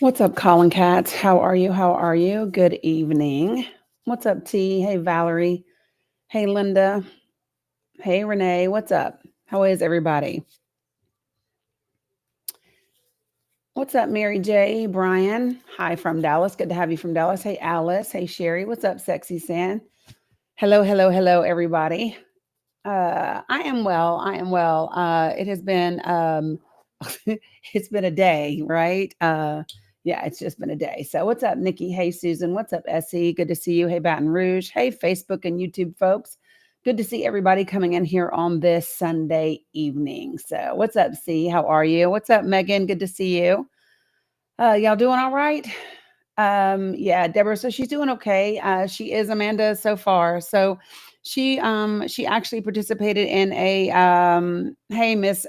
What's up, Colin Katz? How are you? How are you? Good evening. What's up, T? Hey, Valerie. Hey, Linda. Hey, Renee. What's up? How is everybody? What's up, Mary J? Brian. Hi from Dallas. Good to have you from Dallas. Hey, Alice. Hey, Sherry. What's up, Sexy San? Hello, hello, hello, everybody. I am well. I am well. It has been it's been a day, right? Yeah, it's just been a day. So what's up, Nikki? Hey, Susan. What's up, Essie? Good to see you. Hey, Baton Rouge. Hey, Facebook and YouTube folks. Good to see everybody coming in here on this Sunday evening. So what's up, C? How are you? What's up, Megan? Good to see you. Y'all doing all right? Yeah, Deborah. So she's doing okay. She is Amanda so far. So she actually participated in a hey Miss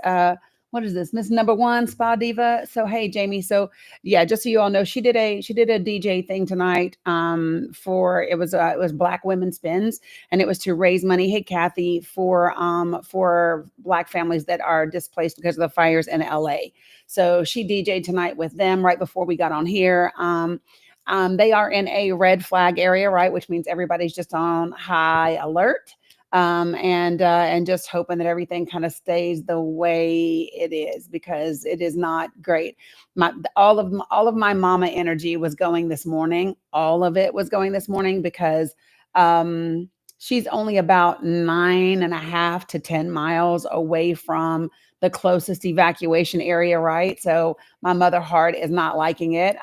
what is this? Miss Number One Spa Diva. So hey Jamie. So yeah, just so you all know, she did a DJ thing tonight for it was Black Women Spins, and it was to raise money. Hey Kathy, for Black families that are displaced because of the fires in LA. So she DJ'd tonight with them right before we got on here. They are in a red flag area, right, which means everybody's just on high alert, and just hoping that everything kind of stays the way it is because it is not great. All of my mama energy was going this morning. All of it was going this morning because she's only about 9.5 to 10 miles away from the closest evacuation area, right? So my mother heart is not liking it.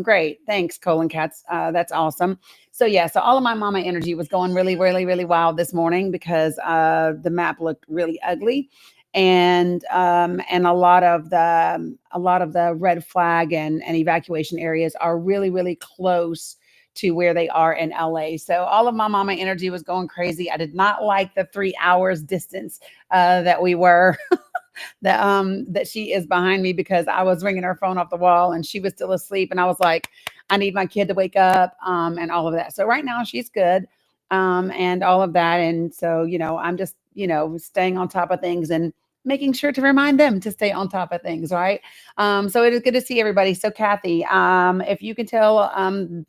Great. Thanks, Colin Katz. That's awesome. So yeah, so all of my mama energy was going really, really, really wild this morning because the map looked really ugly. And a lot of the red flag and evacuation areas are really, really close to where they are in LA. So all of my mama energy was going crazy. I did not like the 3 hours distance that we were that she is behind me because I was ringing her phone off the wall and she was still asleep. And I was like, I need my kid to wake up and all of that. So right now she's good and all of that. And so, I'm just, staying on top of things and making sure to remind them to stay on top of things, right? So it is good to see everybody. So Kathy, if you can tell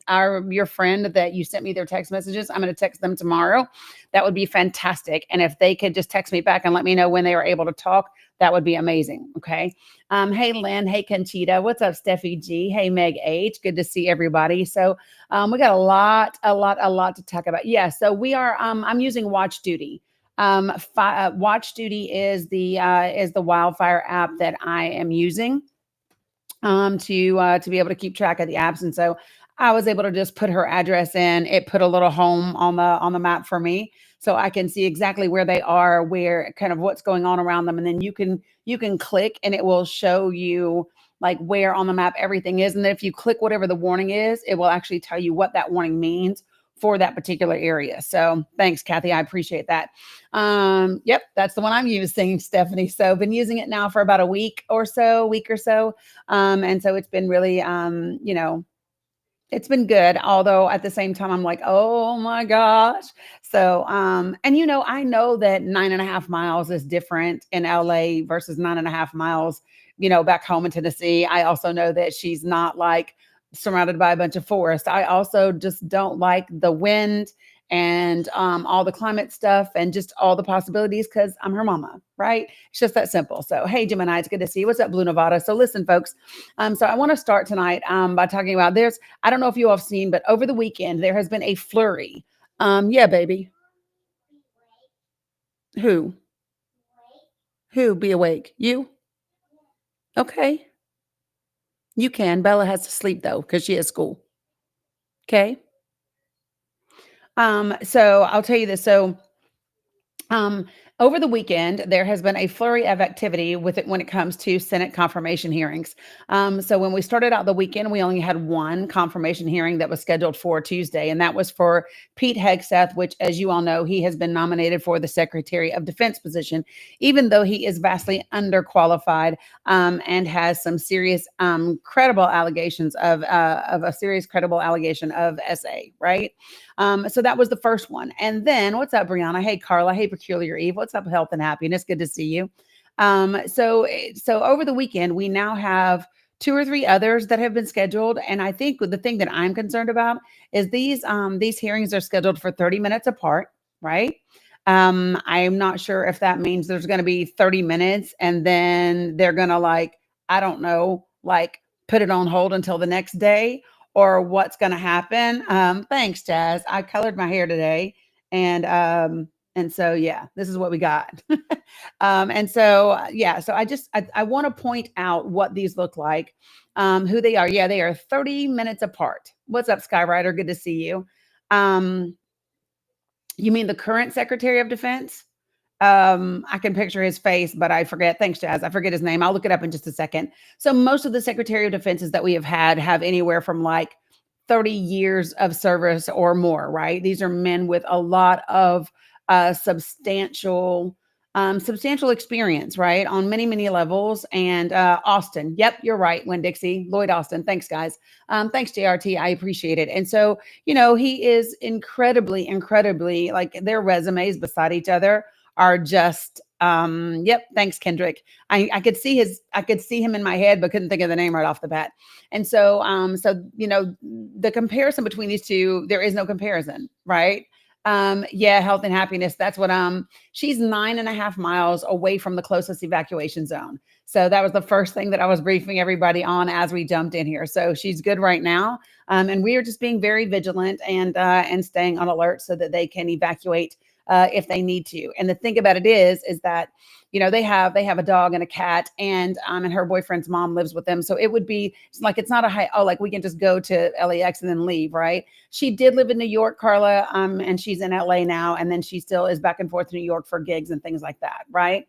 your friend that you sent me their text messages, I'm going to text them tomorrow. That would be fantastic. And if they could just text me back and let me know when they were able to talk, that would be amazing. Okay. Hey, Lynn. Hey, Conchita. What's up, Steffi G? Hey, Meg H. Good to see everybody. So we got a lot to talk about. Yeah. So we are, I'm using Watch Duty. Watch Duty is the wildfire app that I am using to be able to keep track of the apps. And so I was able to just put her address in. It put a little home on the map for me, so I can see exactly where they are, where kind of what's going on around them, and then you can click, and it will show you like where on the map everything is. And then if you click whatever the warning is, it will actually tell you what that warning means for that particular area. So thanks, Kathy. I appreciate that. Yep, that's the one I'm using, Stephanie. So been using it now for about a week or so. And so it's been really, it's been good. Although at the same time, I'm like, oh my gosh. So, and I know that 9.5 miles is different in LA versus 9.5 miles, back home in Tennessee. I also know that she's not like surrounded by a bunch of forest. I also just don't like the wind and all the climate stuff and just all the possibilities because I'm her mama, right? It's just that simple. So, hey, Gemini, it's good to see you. What's up, Blue Nevada? So, listen, folks. So I want to start tonight by talking about I don't know if you all have seen, but over the weekend, there has been a flurry. Yeah, baby. Who? Who? Be awake. You? Okay. You can. Bella has to sleep though, because she has school. Okay. So I'll tell you this. So Um, over the weekend, there has been a flurry of activity with it when it comes to Senate confirmation hearings. So when we started out the weekend, we only had one confirmation hearing that was scheduled for Tuesday, and that was for Pete Hegseth, which, as you all know, he has been nominated for the Secretary of Defense position, even though he is vastly underqualified and has some serious, credible allegations of a serious credible allegation of SA, right? So that was the first one. And then what's up, Brianna? Hey, Carla. Hey, Peculiar Eve. What's up, Health and Happiness? Good to see you. So over the weekend, we now have two or three others that have been scheduled. And I think the thing that I'm concerned about is these hearings are scheduled for 30 minutes apart, right? I'm not sure if that means there's going to be 30 minutes and then they're going to, like, I don't know, like, put it on hold until the next day, or what's going to happen. Thanks, Jazz. I colored my hair today, and so yeah, this is what we got. And so yeah, so I want to point out what these look like, who they are. Yeah, they are 30 minutes apart. What's up, Skyrider? Good to see you. Um, you mean the current Secretary of Defense? I can picture his face, but I forget. Thanks, Jazz. I forget his name. I'll look it up in just a second. So most of the Secretary of Defenses that we have had have anywhere from like 30 years of service or more, right? These are men with a lot of substantial experience, right? On many, many levels. And Austin, yep, you're right, Winn-Dixie, Lloyd Austin. Thanks, guys. Thanks, JRT. I appreciate it. And so, he is incredibly, like, their resumes beside each other are just yep, thanks, Kendrick. I could see him in my head, but couldn't think of the name right off the bat. And so the comparison between these two, there is no comparison, right? Yeah, health and happiness. That's what she's 9.5 miles away from the closest evacuation zone. So that was the first thing that I was briefing everybody on as we jumped in here. So she's good right now. And we are just being very vigilant and staying on alert so that they can evacuate if they need to. And the thing about it is that they have a dog and a cat, and her boyfriend's mom lives with them. So it would be like, it's not like we can just go to LAX and then leave, right? She did live in New York, Carla, and she's in LA now, and then she still is back and forth to New York for gigs and things like that, right?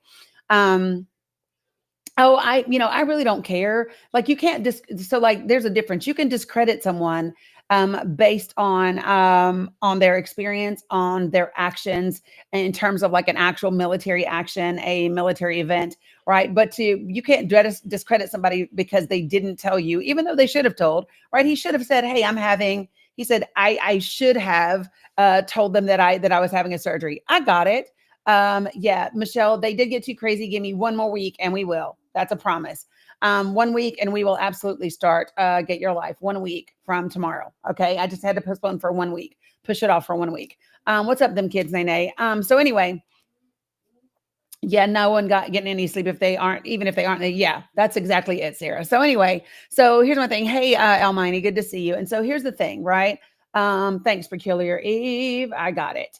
Oh, I really don't care. Like, you can't so, like, there's a difference. You can discredit someone based on their experience, on their actions, in terms of like an actual military action, a military event, right? But you can't discredit somebody because they didn't tell you, even though they should have told, right? He should have said, "Hey, he said, I should have told them that I was having a surgery. I got it. Yeah, Michelle, they did get too crazy. Give me one more week and we will. That's a promise. 1 week and we will absolutely start Get Your Life 1 week from tomorrow. Okay. I just had to postpone for 1 week, push it off for 1 week. What's up, them kids, Nene? So anyway, yeah, no one getting any sleep even if they aren't. Yeah, that's exactly it, Sarah. So anyway, so here's my thing. Hey, Almighty, good to see you. And so here's the thing, right? Thanks, Peculiar Eve. I got it.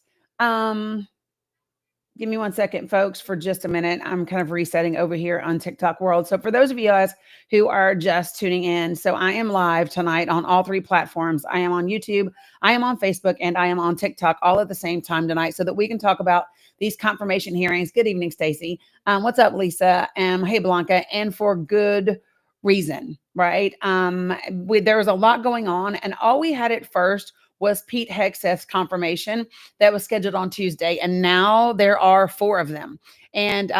Give me 1 second, folks, for just a minute. I'm kind of resetting over here on TikTok World. So for those of you guys who are just tuning in, so I am live tonight on all 3 platforms. I am on YouTube, I am on Facebook, and I am on TikTok all at the same time tonight so that we can talk about these confirmation hearings. Good evening, Stacy. What's up, Lisa? Hey, Blanca. And for good reason, right? There was a lot going on, and all we had at first was Pete Hegseth's confirmation that was scheduled on Tuesday, and now there are 4 of them. And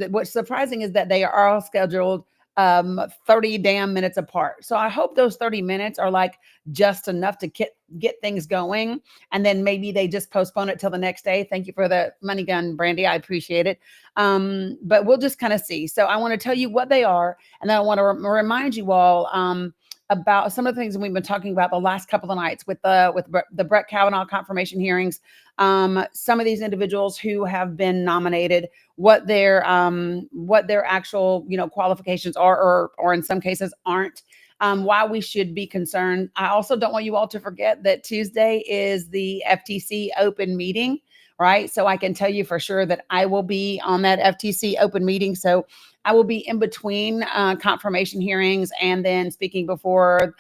what's surprising is that they are all scheduled 30 damn minutes apart. So I hope those 30 minutes are like just enough to get things going, and then maybe they just postpone it till the next day. Thank you for the money gun, Brandy. I appreciate it. But we'll just kind of see. So I want to tell you what they are, and then I want to remind you all about some of the things that we've been talking about the last couple of nights with the Brett Kavanaugh confirmation hearings. Some of these individuals who have been nominated, what their actual qualifications are, or in some cases aren't. Why we should be concerned. I also don't want you all to forget that Tuesday is the FTC open meeting, right? So I can tell you for sure that I will be on that FTC open meeting. So I will be in between confirmation hearings and then speaking before.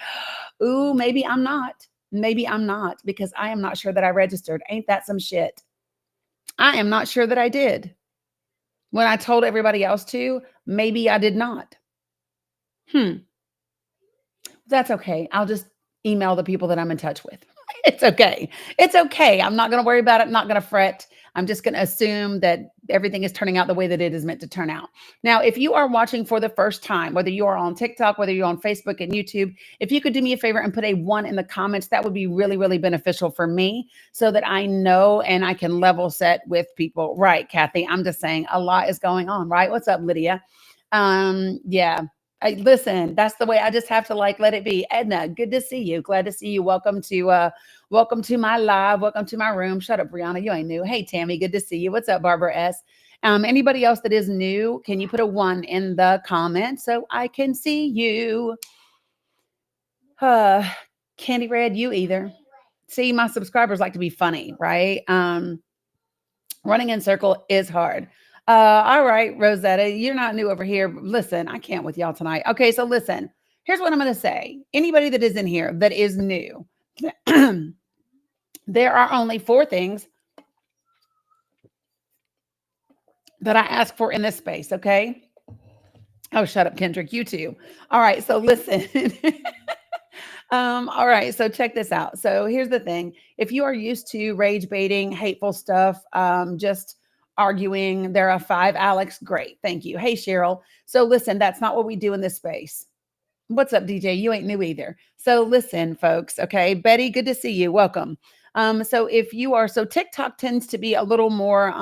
Ooh, maybe I'm not. Maybe I'm not, because I am not sure that I registered. Ain't that some shit? I am not sure that I did. When I told everybody else to, maybe I did not. That's okay. I'll just email the people that I'm in touch with. It's okay. It's okay. I'm not going to worry about it. I'm not going to fret. I'm just going to assume that everything is turning out the way that it is meant to turn out. Now, if you are watching for the first time, whether you are on TikTok, whether you're on Facebook and YouTube, if you could do me a favor and put a 1 in the comments, that would be really, really beneficial for me so that I know and I can level set with people. Right, Kathy? I'm just saying a lot is going on, right? What's up, Lydia? Yeah. Listen, that's the way I just have to like let it be. Edna, good to see you. Glad to see you. Welcome to my live. Welcome to my room. Shut up, Brianna. You ain't new. Hey, Tammy, good to see you. What's up, Barbara S? Anybody else that is new, can you put a one in the comments so I can see you? Uh, Candy Red, you either. See, my subscribers like to be funny, right? Running in circle is hard. All right, Rosetta, you're not new over here. Listen, I can't with y'all tonight. Okay, so listen, here's what I'm going to say. Anybody that is in here that is new, there are only 4 things that I ask for in this space, okay? Oh, shut up, Kendrick, you too. All right, so listen. All right, so check this out. So here's the thing. If you are used to rage baiting, hateful stuff, just arguing, there are 5, Alex. Great. Thank you. Hey, Cheryl. So listen, that's not what we do in this space. What's up, DJ? You ain't new either. So listen, folks. Okay. Betty, good to see you. Welcome. So if you are, so TikTok tends to be a little more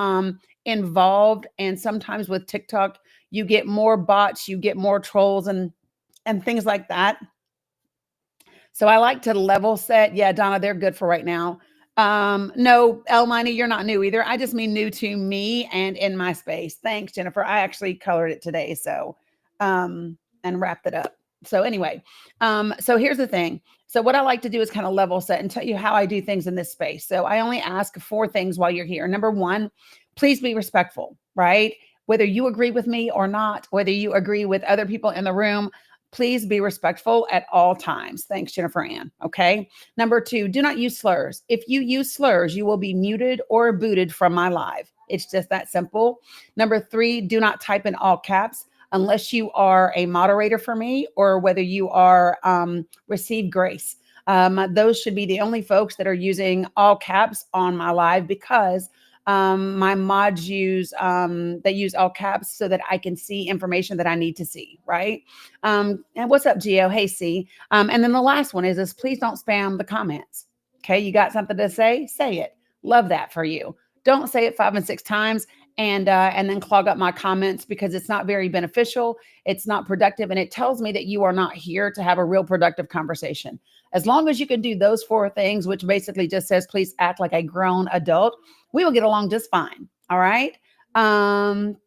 involved, and sometimes with TikTok, you get more bots, you get more trolls and things like that. So I like to level set. Yeah, Donna, they're good for right now. No, Elmini, you're not new either. I just mean new to me and in my space. Thanks, Jennifer. I actually colored it today. So, and wrapped it up. So anyway, so here's the thing. So what I like to do is kind of level set and tell you how I do things in this space. So I only ask 4 things while you're here. Number 1, please be respectful, right? Whether you agree with me or not, whether you agree with other people in the room, please be respectful at all times. Thanks, Jennifer Ann. Okay. Number 2, do not use slurs. If you use slurs, you will be muted or booted from my live. It's just that simple. Number 3, do not type in all caps unless you are a moderator for me or whether you are receive grace. Those should be the only folks that are using all caps on my live, because my mods use they use all caps so that I can see information that I need to see, right? And what's up, Gio? Hey, C. And then the last one is please don't spam the comments. Okay, you got something to say it. Love that for you. Don't say it 5 and 6 times and then clog up my comments, because it's not very beneficial. It's not productive, and it tells me that you are not here to have a real productive conversation. As long as you can do those 4 things, which basically just says please act like a grown adult, we will get along just fine. All right.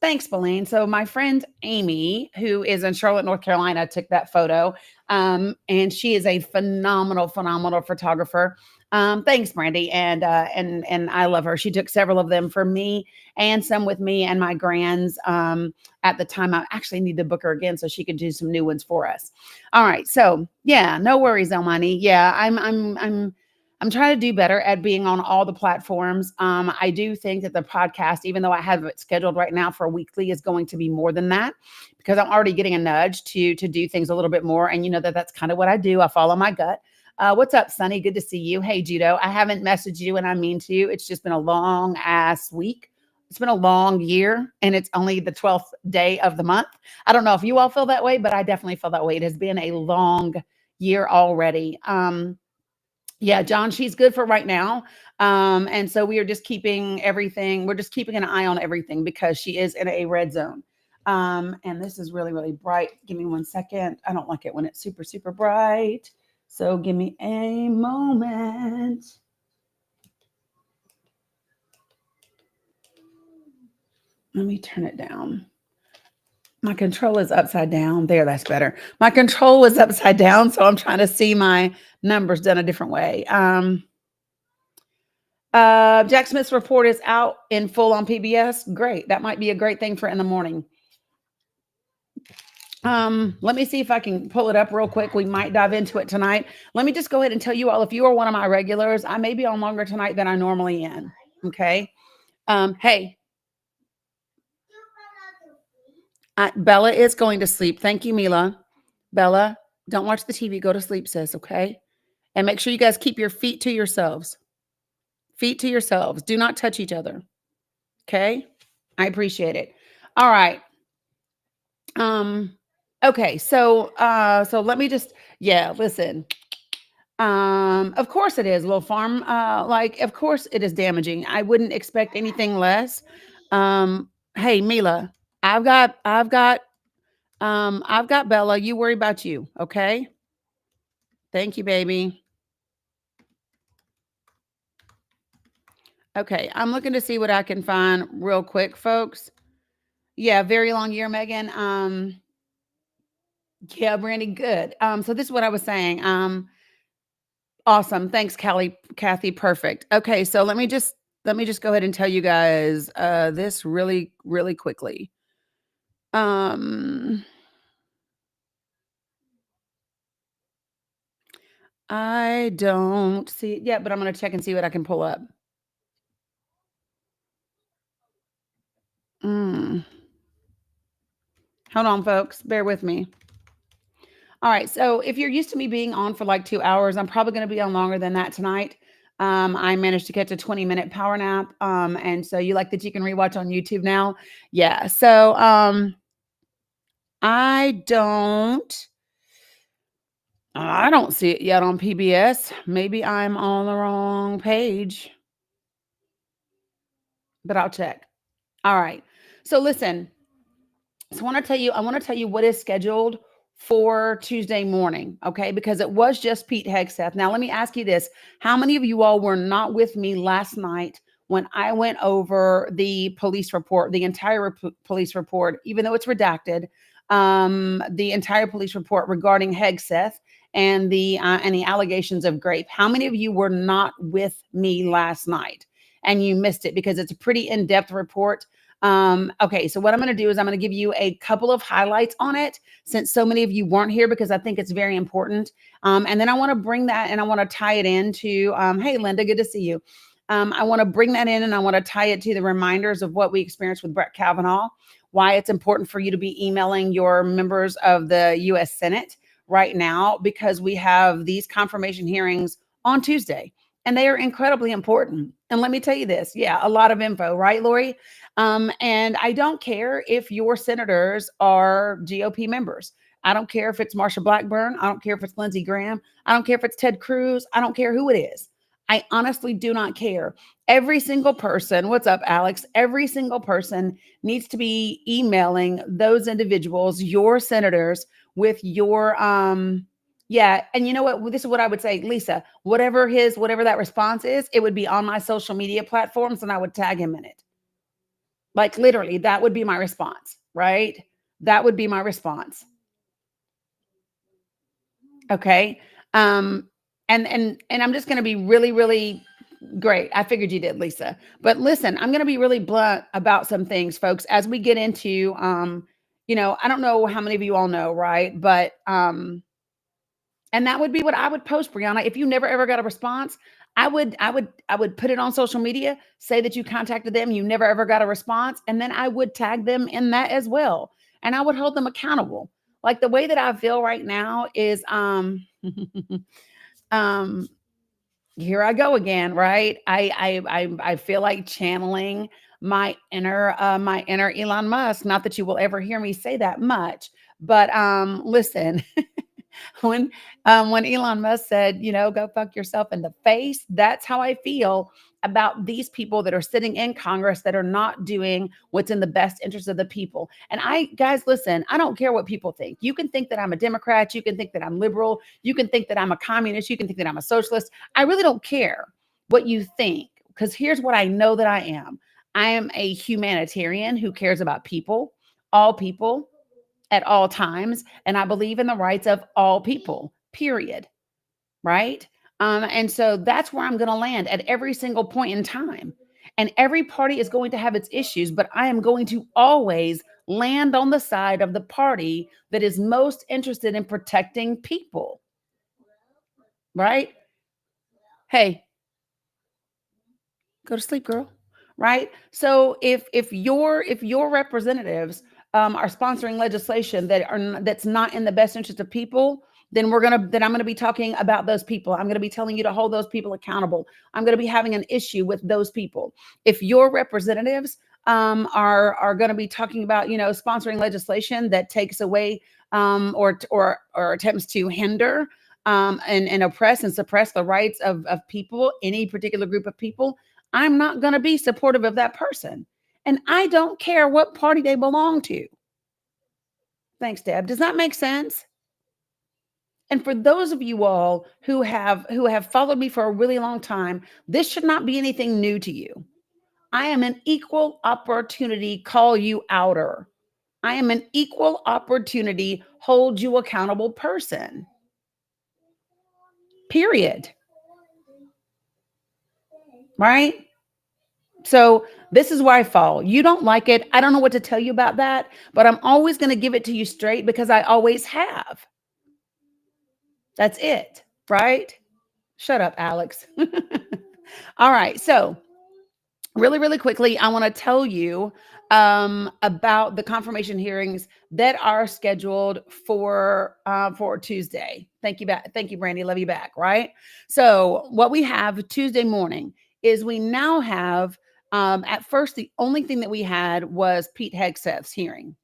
Thanks, Beline. So my friend Amy, who is in Charlotte, North Carolina, took that photo. And she is a phenomenal photographer. Thanks, Brandy. And I love her. She took several of them for me and some with me and my grands. At the time, I actually need to book her again so she can do some new ones for us. All right. So yeah, no worries, Elmani. Yeah, I'm trying to do better at being on all the platforms. I do think that the podcast, even though I have it scheduled right now for weekly, is going to be more than that, because I'm already getting a nudge to do things a little bit more. And you know that's kind of what I do. I follow my gut. What's up, Sunny? Good to see you. Hey, Judo. I haven't messaged you, and I mean to. It's just been a long ass week. It's been a long year, and it's only the 12th day of the month. I don't know if you all feel that way, but I definitely feel that way. It has been a long year already. Yeah, John, she's good for right now. And so we are just keeping everything. We're just keeping an eye on everything because she is in a red zone. And this is really, really bright. Give me 1 second. I don't like it when it's super, super bright. So give me a moment. Let me turn it down. My control is upside down. There, that's better. My control was upside down, so I'm trying to see my numbers done a different way. Jack Smith's report is out in full on PBS. Great. That might be a great thing for in the morning. Let me see if I can pull it up real quick. We might dive into it tonight. Let me just go ahead and tell you all, if you are one of my regulars, I may be on longer tonight than I normally am. Okay. Hey. Bella is going to sleep. Thank you, Mila. Bella, don't watch the TV. Go to sleep, sis. Okay. And make sure you guys keep your feet to yourselves. Feet to yourselves. Do not touch each other. Okay. I appreciate it. All right. Okay. So let me just, listen. Of course it is, Little Farm. Of course it is damaging. I wouldn't expect anything less. Hey, Mila, I've got I've got Bella. You worry about you. Okay. Thank you, baby. Okay. I'm looking to see what I can find real quick, folks. Yeah. Very long year, Megan. Yeah, Brandy, good. So this is what I was saying. Awesome. Thanks, Callie, Kathy. Perfect. Okay, so let me just go ahead and tell you guys this really, really quickly. Um I don't see it yet, but I'm gonna check and see what I can pull up. Mm. Hold on, folks. Bear with me. All right. So if you're used to me being on for like 2 hours, I'm probably going to be on longer than that tonight. I managed to catch a 20-minute power nap. And so you like that you can rewatch on YouTube now? Yeah. So I don't I don't see it yet on PBS. Maybe I'm on the wrong page, but I'll check. All right. So listen, so I want to tell you what is scheduled for Tuesday morning, okay? Because it was just Pete Hegseth. Now let me ask you this. How many of you all were not with me last night when I went over the police report, the entire police report, even though it's redacted, the entire police report regarding Hegseth and the allegations of grape? How many of you were not with me last night and you missed it because it's a pretty in-depth report? Okay, so what I'm going to do is I'm going to give you a couple of highlights on it since so many of you weren't here because I think it's very important. And then I want to bring that and I want to tie it into, hey, Linda, good to see you. I want to bring that in and I want to tie it to the reminders of what we experienced with Brett Kavanaugh, why it's important for you to be emailing your members of the US Senate right now because we have these confirmation hearings on Tuesday and they are incredibly important. And let me tell you this, yeah, a lot of info, right, Lori? And I don't care if your senators are GOP members. I don't care if it's Marsha Blackburn. I don't care if it's Lindsey Graham. I don't care if it's Ted Cruz. I don't care who it is. I honestly do not care. Every single person, what's up, Alex? Every single person needs to be emailing those individuals, your senators, with your yeah, and you know what? This is what I would say, Lisa. Whatever that response is, it would be on my social media platforms, and I would tag him in it. Like literally, that would be my response, right? That would be my response. Okay. Um, and I'm just gonna be really, really great. I figured you did, Lisa. But listen, I'm gonna be really blunt about some things, folks, as we get into I don't know how many of you all know, right? But and that would be what I would post, Brianna. If you never ever got a response, I would put it on social media, say that you contacted them, you never ever got a response, and then I would tag them in that as well. And I would hold them accountable. Like the way that I feel right now is um here I go again, right? I feel like channeling my inner Elon Musk. Not that you will ever hear me say that much, but listen, when when Elon Musk said, go fuck yourself in the face, that's how I feel about these people that are sitting in Congress that are not doing what's in the best interest of the people. And guys, listen, I don't care what people think. You can think that I'm a Democrat, you can think that I'm liberal, you can think that I'm a communist, you can think that I'm a socialist. I really don't care what you think because here's what I know that I am. I am a humanitarian who cares about people, all people at all times. And I believe in the rights of all people, period. Right. And so that's where I'm going to land at every single point in time. And every party is going to have its issues, but I am going to always land on the side of the party that is most interested in protecting people. Right. Hey, go to sleep, girl. Right. So if your representatives are sponsoring legislation that's not in the best interest of people, then I'm gonna be talking about those people. I'm gonna be telling you to hold those people accountable. I'm gonna be having an issue with those people. If your representatives are going to be talking about sponsoring legislation that takes away or attempts to hinder and oppress and suppress the rights of people, any particular group of people, I'm not going to be supportive of that person. And I don't care what party they belong to. Thanks, Deb. Does that make sense? And for those of you all who have followed me for a really long time, this should not be anything new to you. I am an equal opportunity call you outer. I am an equal opportunity hold you accountable person. Period. Right? So this is where I fall. You don't like it. I don't know what to tell you about that, but I'm always going to give it to you straight because I always have. That's it. Right? Shut up, Alex. All right. So really, really quickly, I want to tell you about the confirmation hearings that are scheduled for Tuesday. Thank you, thank you, Brandy. Love you back. Right. So what we have Tuesday morning is we now have. At first, the only thing that we had was Pete Hegseth's hearing.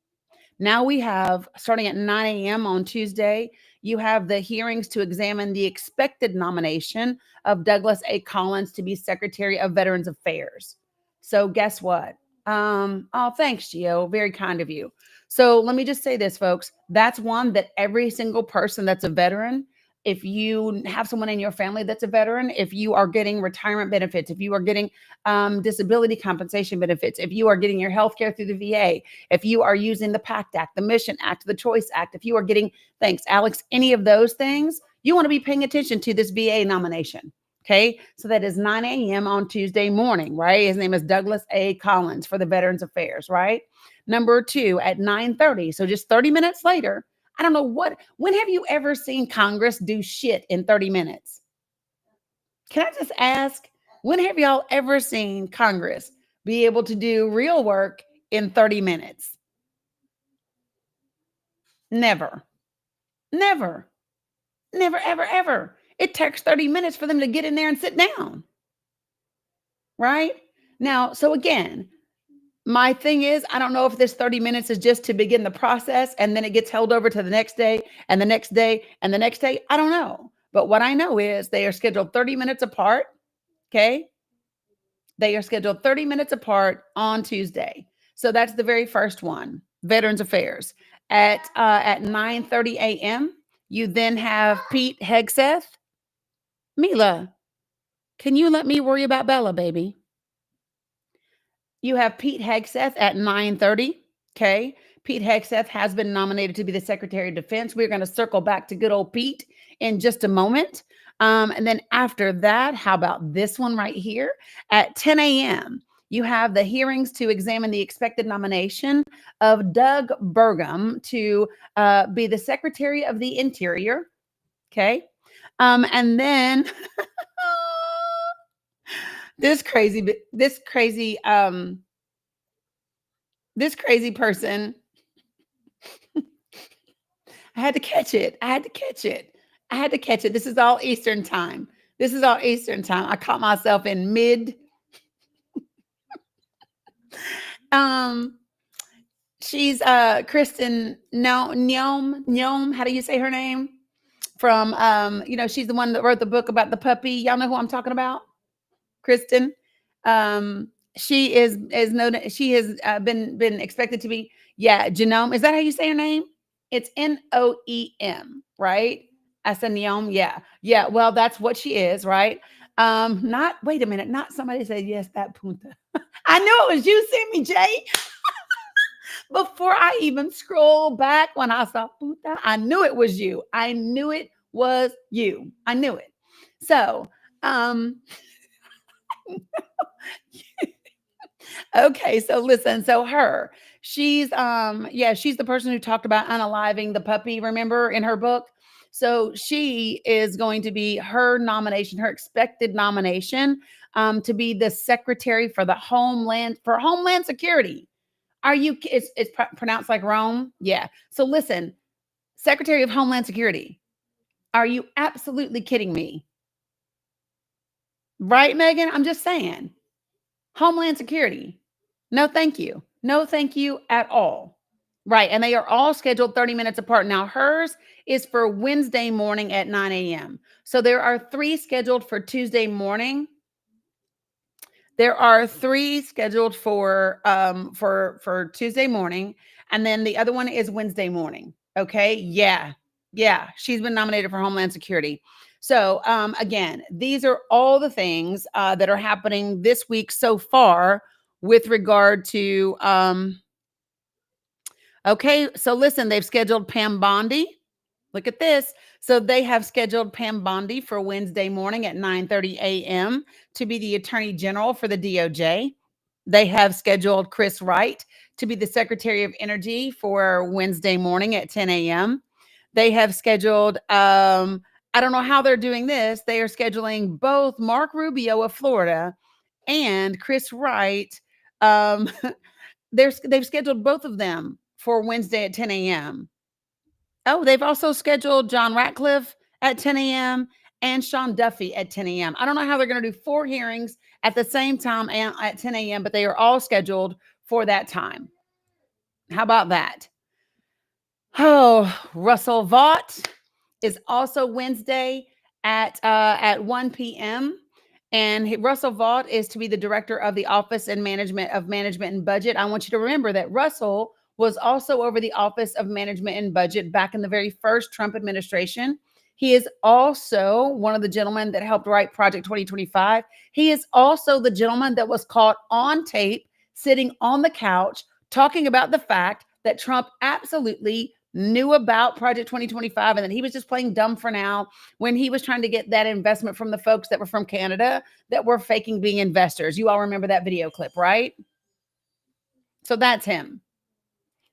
Now we have, starting at 9 a.m. on Tuesday, you have the hearings to examine the expected nomination of Douglas A. Collins to be Secretary of Veterans Affairs. So guess what? Oh, thanks, Gio. Very kind of you. So let me just say this, folks. That's one that every single person that's a veteran, if you have someone in your family that's a veteran, if you are getting retirement benefits, if you are getting disability compensation benefits, if you are getting your health care through the VA, if you are using the PACT Act, the Mission Act, the Choice Act, if you are getting, thanks, Alex, any of those things, you want to be paying attention to this VA nomination. Okay, so that is 9 a.m. on Tuesday morning, right? His name is Douglas A. Collins for the Veterans Affairs, right? Number 2 at 9:30. So just 30 minutes later, I don't know when have you ever seen Congress do shit in 30 minutes? Can I just ask, when have y'all ever seen Congress be able to do real work in 30 minutes? Never, never, never, ever, ever. It takes 30 minutes for them to get in there and sit down. Right? Now, so again, my thing is, I don't know if this 30 minutes is just to begin the process and then it gets held over to the next day and the next day and the next day. I don't know. But what I know is they are scheduled 30 minutes apart. Okay. They are scheduled 30 minutes apart on Tuesday. So that's the very first one, Veterans Affairs. At 9:30 a.m., you then have Pete Hegseth. Mila, can you let me worry about Bella, baby? You have Pete Hegseth at 9:30. Okay. Pete Hegseth has been nominated to be the Secretary of Defense. We're going to circle back to good old Pete in just a moment. And then after that, how about this one right here? At 10 a.m., you have the hearings to examine the expected nomination of Doug Burgum to be the Secretary of the Interior. Okay. And then this crazy person, I had to catch it. This is all Eastern time. I caught myself in mid. She's Kristen Noem. How do you say her name? From she's the one that wrote the book about the puppy. Y'all know who I'm talking about? Kristen. She is known. She has been expected to be. Yeah, Genome. Is that how you say her name? It's Noem, right? I said Neom. Yeah. Well, that's what she is, right? Not. Wait a minute. Not somebody said yes. That Punta. I knew it was you, Sammy J. Before I even scroll back, when I saw Punta, I knew it was you. I knew it. So, okay, so listen, she's she's the person who talked about unaliving the puppy, remember, in her book. So she is going to be her expected nomination to be the Secretary for Homeland Security. It's pronounced like Rome? Yeah. So listen, Secretary of Homeland Security. Are you absolutely kidding me? Right, Megan? I'm just saying. Homeland Security. No, thank you. No, thank you at all. Right. And they are all scheduled 30 minutes apart. Now, hers is for Wednesday morning at 9 a.m. So there are 3 scheduled for Tuesday morning. There are 3 scheduled for Tuesday morning, and then the other one is Wednesday morning. Okay? Yeah. Yeah, she's been nominated for Homeland Security. So, again, these are all the things that are happening this week so far with regard to okay, so listen, they've scheduled Pam Bondi. Look at this. So they have scheduled Pam Bondi for Wednesday morning at 9:30 a.m. to be the Attorney General for the DOJ. They have scheduled Chris Wright to be the Secretary of Energy for Wednesday morning at 10 a.m. They have scheduled, I don't know how they're doing this. They are scheduling both Mark Rubio of Florida and Chris Wright. Um, they've scheduled both of them for Wednesday at 10 a.m. Oh, they've also scheduled John Ratcliffe at 10 a.m. and Sean Duffy at 10 a.m. I don't know how they're going to do 4 hearings at the same time at 10 a.m., but they are all scheduled for that time. How about that? Oh, Russell Vought is also Wednesday at 1 p.m. And Russell Vought is to be the director of the Office and Management and Budget. I want you to remember that Russell was also over the Office of Management and Budget back in the very first Trump administration. He is also one of the gentlemen that helped write Project 2025. He is also the gentleman that was caught on tape sitting on the couch talking about the fact that Trump absolutely knew about Project 2025 and that he was just playing dumb for now when he was trying to get that investment from the folks that were from Canada that were faking being investors. You all remember that video clip, right? So that's him.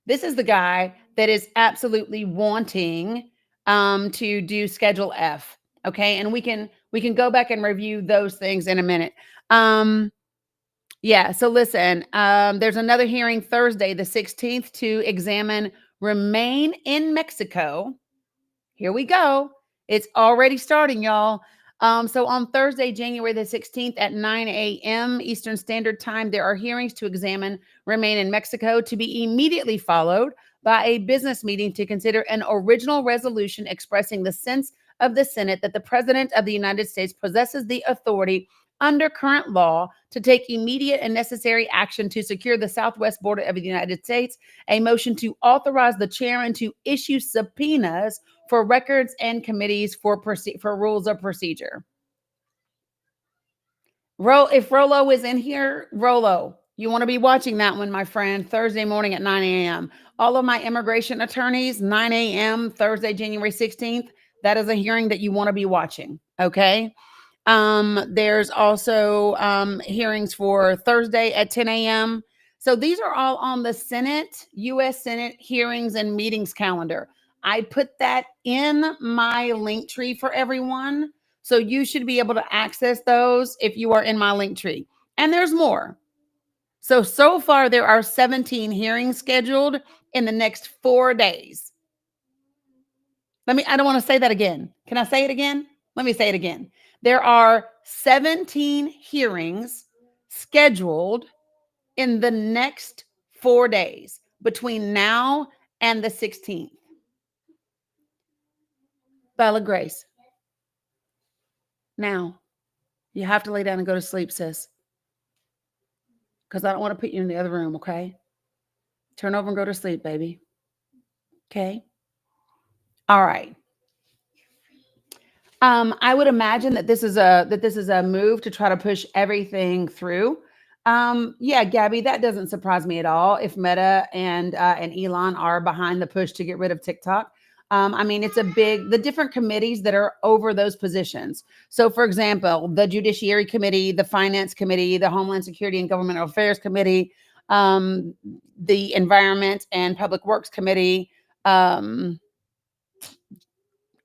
This is the guy that is absolutely wanting to do Schedule F. Okay, and we can go back and review those things in a minute. Yeah, so listen, there's another hearing Thursday, the 16th, to examine remain in Mexico. Here we go. It's already starting, y'all. So on Thursday, January the 16th at 9 a.m. Eastern Standard Time, there are hearings to examine remain in Mexico, to be immediately followed by a business meeting to consider an original resolution expressing the sense of the Senate that the President of the United States possesses the authority under current law to take immediate and necessary action to secure the southwest border of the United States, a motion to authorize the chairman to issue subpoenas for records and committees for rules of procedure. If Rolo is in here, Rolo, you want to be watching that one, my friend, Thursday morning at 9 a.m. All of my immigration attorneys, 9 a.m., Thursday, January 16th, that is a hearing that you want to be watching, okay? There's also hearings for Thursday at 10 a.m. So these are all on the Senate, U.S. Senate hearings and meetings calendar. I put that in my link tree for everyone. So you should be able to access those if you are in my link tree. And there's more. So far, there are 17 hearings scheduled in the next 4 days. I don't want to say that again. Can I say it again? Let me say it again. There are 17 hearings scheduled in the next 4 days between now and the 16th. Bella Grace. Now, you have to lay down and go to sleep, sis. Because I don't want to put you in the other room, okay? Turn over and go to sleep, baby. Okay? All right. I would imagine that this is a move to try to push everything through. Yeah, Gabby, that doesn't surprise me at all. If Meta and Elon are behind the push to get rid of TikTok, I mean, it's the different committees that are over those positions. So, for example, the Judiciary Committee, the Finance Committee, the Homeland Security and Governmental Affairs Committee, the Environment and Public Works Committee,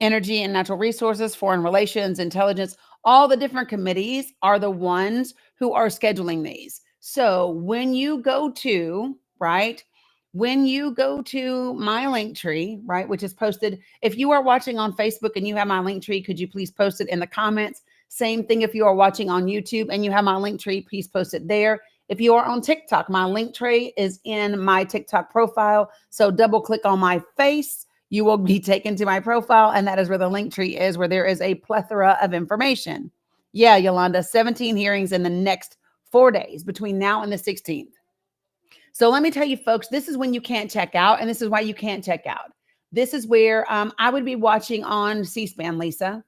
Energy and Natural Resources, Foreign Relations, Intelligence, all the different committees are the ones who are scheduling these. So when you go to, right, when you go to my link tree, right, which is posted, if you are watching on Facebook and you have my link tree, could you please post it in the comments? Same thing if you are watching on YouTube and you have my link tree, please post it there. If you are on TikTok, my link tree is in my TikTok profile. So double click on my face. You will be taken to my profile, and that is where the link tree is, where there is a plethora of information. Yeah, Yolanda, 17 hearings in the next 4 days between now and the 16th. So let me tell you, folks, this is when you can't check out, and this is why you can't check out. This is where I would be watching on C-SPAN, Lisa.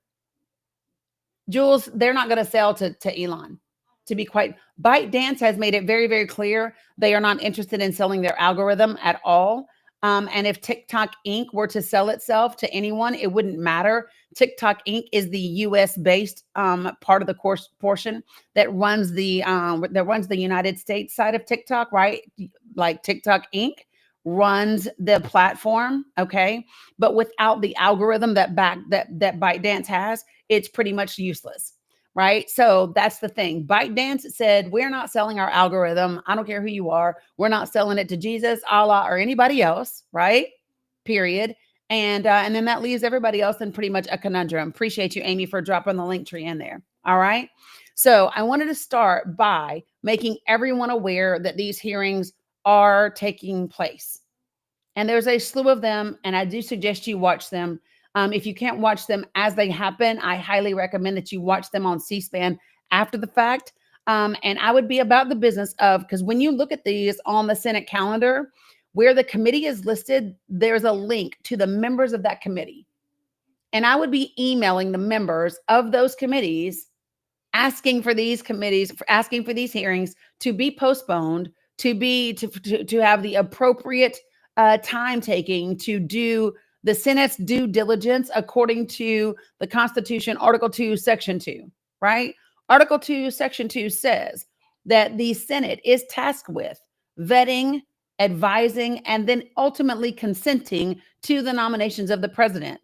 Jules, they're not going to sell to Elon. To be quite, ByteDance has made it very, very clear they are not interested in selling their algorithm at all. And if TikTok Inc. were to sell itself to anyone, it wouldn't matter. TikTok Inc. is the U.S. based part of the course portion that runs the United States side of TikTok, right? Like TikTok Inc. runs the platform, okay? But without the algorithm that ByteDance has, it's pretty much useless. Right. So that's the thing. ByteDance said, we're not selling our algorithm. I don't care who you are. We're not selling it to Jesus, Allah, or anybody else. Right. Period. And then that leaves everybody else in pretty much a conundrum. Appreciate you, Amy, for dropping the link tree in there. All right. So I wanted to start by making everyone aware that these hearings are taking place. And there's a slew of them. And I do suggest you watch them. If you can't watch them as they happen, I highly recommend that you watch them on C-SPAN after the fact. And I would be about the business of, because when you look at these on the Senate calendar, where the committee is listed, there's a link to the members of that committee. And I would be emailing the members of those committees, asking for these hearings to be postponed, to have the appropriate time taking to do the Senate's due diligence according to the Constitution, Article 2, Section 2, right? Article 2, Section 2 says that the Senate is tasked with vetting, advising, and then ultimately consenting to the nominations of the president.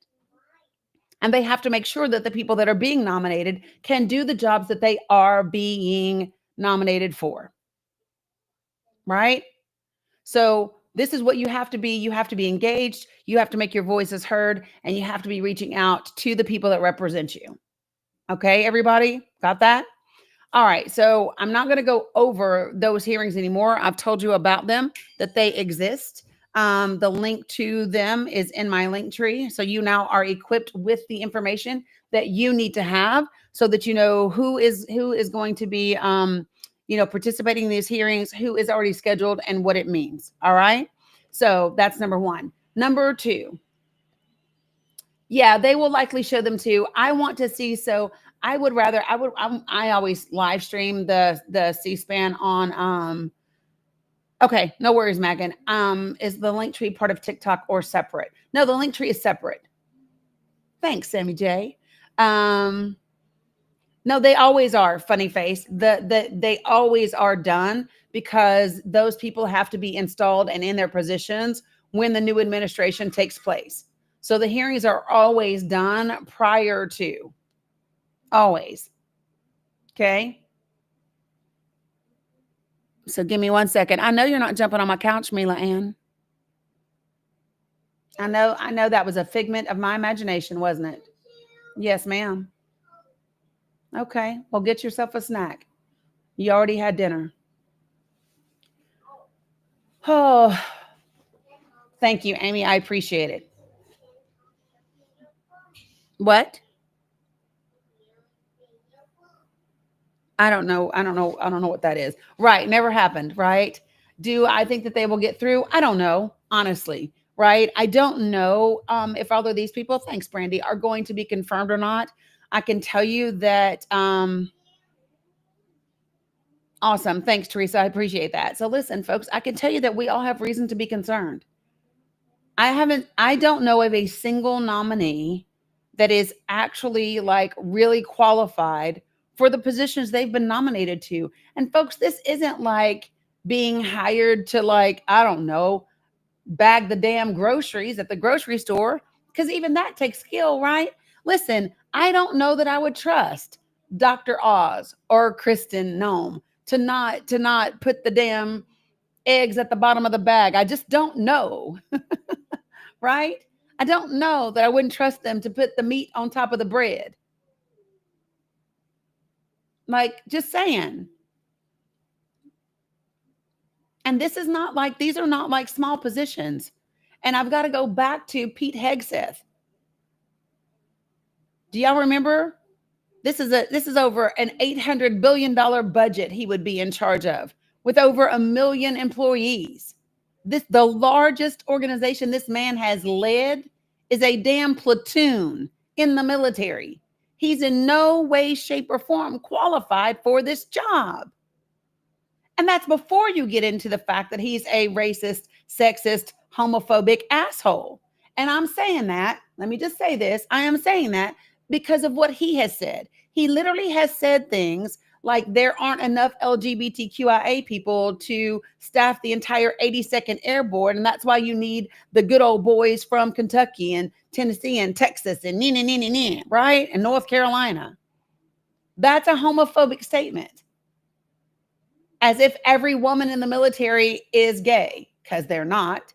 And they have to make sure that the people that are being nominated can do the jobs that they are being nominated for, right? So this is what you have to be. You have to be engaged. You have to make your voices heard, and you have to be reaching out to the people that represent you. Okay, everybody? Got that? All right. So I'm not going to go over those hearings anymore. I've told you about them, that they exist. The link to them is in my link tree. So you now are equipped with the information that you need to have so that you know who is going to be participating in these hearings, who is already scheduled, and what it means. All right. So that's number one. Number two. Yeah, they will likely show them too. I want to see. So I always live stream the C-SPAN on, okay, no worries, Megan. Is the link tree part of TikTok or separate? No, the link tree is separate. Thanks, Sammy J. No, they always are, funny face. They always are done because those people have to be installed and in their positions when the new administration takes place. So the hearings are always done prior to. Always. Okay. So give me 1 second. I know you're not jumping on my couch, Mila Ann. I know that was a figment of my imagination, wasn't it? Yes, ma'am. Okay. Well, get yourself a snack. You already had dinner. Oh, thank you, Amy. I appreciate it. What? I don't know. I don't know what that is. Right. Never happened. Right. Do I think that they will get through? I don't know, honestly. Right. I don't know if all of these people, thanks, Brandy, are going to be confirmed or not. I can tell you that. Awesome. Thanks, Teresa. I appreciate that. So listen, folks, I can tell you that we all have reason to be concerned. I don't know of a single nominee that is actually like really qualified for the positions they've been nominated to. And folks, this isn't like being hired to, like, I don't know, bag the damn groceries at the grocery store, because even that takes skill, right? Listen, I don't know that I would trust Dr. Oz or Kristen Nome to not put the damn eggs at the bottom of the bag. I just don't know. Right? I don't know that I wouldn't trust them to put the meat on top of the bread. Like, just saying. And these are not like small positions. And I've got to go back to Pete Hegseth. Do y'all remember? This is over an $800 billion budget he would be in charge of with over 1 million employees. The largest organization this man has led is a damn platoon in the military. He's in no way, shape, or form qualified for this job. And that's before you get into the fact that he's a racist, sexist, homophobic asshole. And I'm saying that, let me just say this, I am saying that because of what he has said. He literally has said things like there aren't enough LGBTQIA people to staff the entire 82nd Airborne, and that's why you need the good old boys from Kentucky and Tennessee and Texas and right? And North Carolina. That's a homophobic statement. As if every woman in the military is gay, because they're not.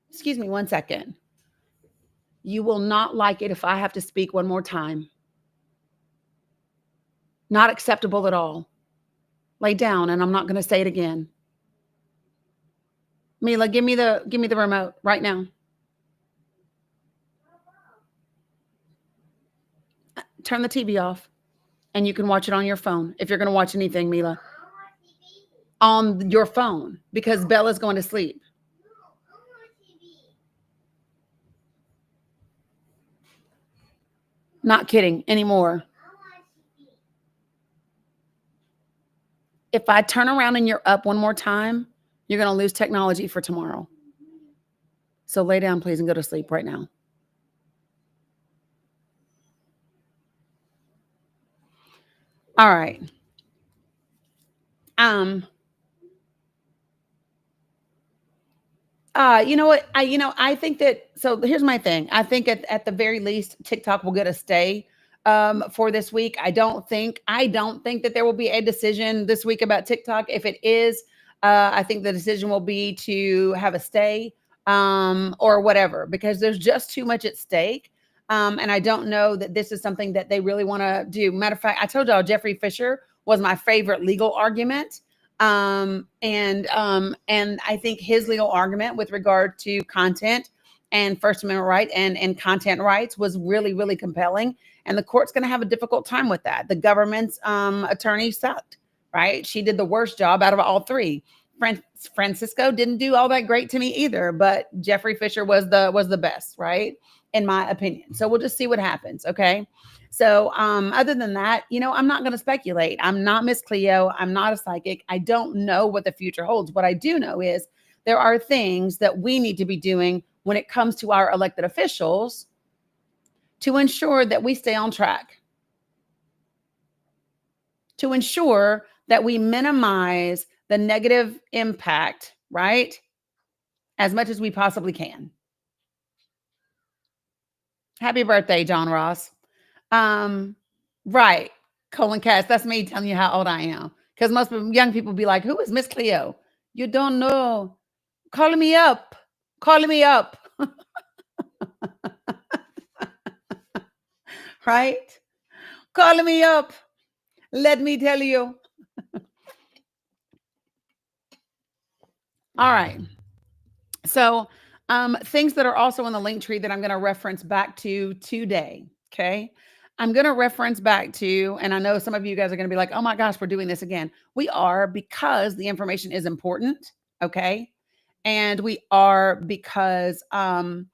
Excuse me 1 second. You will not like it if I have to speak one more time. Not acceptable at all. Lay down, and I'm not going to say it again. Mila, give me the remote right now. Turn the TV off, and you can watch it on your phone if you're going to watch anything, Mila. On your phone, because Bella's going to sleep. Not kidding anymore. If I turn around and you're up one more time, you're going to lose technology for tomorrow. So lay down, please, and go to sleep right now. All right. You know what? I think that, so here's my thing. I think at the very least, TikTok will get a stay for this week. I don't think that there will be a decision this week about TikTok. If it is, I think the decision will be to have a stay or whatever, because there's just too much at stake. And I don't know that this is something that they really want to do. Matter of fact, I told y'all Jeffrey Fisher was my favorite legal argument. And I think his legal argument with regard to content and First Amendment right and content rights was really, really compelling. And the court's going to have a difficult time with that. The government's attorney sucked, right? She did the worst job out of all three. Francisco didn't do all that great to me either, but Jeffrey Fisher was the best, right? In my opinion. So we'll just see what happens. Okay. So other than that, I'm not going to speculate. I'm not Miss Cleo. I'm not a psychic. I don't know what the future holds. What I do know is there are things that we need to be doing when it comes to our elected officials to ensure that we stay on track, to ensure that we minimize the negative impact, right? As much as we possibly can. Happy birthday, John Ross. Right. Colin Cass, that's me telling you how old I am. Because most young people be like, who is Miss Cleo? You don't know. Calling me up. Calling me up. Right? Calling me up. Let me tell you. All right. So things that are also in the link tree that I'm going to reference back to today. Okay. I'm going to reference back to, and I know some of you guys are going to be like, oh my gosh, we're doing this again. We are, because the information is important. Okay. And we are because some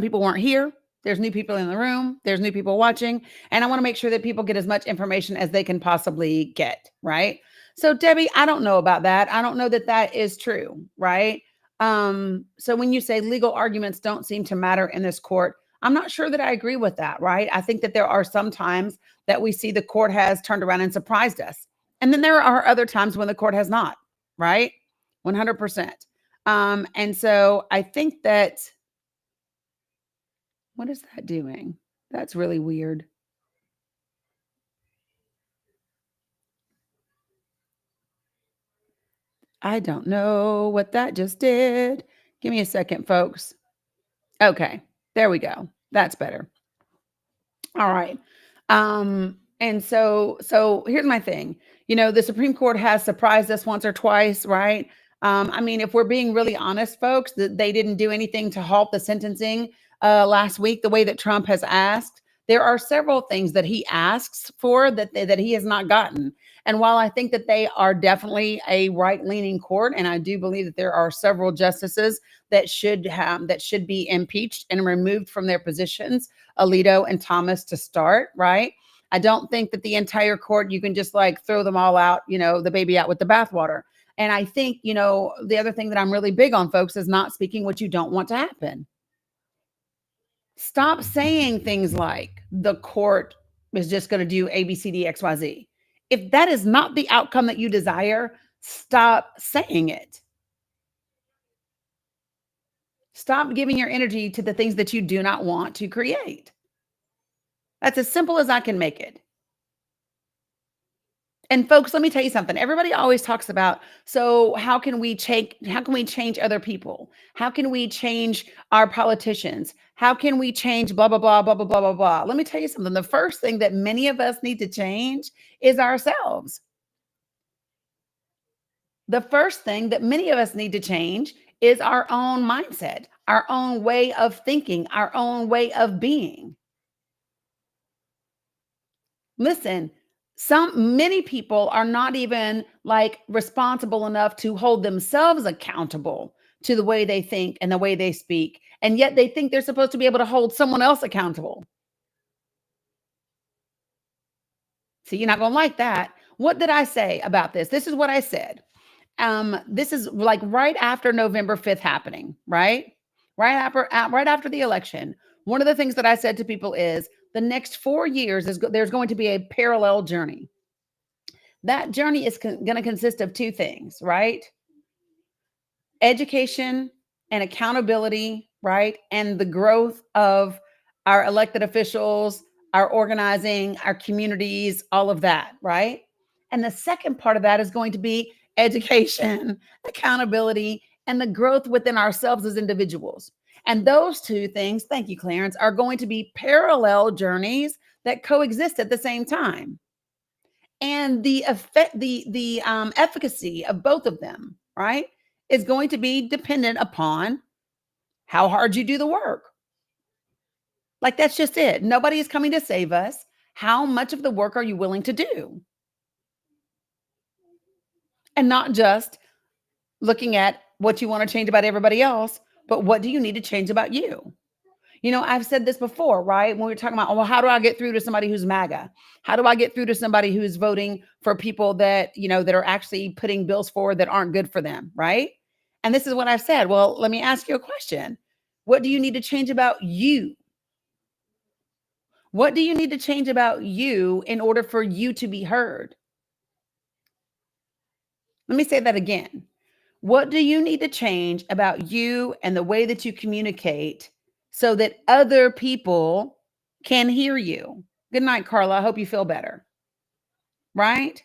people weren't here. There's new people in the room. There's new people watching. And I want to make sure that people get as much information as they can possibly get. Right. So Debbie, I don't know about that. I don't know that that is true. Right. So when you say legal arguments don't seem to matter in this court, I'm not sure that I agree with that, right? I think that there are some times that we see the court has turned around and surprised us. And then there are other times when the court has not, right? 100%. And so I think that, what is that doing? That's really weird. I don't know what that just did. Give me a second, folks. Okay. There we go. That's better. All right. And so here's my thing. The Supreme Court has surprised us once or twice, right? I mean, if we're being really honest, folks, that they didn't do anything to halt the sentencing last week, the way that Trump has asked, there are several things that he asks for that he has not gotten. And while I think that they are definitely a right-leaning court, and I do believe that there are several justices that should be impeached and removed from their positions, Alito and Thomas to start, right? I don't think that the entire court, you can just like throw them all out, the baby out with the bathwater. And I think, the other thing that I'm really big on, folks, is not speaking what you don't want to happen. Stop saying things like the court is just going to do A, B, C, D, X, Y, Z. If that is not the outcome that you desire, stop saying it. Stop giving your energy to the things that you do not want to create. That's as simple as I can make it. And folks, let me tell you something. Everybody always talks about, so how can we change other people? How can we change our politicians? How can we change blah blah blah blah blah blah blah blah? Let me tell you something. The first thing that many of us need to change is ourselves. The first thing that many of us need to change is our own mindset, our own way of thinking, our own way of being. Listen, many people are not even like responsible enough to hold themselves accountable to the way they think and the way they speak. And yet they think they're supposed to be able to hold someone else accountable. See, you're not going to like that. What did I say about this? This is what I said. This is like right after November 5th happening, right? Right after the election. One of the things that I said to people is the next 4 years there's going to be a parallel journey. That journey is going to consist of two things, right? Education and accountability, right? And the growth of our elected officials, our organizing, our communities, all of that, right? And the second part of that is going to be education, accountability, and the growth within ourselves as individuals. And those two things, thank you, Clarence, are going to be parallel journeys that coexist at the same time. And the effect, the efficacy of both of them, right, is going to be dependent upon how hard you do the work. Like, that's just it. Nobody is coming to save us. How much of the work are you willing to do? And not just looking at what you want to change about everybody else, but what do you need to change about you? I've said this before, right? When we were talking about, well, how do I get through to somebody who's MAGA? How do I get through to somebody who's voting for people that, that are actually putting bills forward that aren't good for them, right? And this is what I've said. Well, let me ask you a question. What do you need to change about you? What do you need to change about you in order for you to be heard? Let me say that again. What do you need to change about you and the way that you communicate so that other people can hear you? Good night, Carla. I hope you feel better. Right?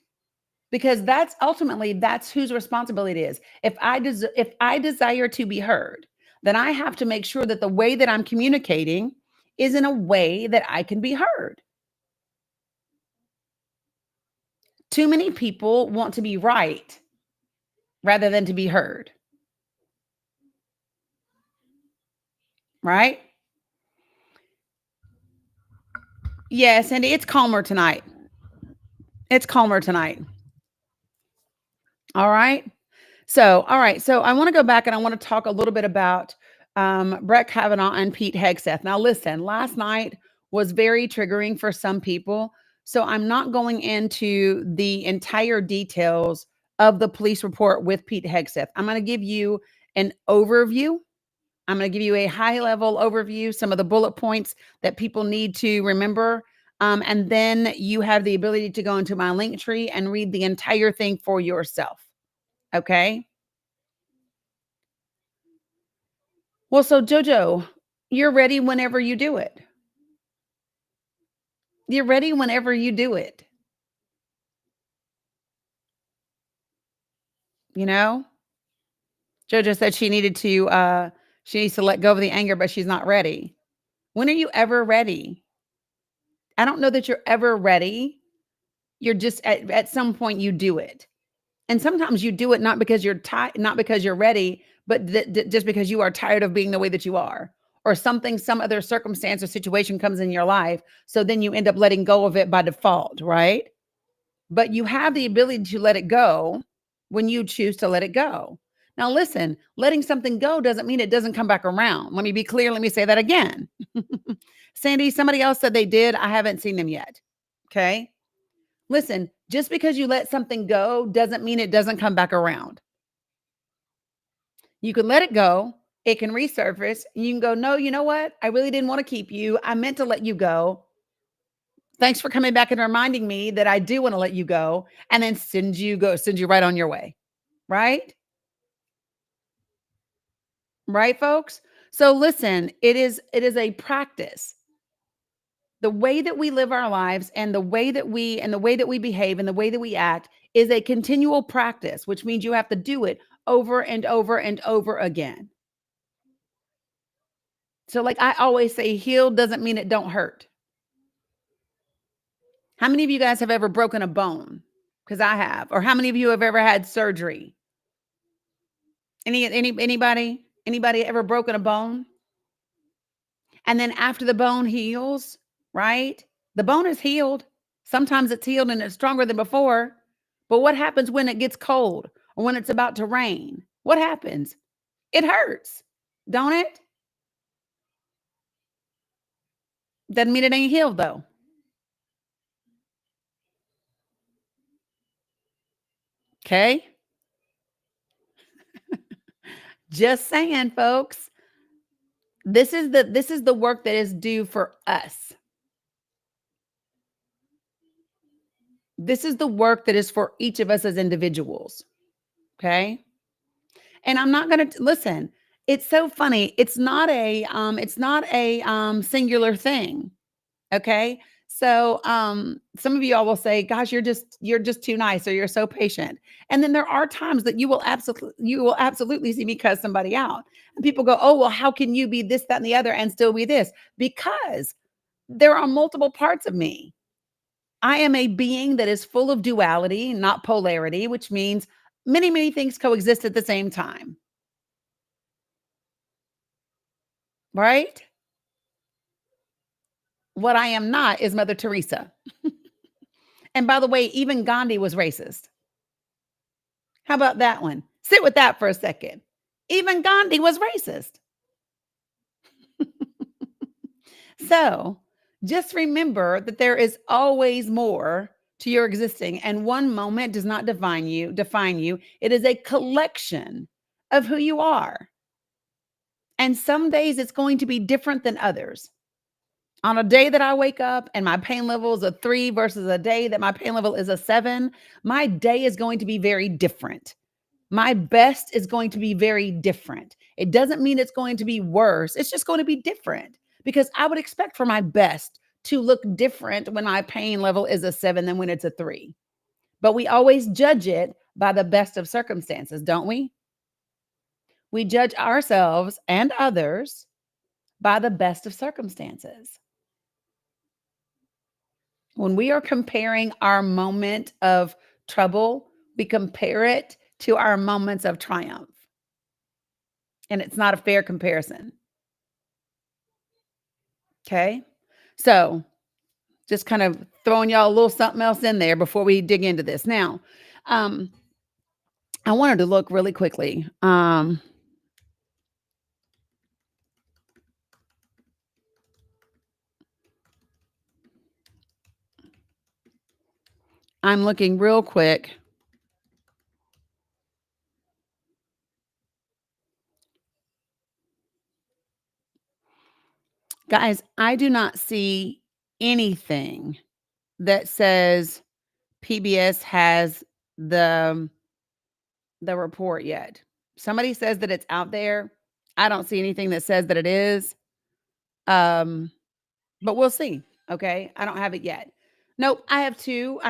Because that's whose responsibility it is. If I desire to be heard, then I have to make sure that the way that I'm communicating is in a way that I can be heard. Too many people want to be right rather than to be heard. Right? Yes, Andy, it's calmer tonight. It's calmer tonight. All right. So I want to go back and I want to talk a little bit about Brett Kavanaugh and Pete Hegseth. Now, listen, last night was very triggering for some people. So I'm not going into the entire details of the police report with Pete Hegseth. I'm going to give you an overview. I'm going to give you a high level overview, some of the bullet points that people need to remember. And then you have the ability to go into my link tree and read the entire thing for yourself. Okay. Well, so JoJo, you're ready whenever you do it. You're ready whenever you do it. JoJo said she needs to let go of the anger, but she's not ready. When are you ever ready? I don't know that you're ever ready. You're just at some point you do it. And sometimes you do it not because you're tired, not because you're ready, but just because you are tired of being the way that you are, or something, some other circumstance or situation comes in your life. So then you end up letting go of it by default, right? But you have the ability to let it go when you choose to let it go. Now, listen, letting something go doesn't mean it doesn't come back around. Let me be clear. Let me say that again. Sandy, somebody else said they did. I haven't seen them yet. Okay. Listen, just because you let something go doesn't mean it doesn't come back around. You can let it go. It can resurface. And you can go, no, you know what? I really didn't want to keep you. I meant to let you go. Thanks for coming back and reminding me that I do want to let you go, and then send you right on your way. Right? Right, folks? So listen, it is a practice. The way that we live our lives and the way that we behave and the way that we act is a continual practice, which means you have to do it over and over and over again. So like I always say, heal doesn't mean it don't hurt. How many of you guys have ever broken a bone? Because I have. Or how many of you have ever had surgery? Anybody ever broken a bone? And then after the bone heals, right? The bone is healed. Sometimes it's healed and it's stronger than before. But what happens when it gets cold or when it's about to rain? What happens? It hurts, don't it? Doesn't mean it ain't healed though. Okay? Just saying, folks. This is the work that is due for us. This is the work that is for each of us as individuals. Okay? And I'm not going to listen. It's so funny. It's not a singular thing. Okay? So some of you all will say, gosh, you're just too nice or you're so patient. And then there are times that you will absolutely see me cuss somebody out. And people go, "Oh, well, how can you be this, that, and the other and still be this?" Because there are multiple parts of me. I am a being that is full of duality, not polarity, which means many, many things coexist at the same time, right? What I am not is Mother Teresa. And by the way, even Gandhi was racist. How about that one? Sit with that for a second. Even Gandhi was racist. So just remember that there is always more to your existing, and one moment does not define you. It is a collection of who you are. And some days it's going to be different than others. On a day that I wake up and my pain level is a 3 versus a day that my pain level is a 7, my day is going to be very different. My best is going to be very different. It doesn't mean it's going to be worse. It's just going to be different because I would expect for my best to look different when my pain level is a 7 than when it's a 3. But we always judge it by the best of circumstances, don't we? We judge ourselves and others by the best of circumstances. When we are comparing our moment of trouble, we compare it to our moments of triumph. And it's not a fair comparison. Okay. So just kind of throwing y'all a little something else in there before we dig into this. Now, um, I wanted to look really quickly. I'm looking real quick. Guys, I do not see anything that says PBS has the the report yet. Somebody says that it's out there. I don't see anything that says that it is. Um, but we'll see. Okay. I don't have it yet. Nope. I have two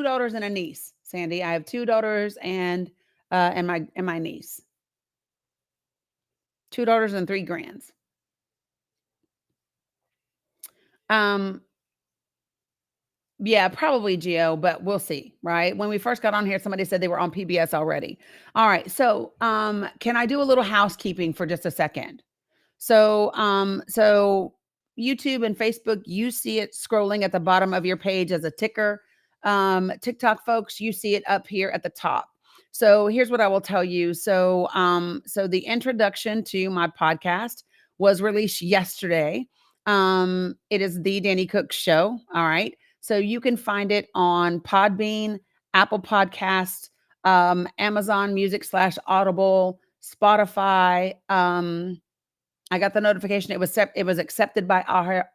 daughters and a niece, Sandy. I have two daughters and my niece. Two daughters and three grands. Um, yeah, probably Geo, but we'll see, right? When we first got on here, somebody said they were on PBS already. All right. So can I do a little housekeeping for just a second? So YouTube and Facebook, you see it scrolling at the bottom of your page as a ticker. TikTok folks, you see it up here at the top. So here's what I will tell you. So the introduction to my podcast was released yesterday. It is the Danny Cook Show. All right. So you can find it on Podbean, Apple Podcasts, Amazon Music / Audible, Spotify. I got the notification it was accepted by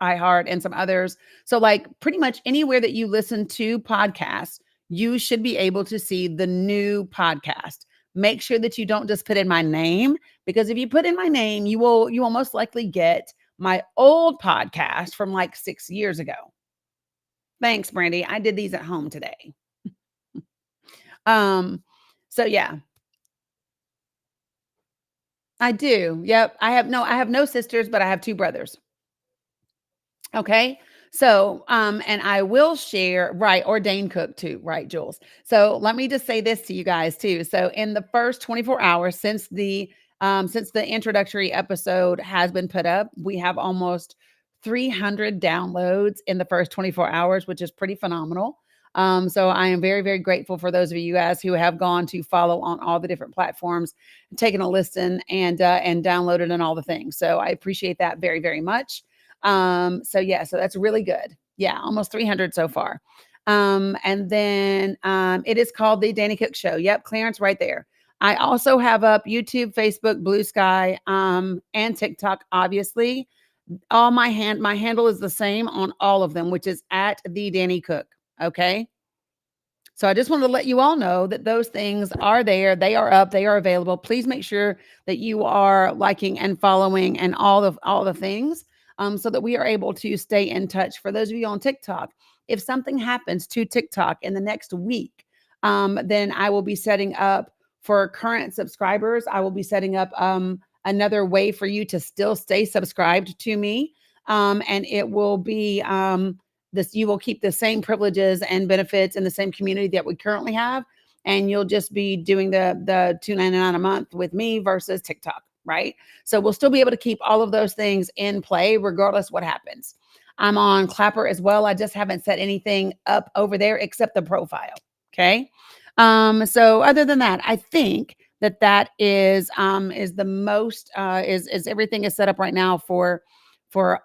iHeart and some others. So like pretty much anywhere that you listen to podcasts, you should be able to see the new podcast. Make sure that you don't just put in my name, because if you put in my name, you will most likely get my old podcast from like 6 years ago. Thanks, Brandy. I did these at home today. Um so yeah, I do. Yep. I have no sisters, but I have two brothers. Okay. So, and I will share, right, ordained cook too, right, Jules. So let me just say this to you guys too. So in the first 24 hours since the introductory episode has been put up, we have almost 300 downloads in the first 24 hours, which is pretty phenomenal. So I am very, very grateful for those of you guys who have gone to follow on all the different platforms, taken a listen and downloaded and all the things. So I appreciate that very, very much. So yeah, so that's really good. Yeah, almost 300 so far. And then it is called the Danny Cook Show. Yep, Clarence right there. I also have up YouTube, Facebook, Blue Sky, and TikTok, obviously. All my handle is the same on all of them, which is at the Danny Cook. Okay. So I just wanted to let you all know that those things are there. They are up. They are available. Please make sure that you are liking and following and all the things, so that we are able to stay in touch. For those of you on TikTok, if something happens to TikTok in the next week, then I will be setting up for current subscribers. I will be setting up another way for you to still stay subscribed to me, and it will be this, you will keep the same privileges and benefits in the same community that we currently have, and you'll just be doing the $2.99 a month with me versus TikTok, right? So we'll still be able to keep all of those things in play regardless what happens. I'm on Clapper as well. I just haven't set anything up over there except the profile. Okay. So other than that, I think that is the most is everything is set up right now for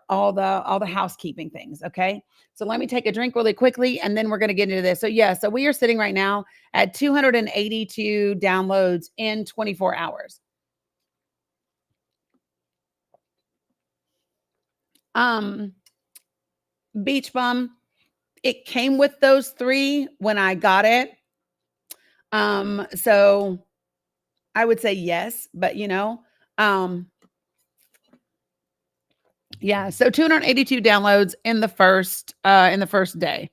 all the housekeeping things. Okay. So let me take a drink really quickly and then we're going to get into this. So yeah, so we are sitting right now at 282 downloads in 24 hours. Beach Bum, it came with those 3 when I got it. So I would say yes, but yeah, so 282 downloads in the first day.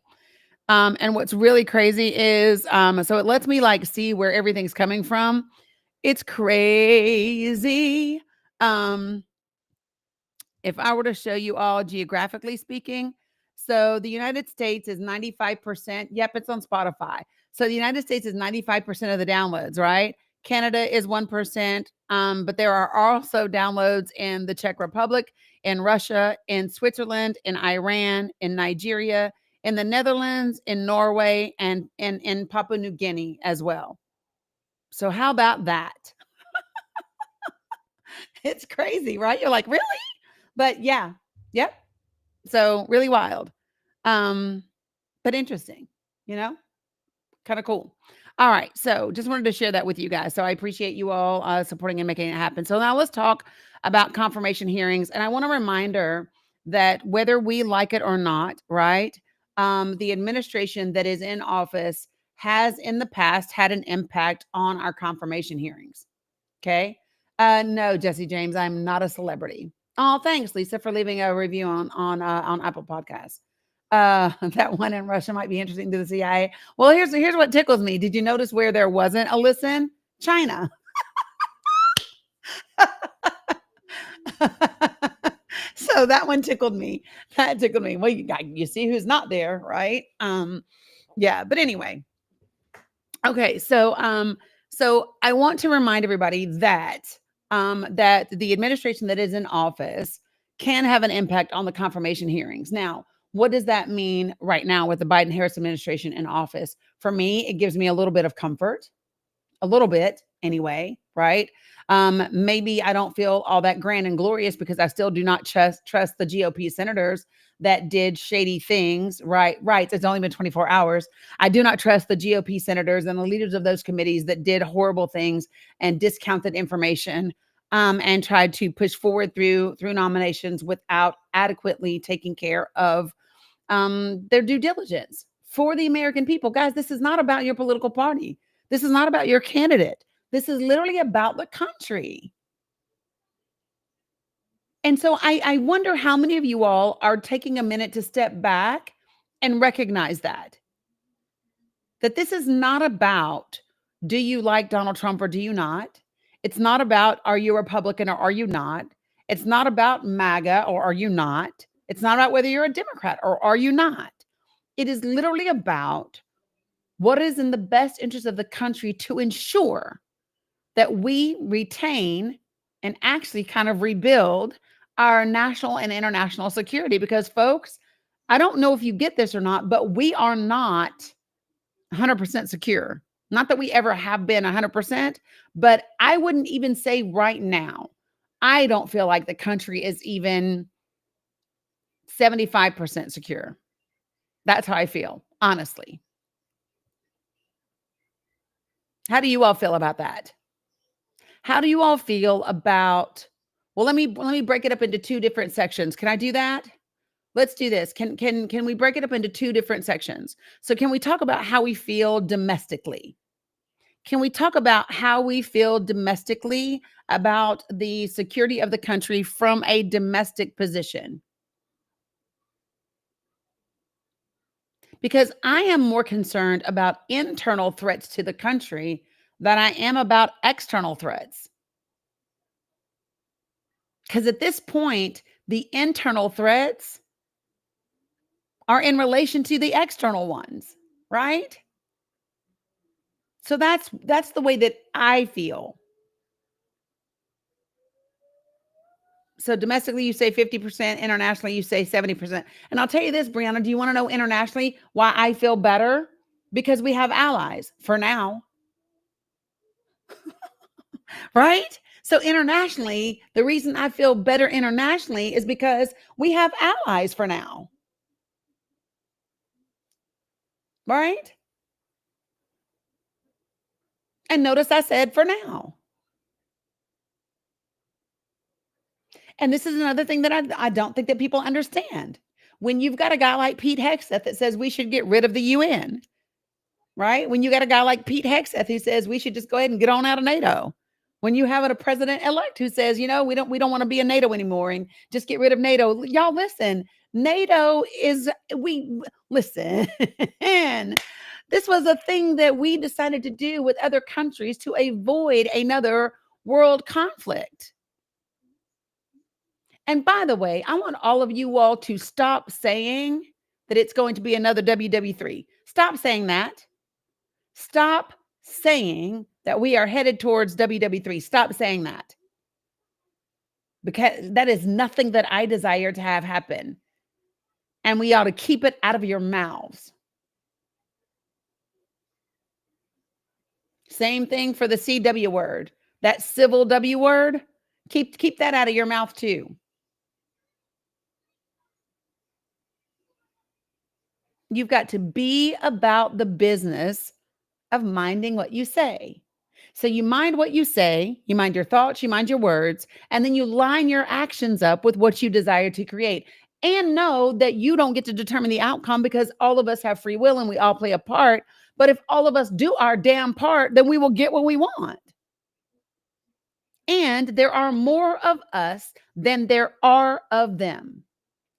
And what's really crazy is so it lets me like see where everything's coming from. It's crazy. Um if I were to show you all geographically speaking, so the United States is 95%. Yep, it's on Spotify. So the United States is 95% of the downloads, right? Canada is 1%. But there are also downloads in the Czech Republic, in Russia, in Switzerland, in Iran, in Nigeria, in the Netherlands, in Norway, and in Papua New Guinea as well. So how about that? It's crazy, right? You're like, really? But yeah, yep. So really wild. But interesting, you know, kind of cool. All right. So just wanted to share that with you guys. So I appreciate you all supporting and making it happen. So now let's talk about confirmation hearings. And I want a reminder that whether we like it or not, right? The administration that is in office has in the past had an impact on our confirmation hearings. Okay. No, Jesse James, I'm not a celebrity. Oh, thanks, Lisa, for leaving a review on Apple Podcasts. That one in Russia might be interesting to the CIA. Well, here's what tickles me. Did you notice where there wasn't a listen? China. So that one tickled me. That tickled me. Well, you see who's not there, right? Yeah. But anyway, okay. So I want to remind everybody that that the administration that is in office can have an impact on the confirmation hearings. Now, what does that mean right now with the Biden Harris administration in office? For me, it gives me a little bit of comfort, a little bit anyway, right? Maybe I don't feel all that grand and glorious because I still do not trust the GOP senators that did shady things, right? Right. It's only been 24 hours. I do not trust the GOP senators and the leaders of those committees that did horrible things and discounted information, and tried to push forward through nominations without adequately taking care of their due diligence for the American people. Guys, this is not about your political party. This is not about your candidate. This is literally about the country. And so I wonder how many of you all are taking a minute to step back and recognize that this is not about, do you like Donald Trump or do you not? It's not about, are you a Republican or are you not? It's not about MAGA or are you not? It's not about whether you're a Democrat or are you not. It is literally about what is in the best interest of the country to ensure that we retain and actually kind of rebuild our national and international security. Because, folks, I don't know if you get this or not, but we are not 100% secure. Not that we ever have been 100%, but I wouldn't even say right now, I don't feel like the country is even 75% secure. That's how I feel, honestly. How do you all feel about that? How do you all feel about, well, let me break it up into two different sections. Can I do that? Let's do this. Can we break it up into two different sections? So can we talk about how we feel domestically? Can we talk about how we feel domestically about the security of the country from a domestic position? Because I am more concerned about internal threats to the country than I am about external threats. Because at this point, the internal threats are in relation to the external ones, right? So that's the way that I feel. So domestically, you say 50%, internationally, you say 70%. And I'll tell you this, Brianna, do you want to know internationally why I feel better? Because we have allies for now, right? So internationally, the reason I feel better internationally is because we have allies for now, right? And notice I said for now. And this is another thing that I don't think that people understand. When you've got a guy like Pete Hegseth that says we should get rid of the UN, right? When you got a guy like Pete Hegseth who says we should just go ahead and get on out of NATO. When you have a president elect who says, you know, we don't want to be in NATO anymore and just get rid of NATO. Y'all listen, NATO is we listen. This was a thing that we decided to do with other countries to avoid another world conflict. And by the way, I want all of you all to stop saying that it's going to be another WW3. Stop saying that. Stop saying that we are headed towards WW3. Stop saying that. Because that is nothing that I desire to have happen. And we ought to keep it out of your mouths. Same thing for the CW word. That civil W word. Keep that out of your mouth too. You've got to be about the business of minding what you say. So you mind what you say, you mind your thoughts, you mind your words, and then you line your actions up with what you desire to create. And know that you don't get to determine the outcome because all of us have free will and we all play a part. But if all of us do our damn part, then we will get what we want. And there are more of us than there are of them.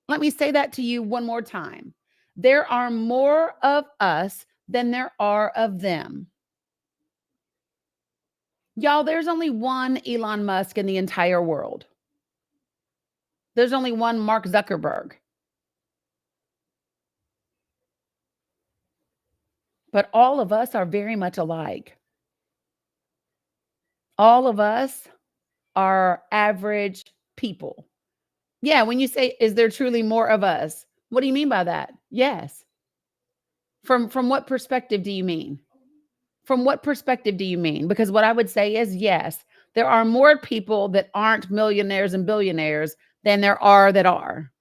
Let me say that to you one more time. There are more of us than there are of them. Y'all, there's only one Elon Musk in the entire world. There's only one Mark Zuckerberg. But all of us are very much alike. All of us are average people. Yeah, when you say, is there truly more of us? What do you mean by that? Yes. From what perspective do you mean? From what perspective do you mean? Because what I would say is yes, there are more people that aren't millionaires and billionaires than there are that are.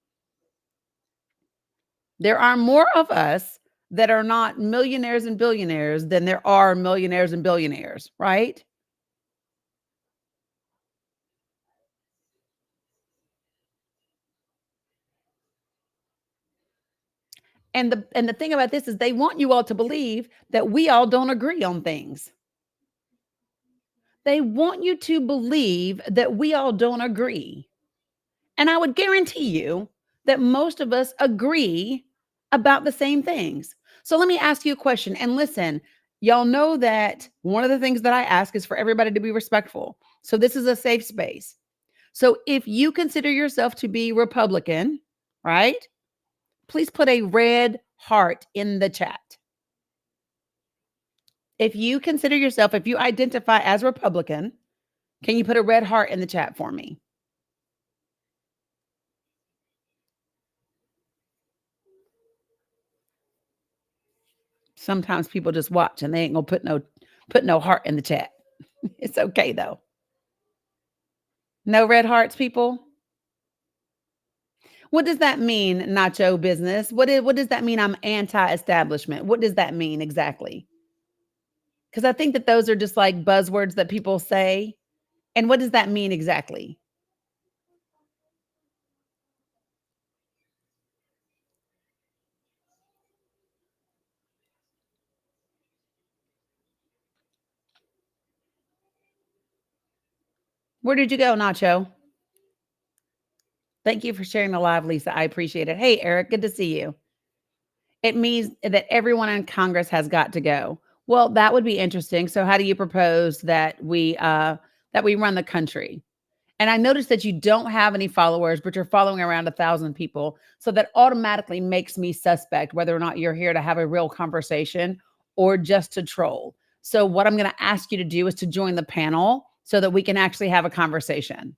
There are more of us that are not millionaires and billionaires than there are millionaires and billionaires, right? And the thing about this is they want you all to believe that we all don't agree on things. They want you to believe that we all don't agree. And I would guarantee you that most of us agree about the same things. So let me ask you a question. And listen, y'all know that one of the things that I ask is for everybody to be respectful. So this is a safe space. So if you consider yourself to be Republican, right? Please put a red heart in the chat. If you consider yourself, if you identify as Republican, can you put a red heart in the chat for me? Sometimes people just watch and they ain't gonna put no heart in the chat. It's okay though. No red hearts, people. What does that mean, Nacho Business? What does that mean? I'm anti-establishment. What does that mean exactly? Because I think that those are just like buzzwords that people say. And what does that mean exactly? Where did you go, Nacho? Thank you for sharing the live, Lisa. I appreciate it. Hey, Eric, good to see you. It means that everyone in Congress has got to go. Well, that would be interesting. So how do you propose that we run the country? And I noticed that you don't have any followers, but you're following around 1,000 people. So that automatically makes me suspect whether or not you're here to have a real conversation or just to troll. So what I'm going to ask you to do is to join the panel so that we can actually have a conversation.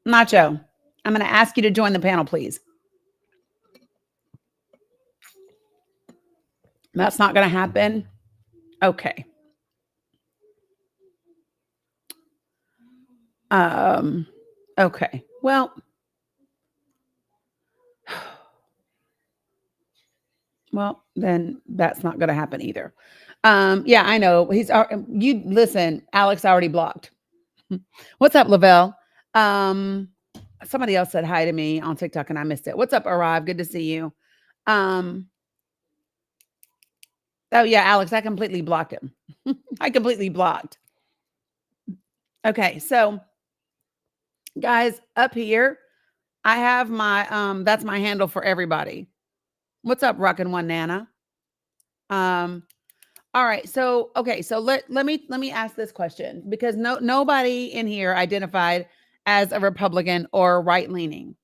Nacho, I'm going to ask you to join the panel, please. That's not going to happen. Okay. Um, okay. Well, then that's not going to happen either. Yeah, I know. You listen, Alex already blocked. What's up, Lavelle? Um, Somebody else said hi to me on TikTok and I missed it. What's up, Arrive? Good to see you. Um, oh yeah, Alex, I completely blocked him. I completely blocked. Okay, so guys, up here, I have my that's my handle for everybody. What's up, Rockin' One Nana? Um, all right, so okay, so let me ask this question because nobody in here identified as a Republican or right leaning.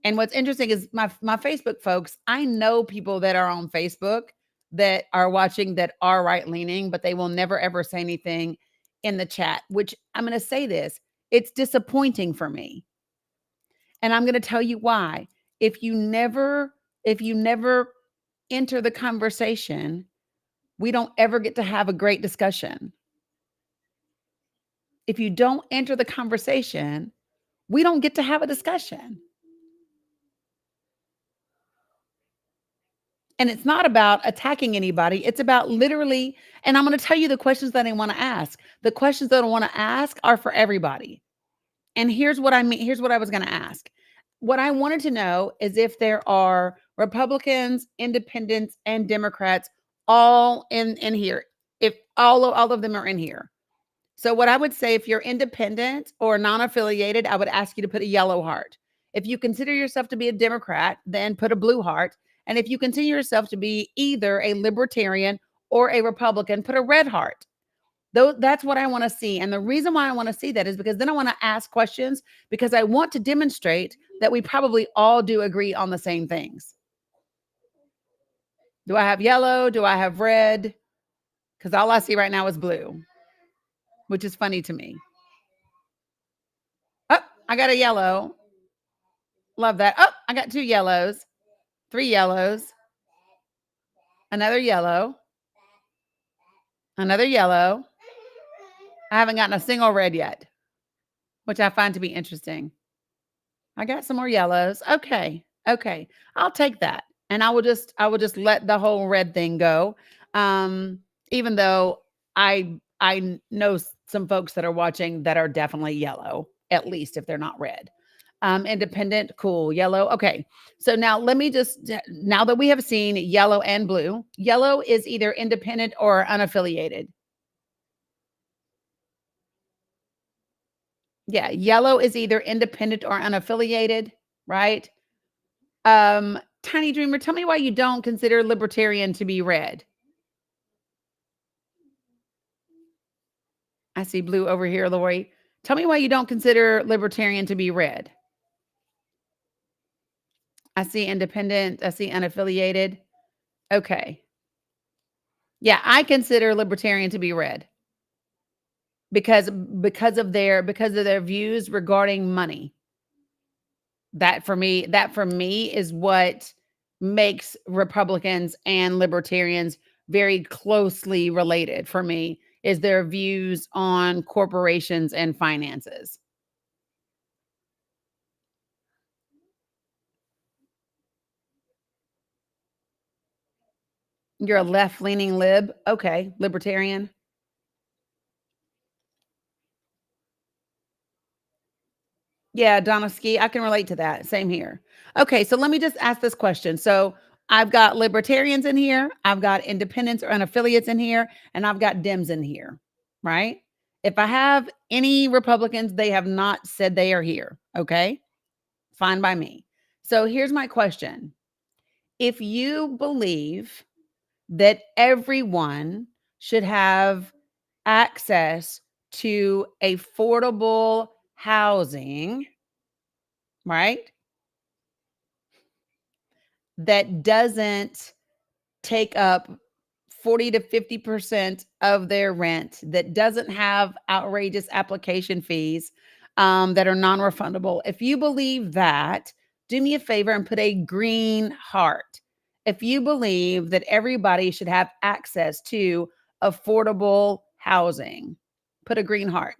And what's interesting is my Facebook folks, I know people that are on Facebook that are watching that are right leaning, but they will never ever say anything in the chat, which I'm going to say this, it's disappointing for me. And I'm going to tell you why. If you never enter the conversation, we don't ever get to have a great discussion. If you don't enter the conversation, we don't get to have a discussion. And it's not about attacking anybody. It's about literally, and I'm going to tell you the questions that I want to ask. The questions that I want to ask are for everybody. And here's what I mean. Here's what I was going to ask. What I wanted to know is if there are Republicans, independents, and Democrats all in here. If all of them are in here. So what I would say, if you're independent or non-affiliated, I would ask you to put a yellow heart. If you consider yourself to be a Democrat, then put a blue heart. And if you consider yourself to be either a libertarian or a Republican, put a red heart. Though that's what I want to see. And the reason why I want to see that is because then I want to ask questions because I want to demonstrate that we probably all do agree on the same things. Do I have yellow? Do I have red? Because all I see right now is blue, which is funny to me. Oh, I got a yellow. Love that. Oh, I got 2 yellows, 3 yellows, another yellow, another yellow. I haven't gotten a single red yet, which I find to be interesting. I got some more yellows. Okay. Okay. I'll take that. And I will just let the whole red thing go. Um, even though I know some folks that are watching that are definitely yellow, at least if they're not red. Independent, cool, yellow. Okay. So now let me now that we have seen yellow and blue, yellow is either independent or unaffiliated. Yeah, yellow is either independent or unaffiliated, right? Tiny Dreamer, tell me why you don't consider libertarian to be red. I see blue over here, Lori. Tell me why you don't consider libertarian to be red. I see independent. I see unaffiliated. Okay. Yeah, I consider libertarian to be red because of their views regarding money. That for me is what makes Republicans and libertarians very closely related for me is their views on corporations and finances. You're a left-leaning lib. Okay, libertarian. Yeah, Donoski, I can relate to that. Same here. Okay, so let me just ask this question. So I've got libertarians in here, I've got independents or unaffiliates in here, and I've got Dems in here, right? If I have any Republicans, they have not said they are here. Okay, fine by me. So here's my question. If you believe that everyone should have access to affordable housing, right? That doesn't take up 40 to 50% of their rent, that doesn't have outrageous application fees that are non refundable. If you believe that, do me a favor and put a green heart. If you believe that everybody should have access to affordable housing, put a green heart.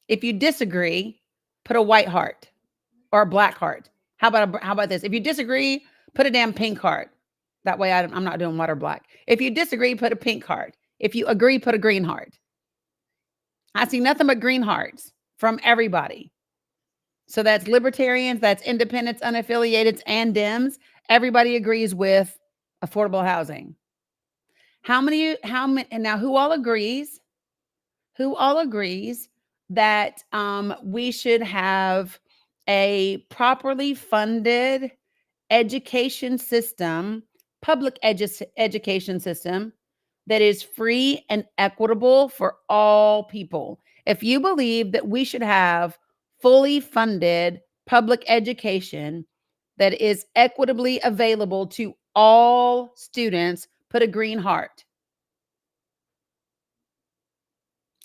If you disagree, put a white heart or a black heart. How about this? If you disagree, put a damn pink heart. That way I'm not doing white or black. If you disagree, put a pink heart. If you agree, put a green heart. I see nothing but green hearts from everybody. So that's libertarians, that's independents, unaffiliated, and Dems. Everybody agrees with affordable housing. How many, and now who all agrees that we should have a properly funded education system, education system that is free and equitable for all people. If you believe that we should have fully funded public education that is equitably available to all students, put a green heart.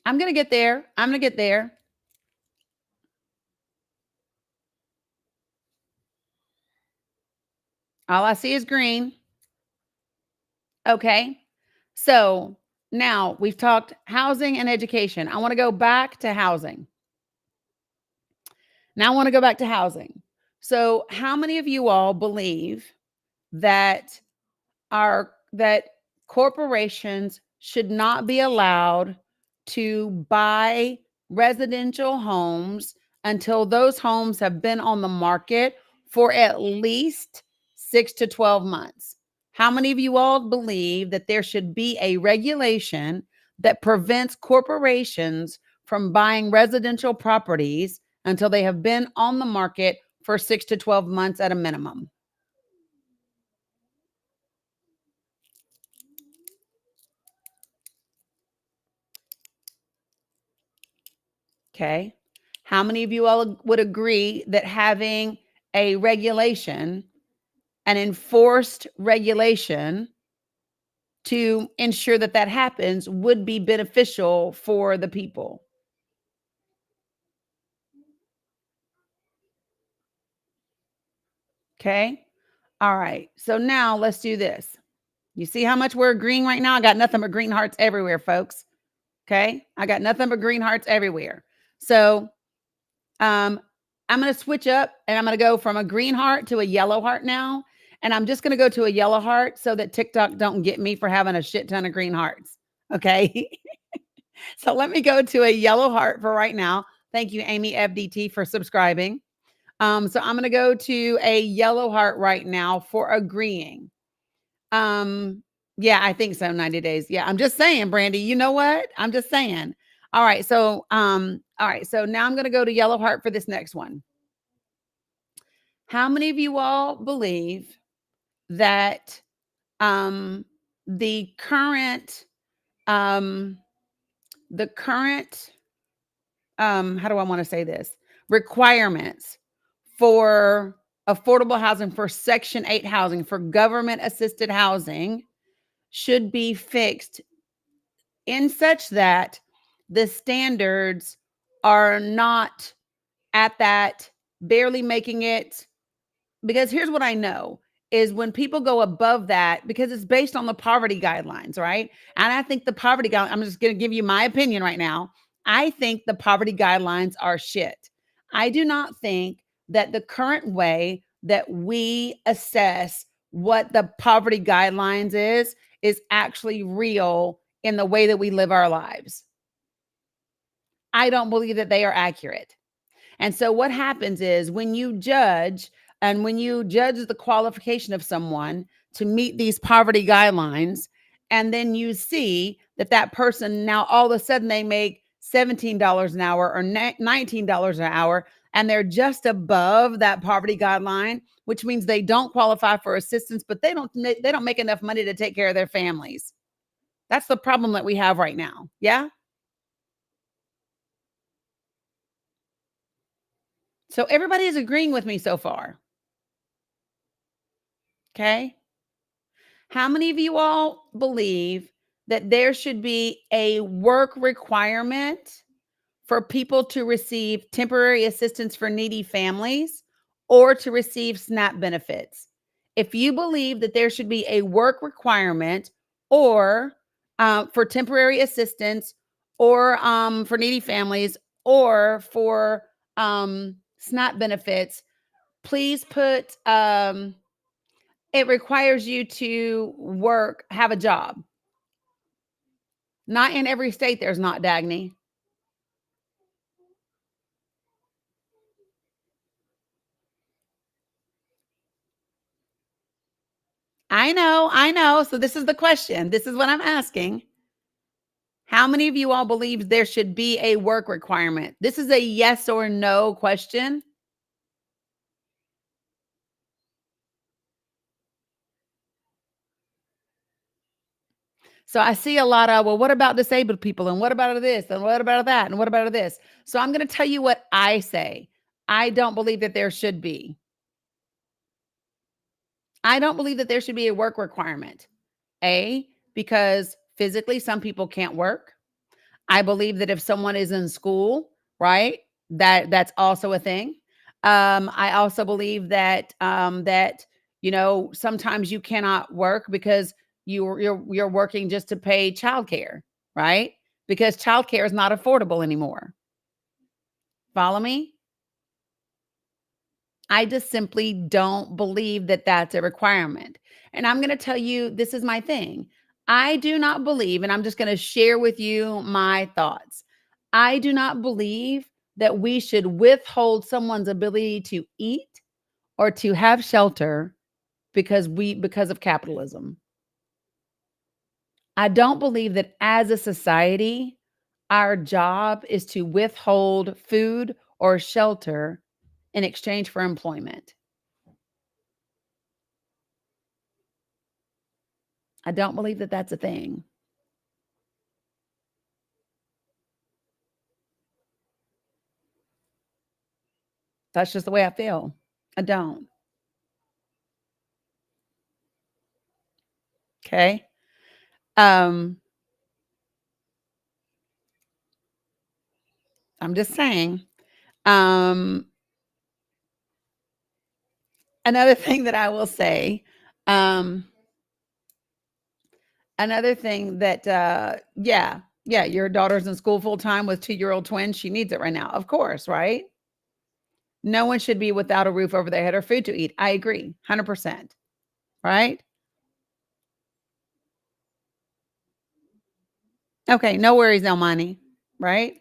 I'm going to get there. I'm going to get there. All I see is green. Okay. So now we've talked housing and education. I want to go back to housing. Now I want to go back to housing. So how many of you all believe that that corporations should not be allowed to buy residential homes until those homes have been on the market for at least 6 to 12 months? How many of you all believe that there should be a regulation that prevents corporations from buying residential properties until they have been on the market for 6 to 12 months at a minimum? Okay. How many of you all would agree that having a regulation, an enforced regulation to ensure that that happens would be beneficial for the people? Okay. All right. So now let's do this. You see how much we're agreeing right now? I got nothing but green hearts everywhere, folks. Okay. I got nothing but green hearts everywhere. So um, I'm going to switch up and I'm going to go from a green heart to a yellow heart now. And I'm just going to go to a yellow heart so that TikTok don't get me for having a shit ton of green hearts. Okay. So let me go to a yellow heart for right now. Thank you, Amy FDT, for subscribing. So I'm going to go to a yellow heart right now for agreeing. Um, yeah, I think so. 90 days. Yeah, I'm just saying, Brandy. You know what? I'm just saying. All right. So now I'm going to go to yellow heart for this next one. How many of you all believe that um the current um the current how do I want to say this? Requirements for affordable housing, for Section 8 housing, for government assisted housing should be fixed in such that the standards are not at that barely making it. Because here's what I know is when people go above that, because it's based on the poverty guidelines, right? And I think the poverty guidelines, I'm just going to give you my opinion right now. I think the poverty guidelines are shit. I do not think that the current way that we assess what the poverty guidelines is actually real in the way that we live our lives. I don't believe that they are accurate. And so what happens is when you judge and when you judge the qualification of someone to meet these poverty guidelines, and then you see that that person now all of a sudden they make $17 an hour or $19 an hour, and they're just above that poverty guideline, which means they don't qualify for assistance, but they don't make enough money to take care of their families. That's the problem that we have right now. Yeah. So everybody is agreeing with me so far. Okay. How many of you all believe that there should be a work requirement for people to receive temporary assistance for needy families or to receive SNAP benefits? If you believe that there should be a work requirement or for temporary assistance or for needy families or for SNAP benefits, please put it requires you to work, have a job. Not in every state there's not, Dagny. I know, I know. So this is the question. This is what I'm asking. How many of you all believe there should be a work requirement? This is a yes or no question. So I see a lot of, well, what about disabled people? And what about this? And what about that? And what about this? So I'm going to tell you what I say. I don't believe that there should be. I don't believe that there should be a work requirement. Because physically some people can't work. I believe that if someone is in school, right, that's also a thing. I also believe that sometimes you cannot work because you're working just to pay childcare, right? Because childcare is not affordable anymore. Follow me? I just simply don't believe that that's a requirement. And I'm going to tell you, this is my thing. I do not believe, and I'm just going to share with you my thoughts. I do not believe that we should withhold someone's ability to eat or to have shelter because of capitalism. I don't believe that as a society, our job is to withhold food or shelter in exchange for employment. I don't believe that that's a thing. That's just the way I feel. I don't. Okay. Um, I'm just saying. Um, another thing that I will say, um, another thing that, yeah, your daughter's in school full time with 2-year-old twins. She needs it right now. Of course, right? No one should be without a roof over their head or food to eat. I agree, 100%. Right? Okay, no worries, no money. Right?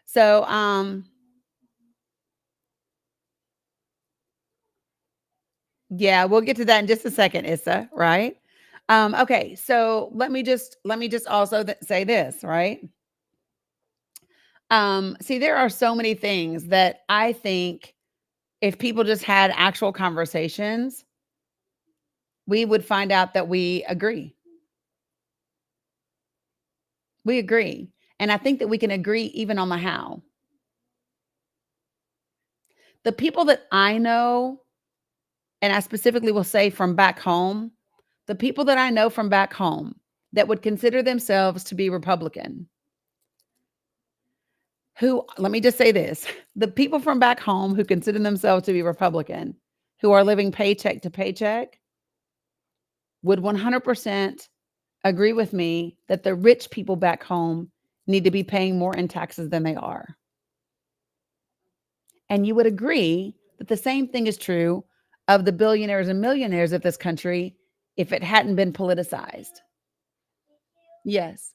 So, yeah, we'll get to that in just a second, Issa. Right? Okay, so let me just also say this, right? See, there are so many things that I think if people just had actual conversations, we would find out that we agree. We agree. And I think that we can agree even on the how. The people that I know, and I specifically will say from back home, the people that I know from back home that would consider themselves to be Republican, who, let me just say this, the people from back home who consider themselves to be Republican, who are living paycheck to paycheck, would 100% agree with me that the rich people back home need to be paying more in taxes than they are. And you would agree that the same thing is true of the billionaires and millionaires of this country if it hadn't been politicized. Yes.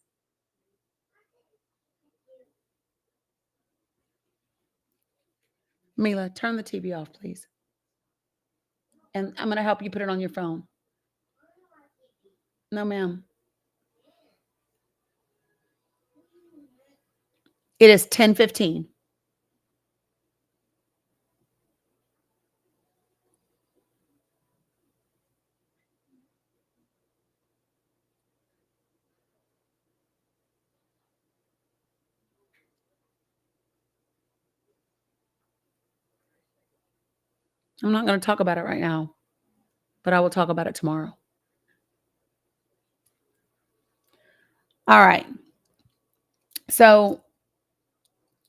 Mila, turn the TV off, please. And I'm going to help you put it on your phone. No, ma'am. It is 10:15. I'm not going to talk about it right now, but I will talk about it tomorrow. All right. So,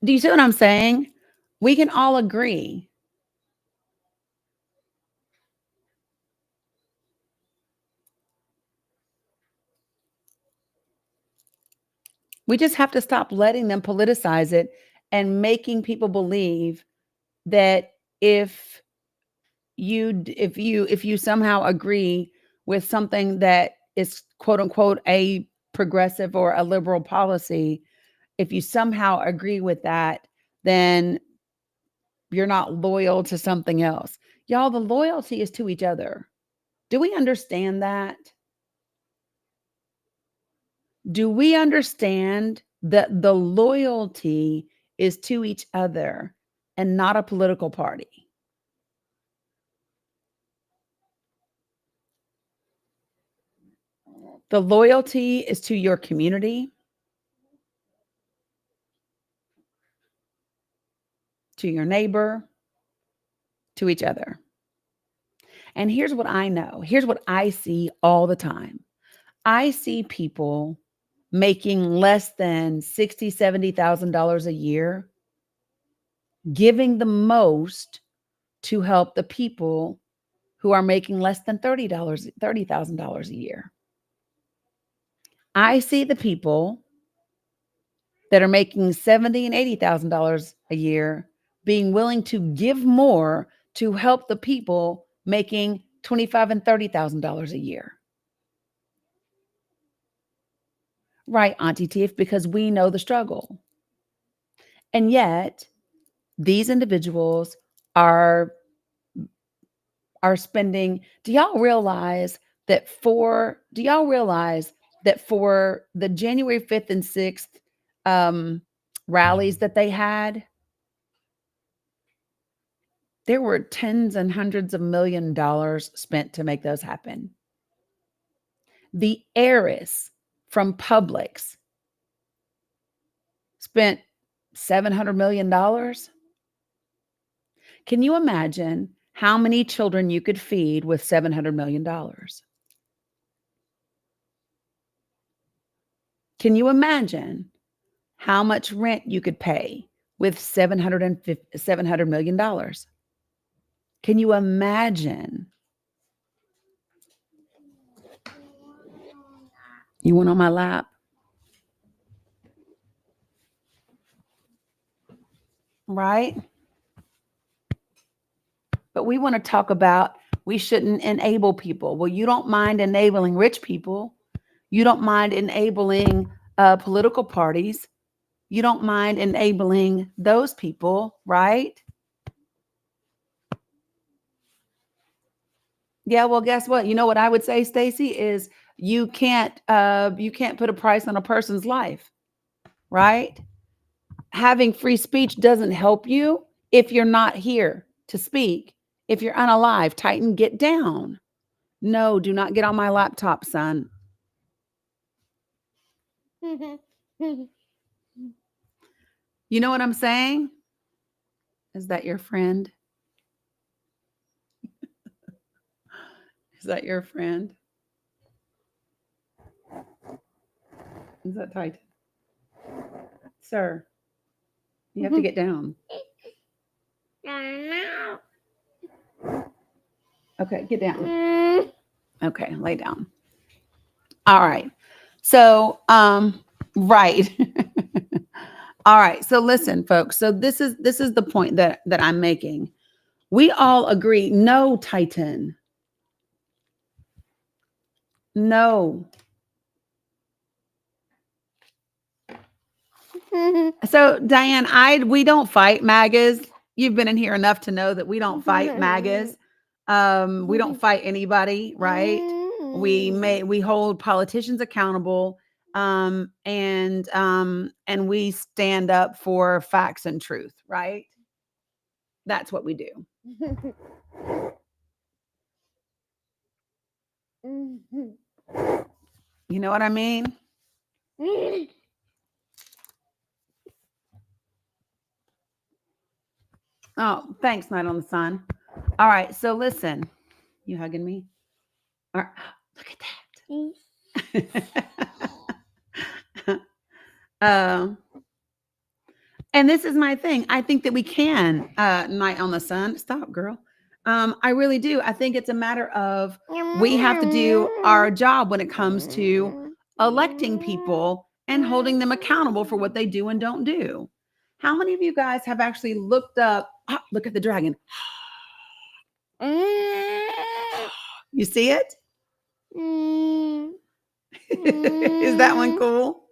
do you see what I'm saying? We can all agree. We just have to stop letting them politicize it and making people believe that if if you somehow agree with something that is quote unquote a progressive or a liberal policy, if you somehow agree with that, then you're not loyal to something else. Y'all, the loyalty is to each other. Do we understand that? Do we understand that the loyalty is to each other and not a political party? The loyalty is to your community, to your neighbor, to each other. And here's what I know. Here's what I see all the time. I see people making less than $60,000-$70,000 a year, giving the most to help the people who are making less than $30,000 a year. I see the people that are making $70,000 and $80,000 a year being willing to give more to help the people making $25,000 and $30,000 a year. Right, Auntie Tiff, because we know the struggle. And yet, these individuals are spending, do y'all realize that for the January 5th and 6th rallies that they had, there were tens and hundreds of $1 million spent to make those happen. The heiress from Publix spent $700 million. Can you imagine how many children you could feed with $700 million? Can you imagine how much rent you could pay with $700 million? Can you imagine? You went on my lap. Right? But we want to talk about we shouldn't enable people. Well, you don't mind enabling rich people. You don't mind enabling political parties. You don't mind enabling those people, right? Yeah, well, guess what? You know what I would say, Stacy, is you can't put a price on a person's life, right? Having free speech doesn't help you if you're not here to speak. If you're unalive, Titan, get down. No, do not get on my laptop, son. You know what I'm saying? Is that your friend? Is that your friend? Is that Titan? Sir, you have to get down. Okay, get down. Okay, lay down. All right. So, right. All right. So listen, folks. So this is the point that I'm making. We all agree, no, Titan. No. So Diane, we don't fight MAGAs. You've been in here enough to know that we don't fight MAGAs. We don't fight anybody, right? We hold politicians accountable, and we stand up for facts and truth, right? That's what we do. You know what I mean? Oh, thanks, Night on the Sun. All right, so listen. You hugging me? All right. Look at that. And this is my thing. I think that we can, Night on the Sun. Stop, girl. I really do. I think it's a matter of we have to do our job when it comes to electing people and holding them accountable for what they do and don't do. How many of you guys have actually looked up? Oh, look at the dragon. You see it? Is that one cool?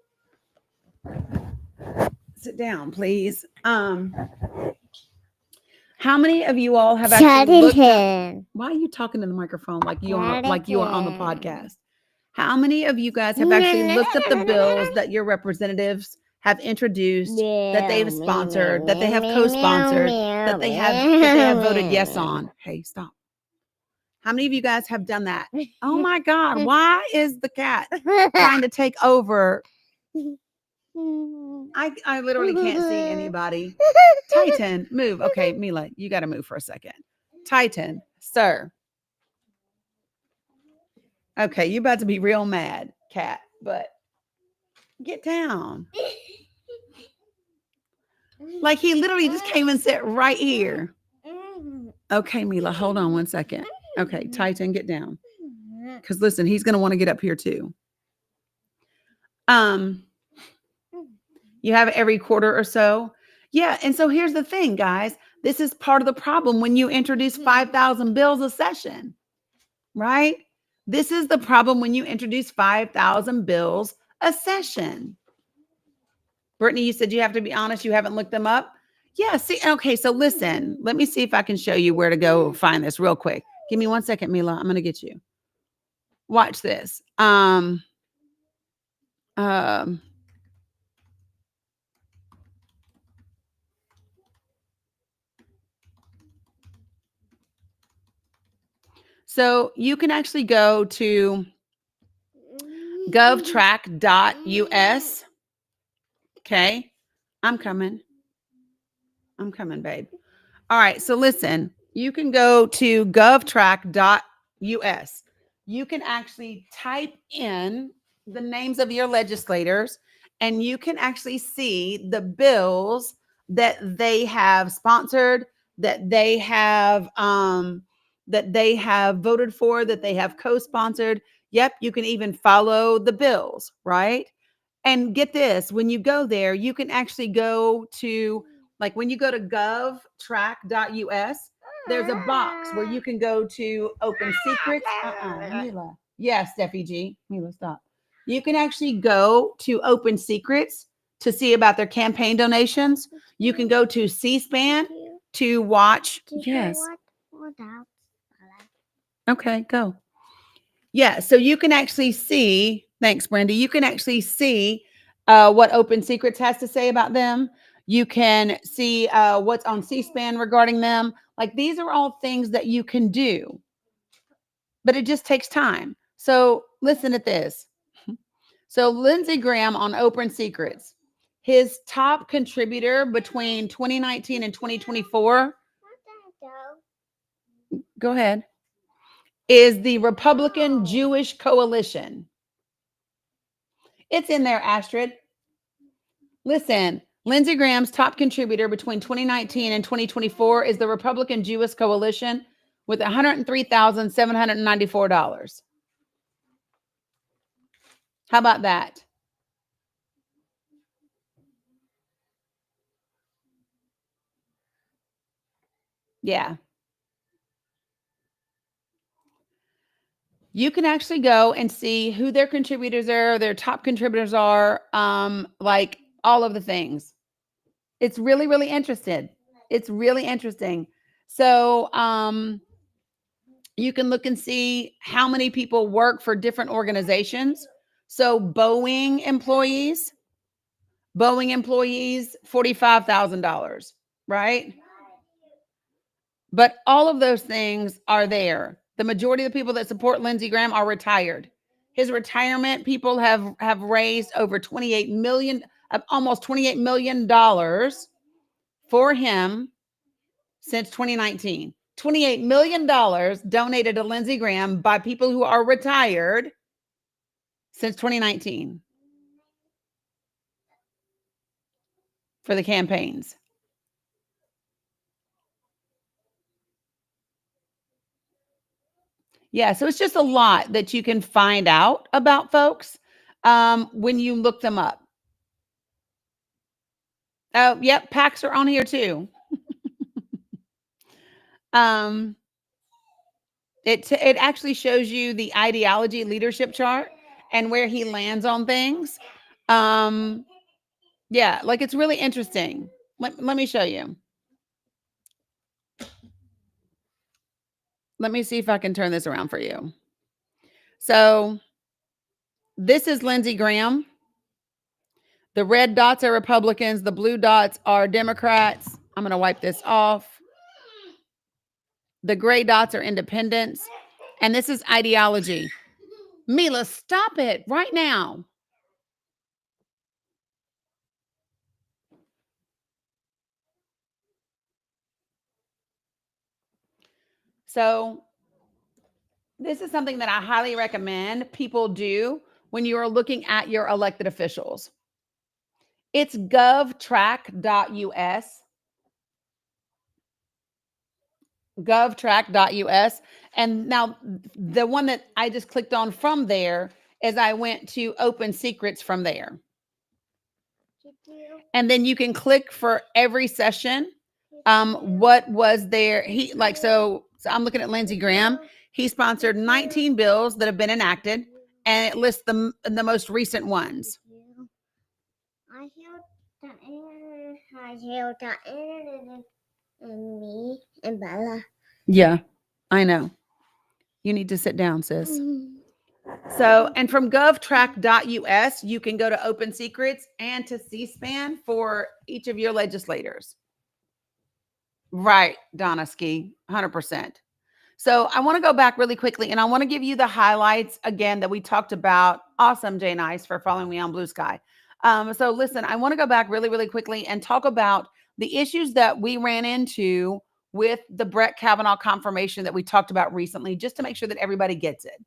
Sit down, please. How many of you all have actually looked up? Why are you talking to the microphone like you are on the podcast? How many of you guys have actually looked up the bills that your representatives have introduced, that they've sponsored, that they have co-sponsored, that they have voted yes on? Hey, stop. How many of you guys have done that? Oh my God, why is the cat trying to take over? I literally can't see anybody. Titan, move. Okay, Mila, you got to move for a second. Titan, sir. Okay, you're about to be real mad, cat, but get down. Like he literally just came and sat right here. Okay, Mila, hold on one second. Okay, Titan, get down. Because listen, he's going to want to get up here too. You have every quarter or so. Yeah, and so here's the thing, guys. This is part of the problem when you introduce 5,000 bills a session, right? This is the problem when you introduce 5,000 bills a session. Brittany, you said you have to be honest. You haven't looked them up? Yeah, see, okay, so listen. Let me see if I can show you where to go find this real quick. Give me 1 second, Mila. I'm going to get you. Watch this. So you can actually go to govtrack.us. Okay. I'm coming, babe. All right. So listen, you can go to govtrack.us. You can actually type in the names of your legislators and you can actually see the bills that they have sponsored, that they have voted for, that they have co-sponsored. Yep, you can even follow the bills, right? And get this, when you go there, you can actually go to, like, when you go to govtrack.us, there's a box where you can go to open secrets. Mila. Yes, Steffi G. Mila, stop. You can actually go to open secrets to see about their campaign donations. You can go to C-SPAN to watch. Yes. Okay, go. Yeah, so you can actually see, thanks, Brenda. You can actually see what Open Secrets has to say about them. You can see what's on C-SPAN regarding them. Like, these are all things that you can do, but it just takes time. So listen to this. So Lindsey Graham on Open Secrets, his top contributor between 2019 and 2024, go ahead, is the Republican Jewish Coalition. It's in there, Astrid. Listen, Lindsey Graham's top contributor between 2019 and 2024 is the Republican Jewish Coalition with $103,794. How about that? Yeah. You can actually go and see who their contributors are, their top contributors are, like all of the things. It's really, really interesting. It's really interesting. So, you can look and see how many people work for different organizations. So Boeing employees, $45,000, right? But all of those things are there. The majority of the people that support Lindsey Graham are retired. His retirement people have raised over 28 million, almost $28 million for him since 2019. $28 million donated to Lindsey Graham by people who are retired since 2019 for the campaigns. Yeah, so it's just a lot that you can find out about folks when you look them up. Oh, yep, PACs are on here too. um, it actually shows you the ideology leadership chart and where he lands on things. Yeah, like it's really interesting. Let me show you. Let me see if I can turn this around for you. So this is Lindsey Graham. The red dots are Republicans. The blue dots are Democrats. I'm going to wipe this off. The gray dots are independents. And this is ideology. Mila, stop it right now. So this is something that I highly recommend people do when you are looking at your elected officials. It's govtrack.us. Govtrack.us. And now the one that I just clicked on from there is I went to Open Secrets from there. And then you can click for every session. What was there? So I'm looking at Lindsey Graham. He sponsored 19 bills that have been enacted, and it lists the most recent ones. And me and Bella. Yeah, I know. You need to sit down, sis. So, and from govtrack.us, you can go to Open Secrets and to C-SPAN for each of your legislators. Right, Donna Ski, 100%. So I want to go back really quickly and I want to give you the highlights again that we talked about. Awesome, Jay Nice, for following me on Blue Sky. So listen, I want to go back really, really quickly and talk about the issues that we ran into with the Brett Kavanaugh confirmation that we talked about recently, just to make sure that everybody gets it.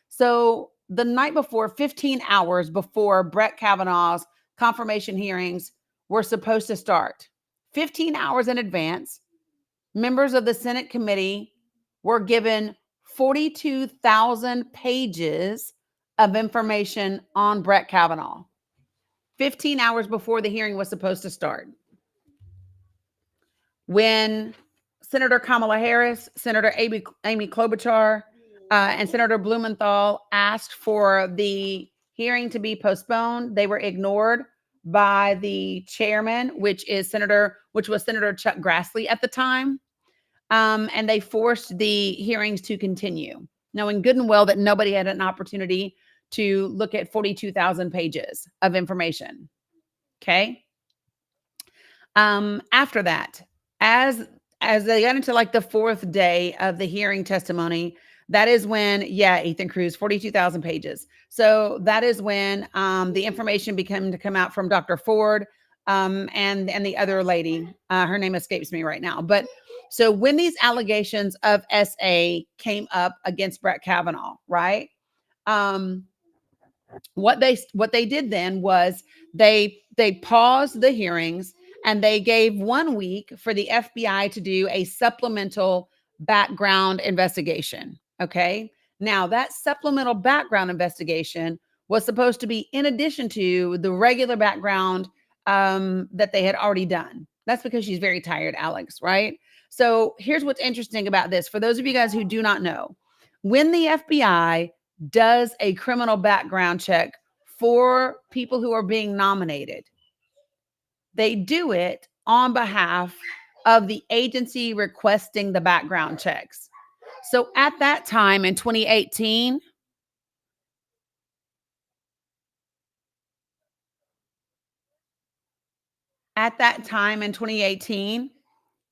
So the night before, 15 hours before Brett Kavanaugh's confirmation hearings were supposed to start, 15 hours in advance, members of the Senate committee were given 42,000 pages of information on Brett Kavanaugh, 15 hours before the hearing was supposed to start. When Senator Kamala Harris, Senator Amy Klobuchar, and Senator Blumenthal asked for the hearing to be postponed, they were ignored by the chairman, which was Senator Chuck Grassley at the time. And they forced the hearings to continue, knowing good and well that nobody had an opportunity to look at 42,000 pages of information. Okay. After that, as they got into like the fourth day of the hearing testimony, that is when, Ethan Cruz, 42,000 pages. So that is when the information began to come out from Dr. Ford and the other lady. Her name escapes me right now. But so when these allegations of SA came up against Brett Kavanaugh, right? What they did then was they paused the hearings and they gave 1 week for the FBI to do a supplemental background investigation. Okay. Now that supplemental background investigation was supposed to be in addition to the regular background that they had already done. That's because she's very tired, Alex, right? So here's what's interesting about this. For those of you guys who do not know, when the FBI does a criminal background check for people who are being nominated, they do it on behalf of the agency requesting the background checks. So at that time in 2018,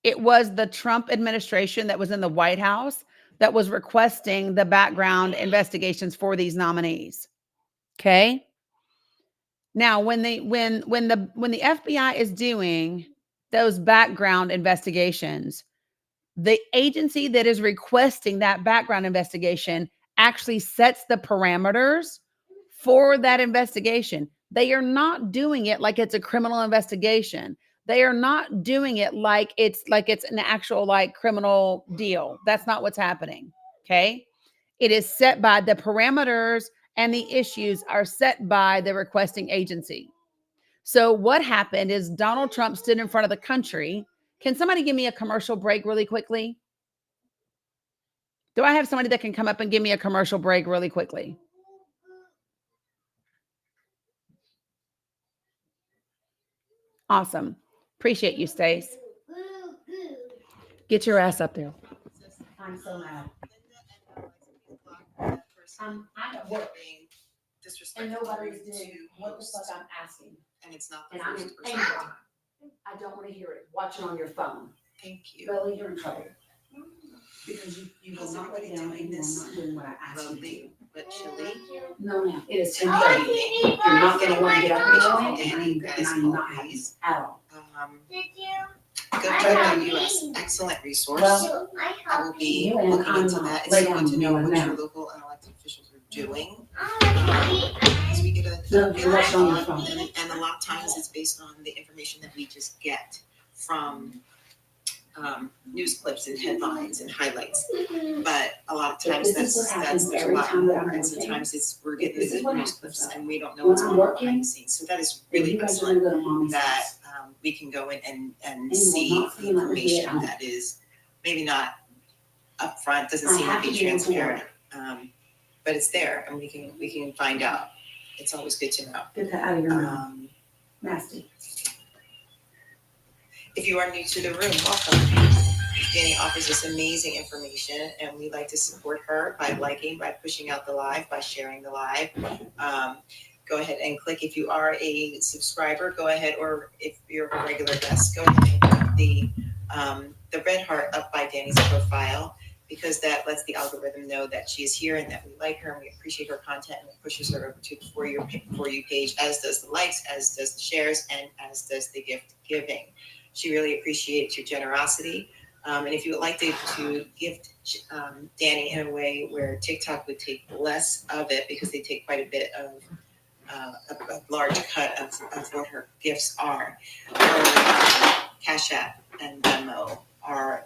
it was the Trump administration that was in the White House that was requesting the background investigations for these nominees. Okay. Now, when the FBI is doing those background investigations, the agency that is requesting that background investigation actually sets the parameters for that investigation. They are not doing it like it's a criminal investigation. They are not doing it like it's an actual like criminal deal. That's not what's happening. Okay. It is set by the parameters and the issues are set by the requesting agency. So what happened is Donald Trump stood in front of the country. Can somebody give me a commercial break really quickly? Do I have somebody that can come up and give me a commercial break really quickly? Awesome. Appreciate you, Stace. Get your ass up there. I'm so mad. I'm at work. And nobody's doing what the fuck I'm asking. And it's not And I'm in anger. I don't want to hear it. Watch it on your phone. Thank you. Billy, you're in trouble. Because you will not lay down and you are not doing what I asked you to do. But chilly. No, ma'am. It is 10:30. You're not going to want to get up in the morning, and I'm not happy at all. Go check the U.S. Excellent resource. Well, I will be and looking I'm into not. that. It's Lay important to down, know no, what no. your local and elected officials are doing. Because we get No, you watch it on your phone. and a lot of times it's based on the information that we just get from news clips and headlines and highlights. But a lot of times This is what happens there's a every lot time that more, I'm and working. sometimes we're getting This is the what news happens, clips though. and we don't know When what's I'm going on working, behind the scenes. So that is Really, really you guys are excellent. going to go to mommy's That house. we can go in and And you will see not the feel like we're here at information home. that is maybe not upfront, doesn't I seem to have be to be able to transparent, but it's there and we can find out. It's always good to know. Get that out of your mouth. Nasty. If you are new to the room, welcome. Danny offers us amazing information, and we like to support her by liking, by pushing out the live, by sharing the live. Go ahead and click. If you are a subscriber, go ahead, or if you're a regular guest, go ahead and click the red heart up by Danny's profile, because that lets the algorithm know that she is here and that we like her and we appreciate her content, and it pushes her over to the For You page, as does the likes, as does the shares, and as does the gift giving. She really appreciates your generosity. And if you would like to gift Danny in a way where TikTok would take less of it because they take quite a bit of a large cut of what her gifts are. Her Cash App and Venmo are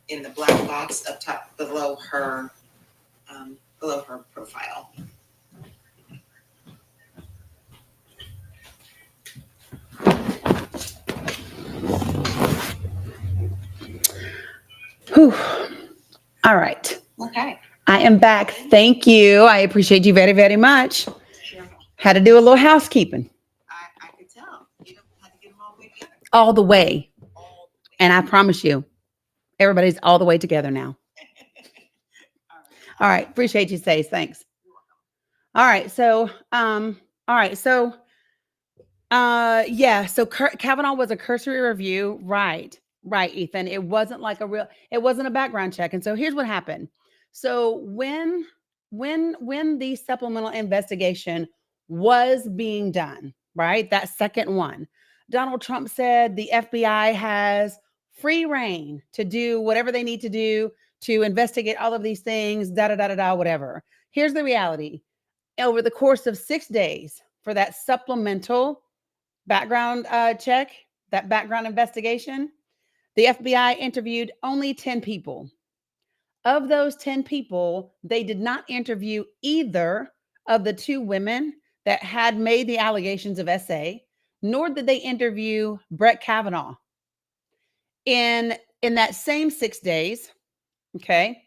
in the black box up top below her profile. Whew. All right. Okay. I am back. Thank you. I appreciate you very, very much. Sure. Had to do a little housekeeping. I could tell. You had to get them all the way together. All the way. And I promise you, everybody's all the way together now. All right. Appreciate you, Stace. Thanks. All right. So, yeah. So Kavanaugh was a cursory review. Right, Ethan. It wasn't like it wasn't a background check. And so here's what happened. So when the supplemental investigation was being done, right, that second one, Donald Trump said the FBI has free reign to do whatever they need to do to investigate all of these things, whatever. Here's the reality. Over the course of 6 days for that supplemental background check, that background investigation, the FBI interviewed only 10 people. Of those 10 people, they did not interview either of the two women that had made the allegations of SA, nor did they interview Brett Kavanaugh. In that same 6 days, okay,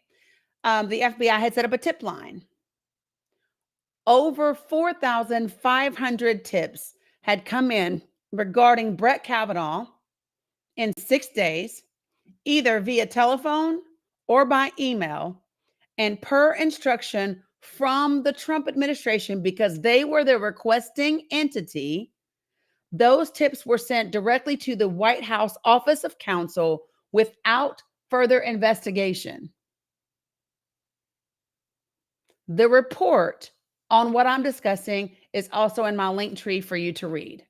the FBI had set up a tip line. Over 4,500 tips had come in regarding Brett Kavanaugh in 6 days, either via telephone or by email, and per instruction from the Trump administration, because they were the requesting entity, those tips were sent directly to the White House Office of Counsel without further investigation. The report on what I'm discussing is also in my link tree for you to read.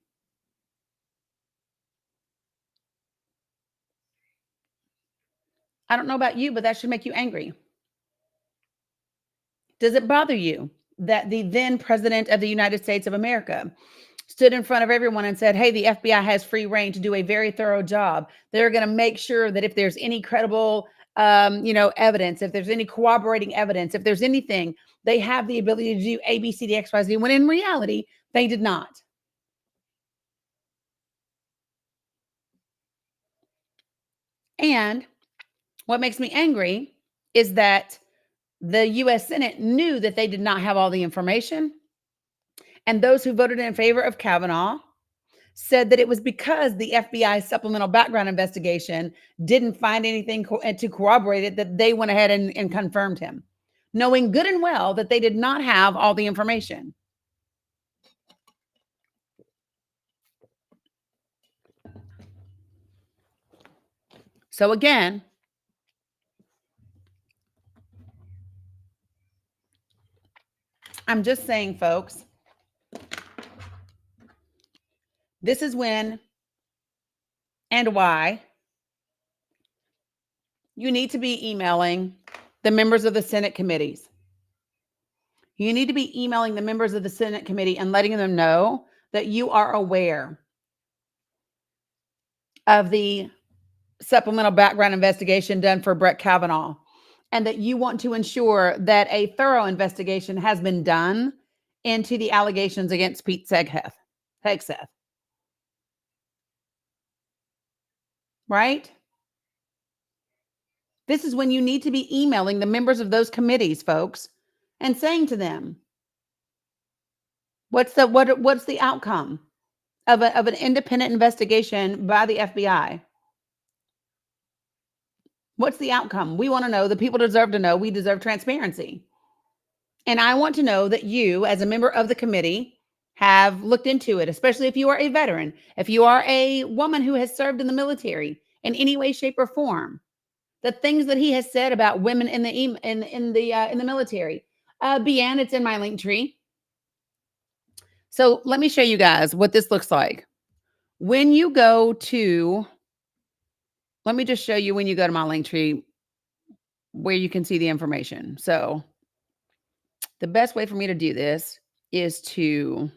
I don't know about you, but that should make you angry. Does it bother you that the then president of the United States of America stood in front of everyone and said, hey, the FBI has free reign to do a very thorough job. They're going to make sure that if there's any credible, evidence, if there's any corroborating evidence, if there's anything, they have the ability to do A, B, C, D, X, Y, Z, when in reality, they did not. And what makes me angry is that the U.S. Senate knew that they did not have all the information. And those who voted in favor of Kavanaugh said that it was because the FBI supplemental background investigation didn't find anything to corroborate it that they went ahead and confirmed him, knowing good and well that they did not have all the information. So again, I'm just saying, folks, this is when and why you need to be emailing the members of the Senate committees. You need to be emailing the members of the Senate committee and letting them know that you are aware of the supplemental background investigation done for Brett Kavanaugh, and that you want to ensure that a thorough investigation has been done into the allegations against Pete Hegseth. Right? This is when you need to be emailing the members of those committees, folks, and saying to them, what's the outcome of an independent investigation by the FBI? What's the outcome? We want to know. The people deserve to know. We deserve transparency. And I want to know that you, as a member of the committee, have looked into it, especially if you are a veteran, if you are a woman who has served in the military in any way, shape, or form. The things that he has said about women in the military. Bian, it's in my link tree. So let me show you guys what this looks like. When you go to let me just show you when you go to my link tree where you can see the information. So the best way for me to do this is to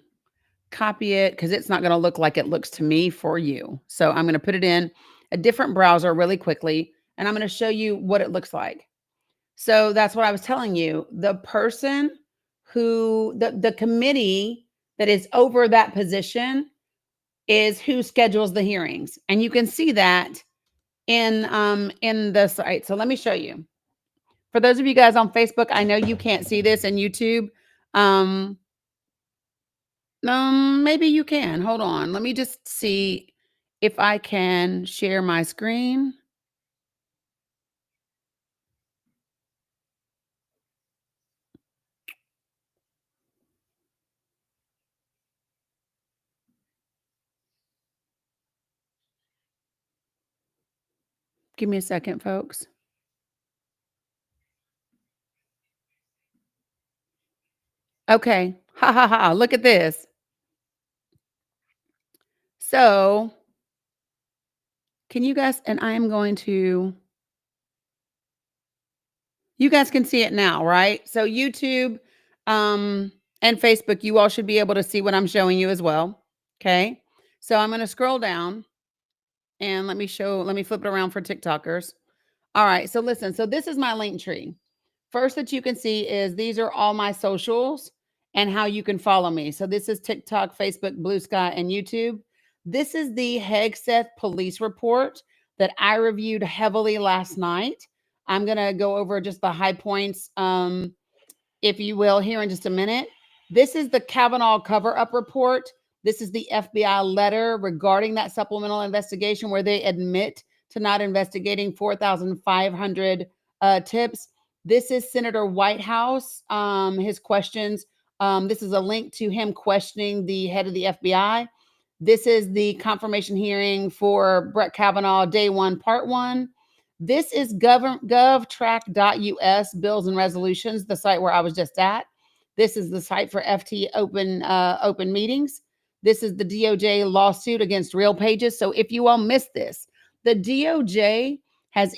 copy it because it's not going to look like it looks to me for you. So I'm going to put it in a different browser really quickly, and I'm going to show you what it looks like. So that's what I was telling you. The person who, the committee that is over that position is who schedules the hearings. And you can see that in the site. So let me show you. For those of you guys on Facebook, I know you can't see this in YouTube. Maybe you can. Hold on. Let me just see if I can share my screen. Give me a second, folks. Okay. Ha ha ha. Look at this. So, can you guys, and I am going to, you guys can see it now, right? So YouTube and Facebook, you all should be able to see what I'm showing you as well. Okay. So I'm going to scroll down and let me flip it around for TikTokers. All right. So listen, so this is my link tree. First that you can see is these are all my socials and how you can follow me. So this is TikTok, Facebook, Blue Sky, and YouTube. This is the Hegseth police report that I reviewed heavily last night. I'm going to go over just the high points, if you will, here in just a minute. This is the Kavanaugh cover-up report. This is the FBI letter regarding that supplemental investigation where they admit to not investigating 4,500 tips. This is Senator Whitehouse, his questions. This is a link to him questioning the head of the FBI. This is the confirmation hearing for Brett Kavanaugh, day one, part one. This is govtrack.us, bills and resolutions, the site where I was just at. This is the site for FT open meetings. This is the DOJ lawsuit against Real Pages. So if you all missed this, the DOJ has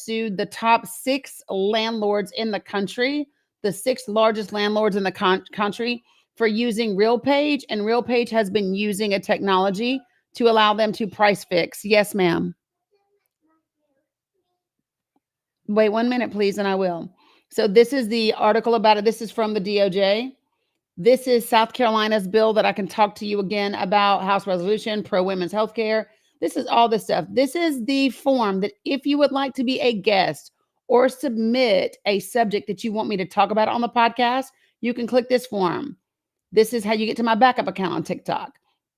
sued the top 6 landlords in the country, the 6 largest landlords in the country, for using RealPage, and RealPage has been using a technology to allow them to price fix. Yes, ma'am. Wait 1 minute, please, and I will. So this is the article about it. This is from the DOJ. This is South Carolina's bill that I can talk to you again about, House resolution, pro-women's health care. This is all this stuff. This is the form that if you would like to be a guest or submit a subject that you want me to talk about on the podcast, you can click this form. This is how you get to my backup account on TikTok.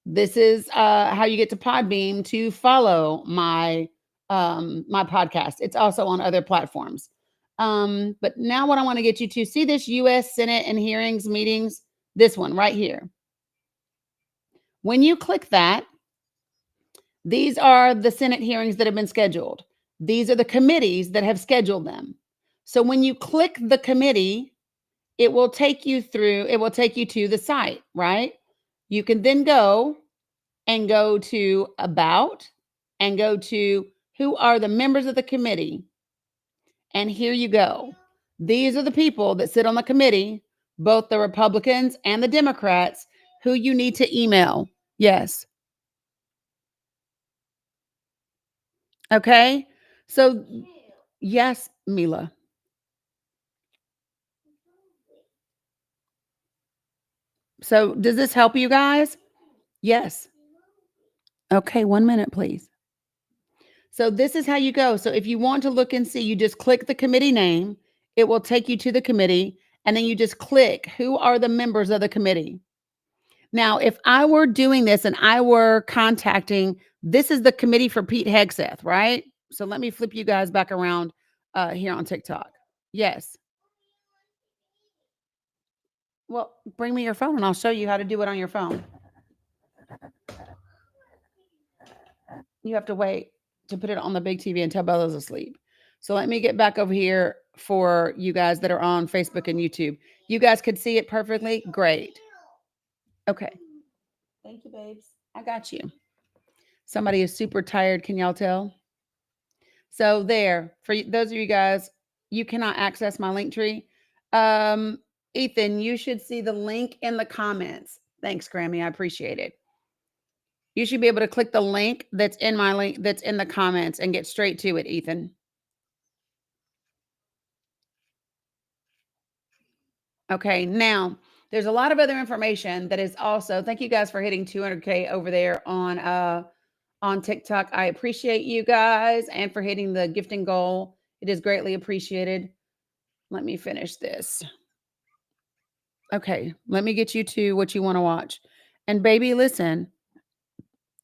This is how you get to Podbean to follow my my podcast. It's also on other platforms. But now what I want to get you to see this U.S. Senate and hearings meetings, this one right here. When you click that, these are the Senate hearings that have been scheduled. These are the committees that have scheduled them. So when you click the committee, it will take you to the site, right? You can then go to about and go to who are the members of the committee. And here you go. These are the people that sit on the committee, both the Republicans and the Democrats, who you need to email. Yes. Okay. So, yes, Mila. So, does this help you guys? Yes. Okay, 1 minute, please. So this is how you go. So if you want to look and see, you just click the committee name. It will take you to the committee, and then you just click who are the members of the committee. Now, if I were doing this and I were contacting, this is the committee for Pete Hegseth, right? So let me flip you guys back around here on TikTok. Yes. Well, bring me your phone and I'll show you how to do it on your phone. You have to wait to put it on the big TV until Bella's asleep. So let me get back over here for you guys that are on Facebook and YouTube. You guys could see it perfectly. Great. Okay. Thank you, babes. I got you. Somebody is super tired. Can y'all tell? So there, for those of you guys, you cannot access my link tree. Ethan, you should see the link in the comments. Thanks, Grammy. I appreciate it. You should be able to click the link that's in my link that's in the comments and get straight to it, Ethan. Okay, now there's a lot of other information that is also, thank you guys for hitting 200K over there on TikTok. I appreciate you guys and for hitting the gifting goal. It is greatly appreciated. Let me finish this. Okay, let me get you to what you want to watch. And baby, listen,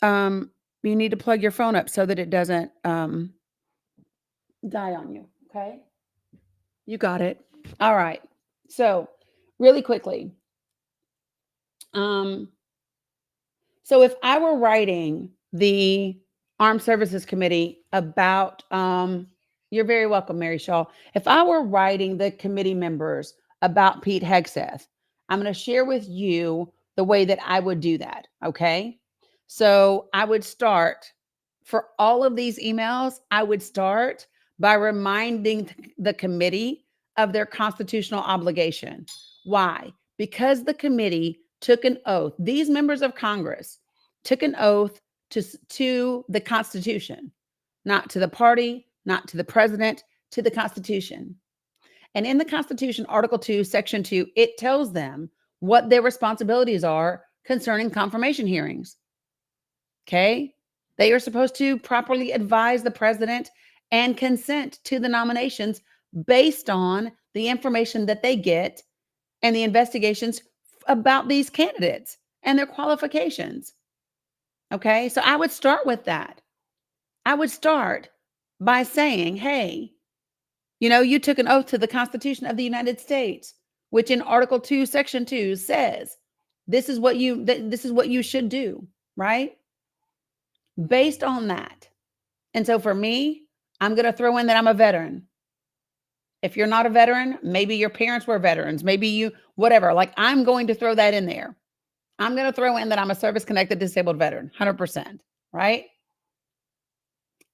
you need to plug your phone up so that it doesn't die on you. Okay. You got it. All right. So really quickly. So if I were writing the Armed Services Committee about, you're very welcome, Mary Shaw. If I were writing the committee members about Pete Hegseth, I'm going to share with you the way that I would do that. Okay. So I would start for all of these emails, I would start by reminding the committee of their constitutional obligation. Why? Because the committee took an oath. These members of Congress took an oath to the Constitution, not to the party, not to the president, to the Constitution. And in the Constitution, Article 2, Section 2, it tells them what their responsibilities are concerning confirmation hearings. Okay? They are supposed to properly advise the president and consent to the nominations based on the information that they get and the investigations about these candidates and their qualifications. Okay? So I would start with that. I would start by saying, hey, you took an oath to the Constitution of the United States, which in Article 2, Section 2 says, this is what you should do, right? Based on that. And so for me, I'm going to throw in that I'm a veteran. If you're not a veteran, maybe your parents were veterans, maybe you, whatever, like I'm going to throw that in there. I'm going to throw in that I'm a service-connected disabled veteran, 100%, right?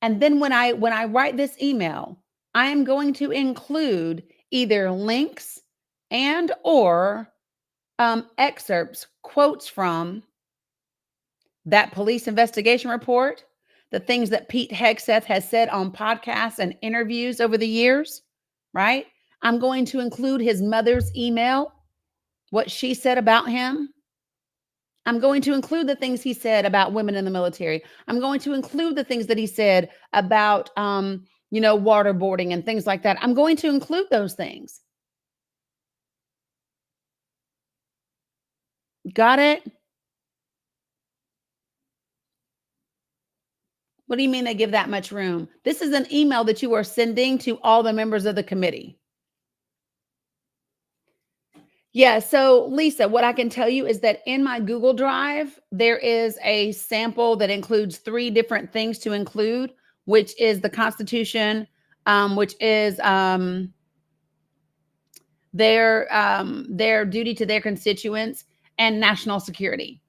And then when I write this email, I am going to include either links and or excerpts, quotes from that police investigation report, the things that Pete Hegseth has said on podcasts and interviews over the years, right? I'm going to include his mother's email, what she said about him. I'm going to include the things he said about women in the military. I'm going to include the things that he said about, waterboarding and things like that. I'm going to include those things. Got it? What do you mean they give that much room? This is an email that you are sending to all the members of the committee. Yeah. So Lisa, what I can tell you is that in my Google Drive, there is a sample that includes 3 different things to include, which is the Constitution, which is their duty to their constituents, and national security.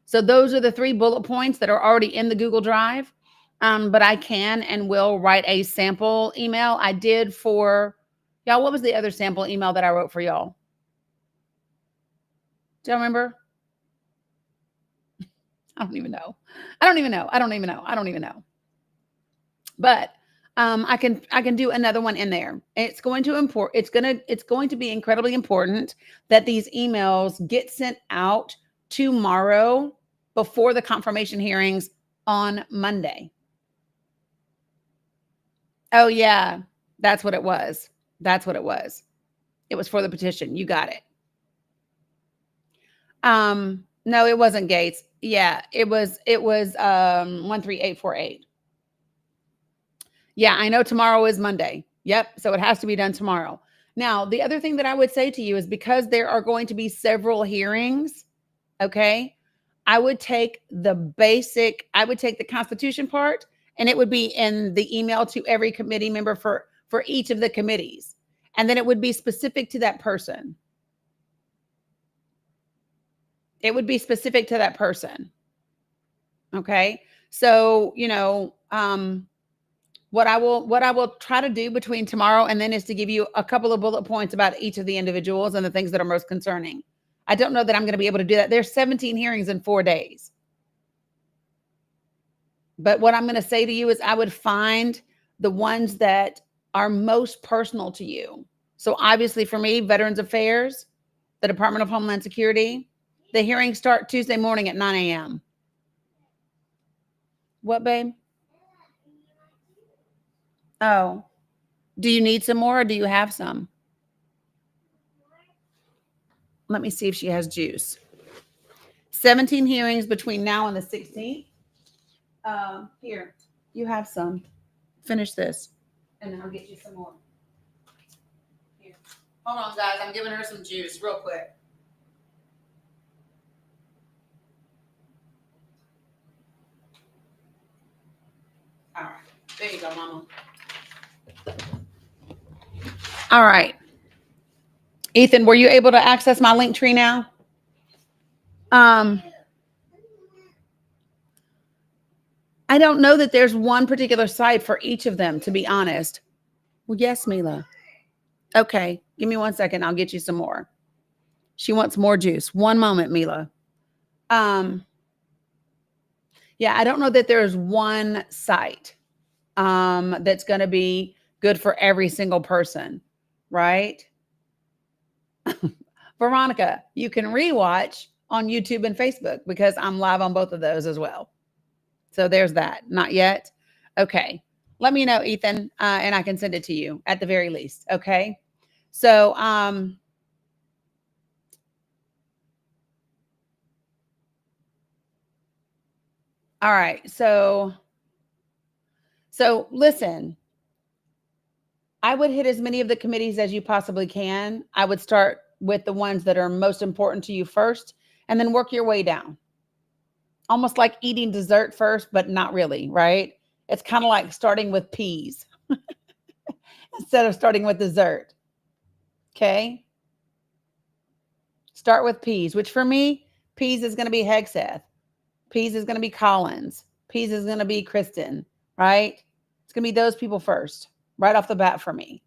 So those are the 3 bullet points that are already in the Google Drive. But I can and will write a sample email. I did for y'all. What was the other sample email that I wrote for y'all? Do y'all remember? I don't even know. But I can do another one in there. It's going to be incredibly important that these emails get sent out tomorrow before the confirmation hearings on Monday. Oh yeah, that's what it was. It was for the petition. You got it. No, it wasn't Gates. Yeah, it was 13848. Yeah, I know tomorrow is Monday. Yep. So it has to be done tomorrow. Now, the other thing that I would say to you is because there are going to be several hearings, okay, I would take the Constitution part, and it would be in the email to every committee member for each of the committees. And then it would be specific to that person. It would be specific to that person. Okay. So, what I will try to do between tomorrow and then is to give you a couple of bullet points about each of the individuals and the things that are most concerning. I don't know that I'm going to be able to do that. There's 17 hearings in 4 days. But what I'm going to say to you is I would find the ones that are most personal to you. So obviously for me, Veterans Affairs, the Department of Homeland Security, the hearings start Tuesday morning at 9 a.m. What, babe? Oh, do you need some more or do you have some? Let me see if she has juice. 17 hearings between now and the 16th. Here, you have some. Finish this, and then I'll get you some more. Here. Hold on, guys. I'm giving her some juice real quick. All right. There you go, Mama. All right. Ethan, were you able to access my link tree now? I don't know that there's one particular site for each of them, to be honest. Well, yes, Mila. Okay. Give me 1 second. I'll get you some more. She wants more juice. One moment, Mila. Yeah, I don't know that there's one site that's going to be good for every single person, right? Veronica, you can rewatch on YouTube and Facebook because I'm live on both of those as well. So there's that. Not yet. Okay. Let me know, Ethan, and I can send it to you at the very least. Okay. So, all right. So listen, I would hit as many of the committees as you possibly can. I would start with the ones that are most important to you first, and then work your way down. Almost like eating dessert first, but not really, right? It's kind of like starting with peas instead of starting with dessert. Okay. Start with peas, which for me, peas is going to be Hegseth. Peas is going to be Collins. Peas is going to be Kristen, right? It's going to be those people first, right off the bat for me.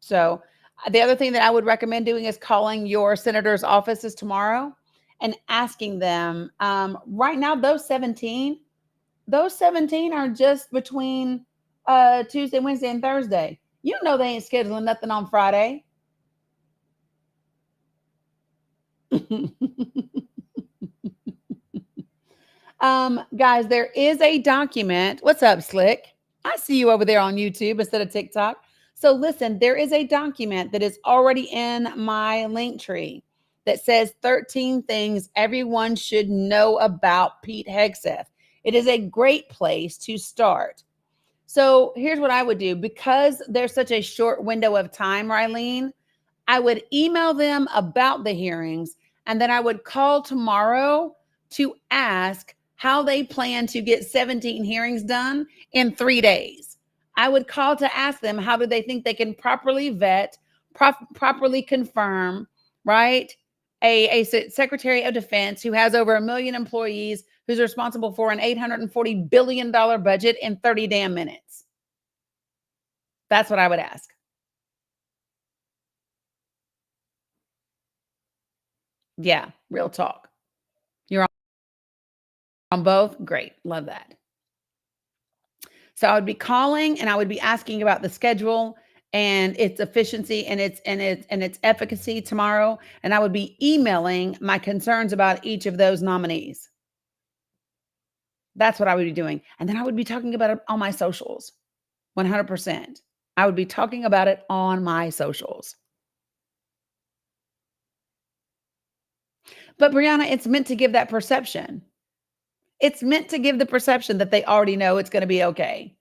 So the other thing that I would recommend doing is calling your senator's offices tomorrow and asking them, right now, those 17 are just between Tuesday, Wednesday, and Thursday. You know they ain't scheduling nothing on Friday. Guys, there is a document. What's up, Slick? I see you over there on YouTube instead of TikTok. So listen, there is a document that is already in my link tree that says 13 things everyone should know about Pete Hegseth. It is a great place to start. So here's what I would do. Because there's such a short window of time, Rylene, I would email them about the hearings, and then I would call tomorrow to ask how they plan to get 17 hearings done in 3 days. I would call to ask them, how do they think they can properly vet, properly confirm, right? A Secretary of Defense who has over 1 million employees, who's responsible for an $840 billion budget in 30 damn minutes. That's what I would ask. Yeah, real talk. You're on both? Great. Love that. So I would be calling and I would be asking about the schedule and its efficiency and its efficacy tomorrow. And I would be emailing my concerns about each of those nominees. That's what I would be doing. And then I would be talking about it on my socials. 100%. I would be talking about it on my socials. But Brianna, it's meant to give that perception. It's meant to give the perception that they already know it's going to be okay.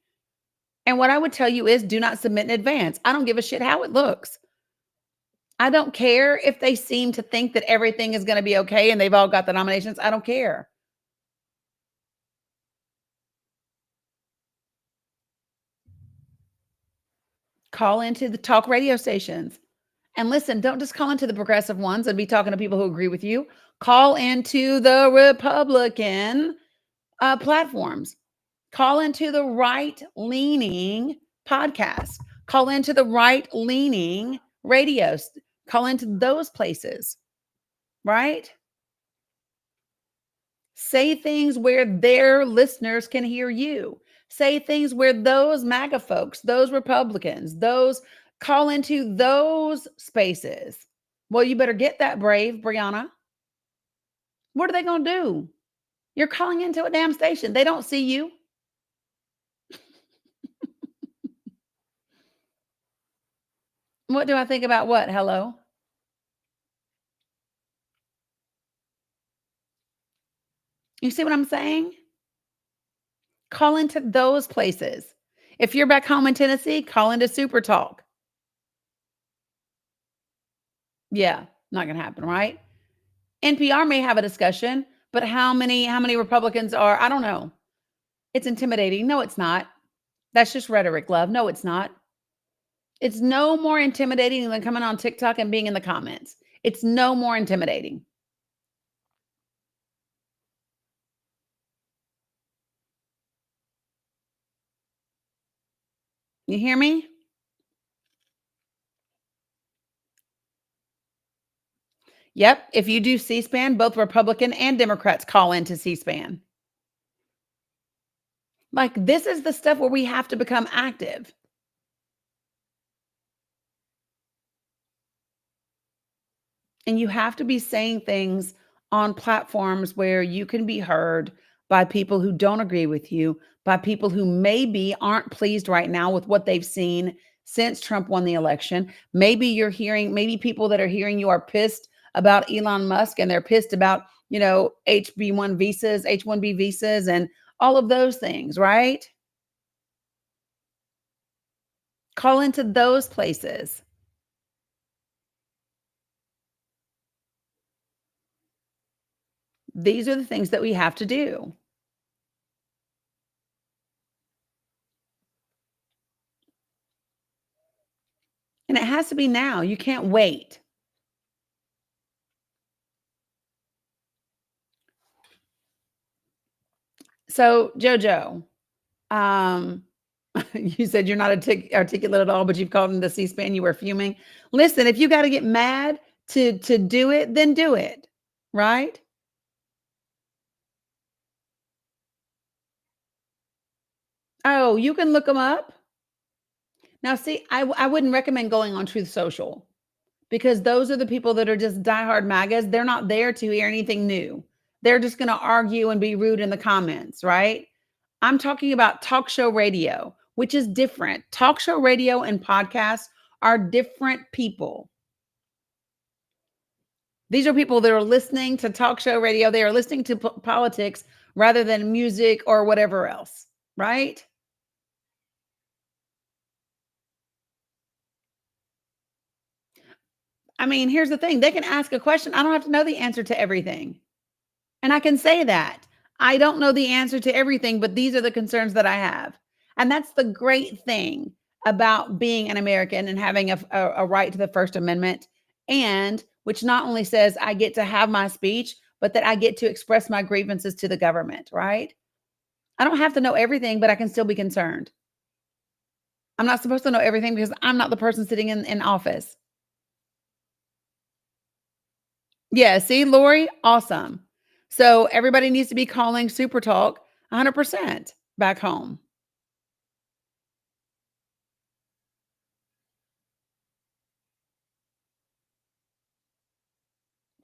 And what I would tell you is do not submit in advance. I don't give a shit how it looks. I don't care if they seem to think that everything is going to be okay and they've all got the nominations. I don't care. Call into the talk radio stations. And listen, don't just call into the progressive ones and be talking to people who agree with you. Call into the Republican platforms. Call into the right-leaning podcast. Call into the right-leaning radios. Call into those places, right? Say things where their listeners can hear you. Say things where those MAGA folks, those Republicans, those call into those spaces. Well, you better get that brave, Brianna. What are they going to do? You're calling into a damn station. They don't see you. What do I think about what? Hello? You see what I'm saying? Call into those places. If you're back home in Tennessee, call into Super Talk. Yeah, not going to happen, right? NPR may have a discussion, but how many Republicans are, I don't know. It's intimidating. No, it's not. That's just rhetoric, love. No, it's not. It's no more intimidating than coming on TikTok and being in the comments. It's no more intimidating. You hear me? Yep. If you do C-SPAN, both Republican and Democrats call into C-SPAN. Like, this is the stuff where we have to become active. And you have to be saying things on platforms where you can be heard by people who don't agree with you, by people who maybe aren't pleased right now with what they've seen since Trump won the election. Maybe people that are hearing you are pissed about Elon Musk, and they're pissed about, HB1 visas, H1B visas, and all of those things, right? Call into those places. These are the things that we have to do. And it has to be now. You can't wait. So, JoJo, you said you're not articulate at all, but you've called into C-SPAN. You were fuming. Listen, if you got to get mad to do it, then do it, right? Oh, you can look them up. Now, see, I wouldn't recommend going on Truth Social, because those are the people that are just diehard MAGAs. They're not there to hear anything new. They're just going to argue and be rude in the comments, right? I'm talking about talk show radio, which is different. Talk show radio and podcasts are different people. These are people that are listening to talk show radio. They are listening to politics rather than music or whatever else, right? I mean, here's the thing. They can ask a question. I don't have to know the answer to everything. And I can say that. I don't know the answer to everything, but these are the concerns that I have. And that's the great thing about being an American and having a right to the First Amendment, and which not only says I get to have my speech, but that I get to express my grievances to the government, right? I don't have to know everything, but I can still be concerned. I'm not supposed to know everything because I'm not the person sitting in office. Yeah, see, Lori, awesome. So everybody needs to be calling Super Talk 100% back home.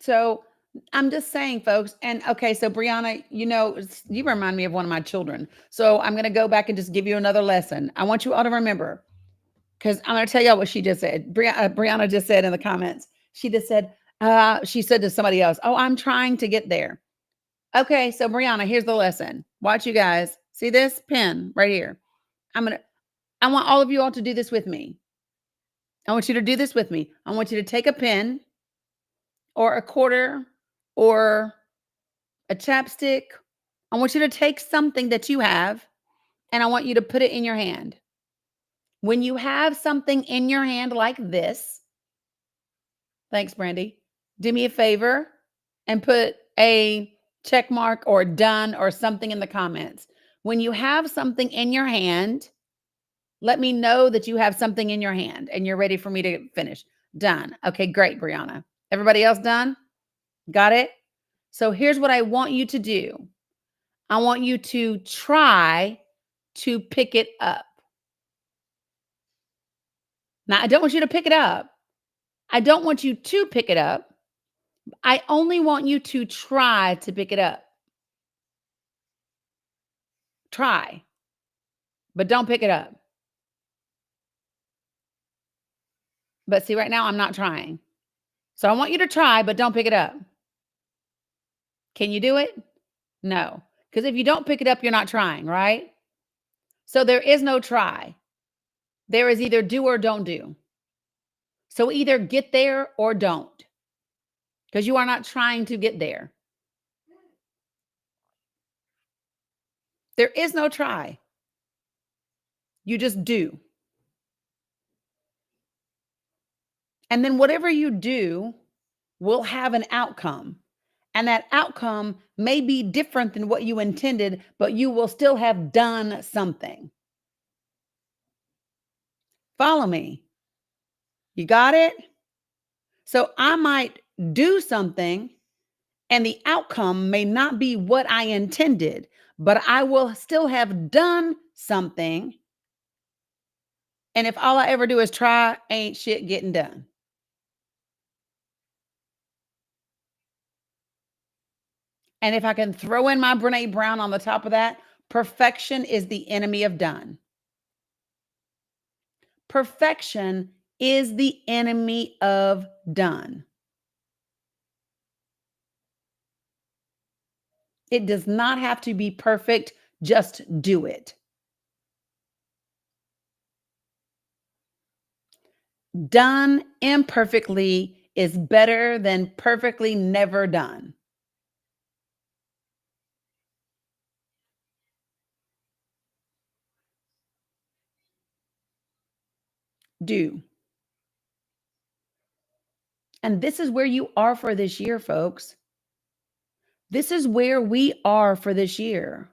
So I'm just saying, folks. And okay, so Brianna, you remind me of one of my children. So I'm going to go back and just give you another lesson. I want you all to remember, because I'm going to tell y'all what she just said. Brianna just said in the comments, she said to somebody else, "Oh, I'm trying to get there." Okay, so Brianna, here's the lesson. Watch, you guys. See this pen right here? I want all of you all to do this with me. I want you to do this with me. I want you to take a pen or a quarter or a chapstick. I want you to take something that you have, and I want you to put it in your hand. When you have something in your hand like this, thanks, Brandy, do me a favor and put a check mark or done or something in the comments. When you have something in your hand, let me know that you have something in your hand and you're ready for me to finish. Done. Okay, great, Brianna. Everybody else done? Got it? So here's what I want you to do. I want you to try to pick it up. Now, I don't want you to pick it up. I don't want you to pick it up. I only want you to try to pick it up. Try, but don't pick it up. But see, right now I'm not trying. So I want you to try, but don't pick it up. Can you do it? No. Because if you don't pick it up, you're not trying, right? So there is no try. There is either do or don't do. So either get there or don't. Because you are not trying to get there. There is no try. You just do. And then whatever you do will have an outcome. And that outcome may be different than what you intended, but you will still have done something. Follow me. You got it? So I might do something and the outcome may not be what I intended, but I will still have done something. And if all I ever do is try, ain't shit getting done. And if I can throw in my Brene Brown on the top of that, perfection is the enemy of done. Perfection is the enemy of done. It does not have to be perfect. Just do it. Done imperfectly is better than perfectly never done. Do. And this is where you are for this year, folks. This is where we are for this year.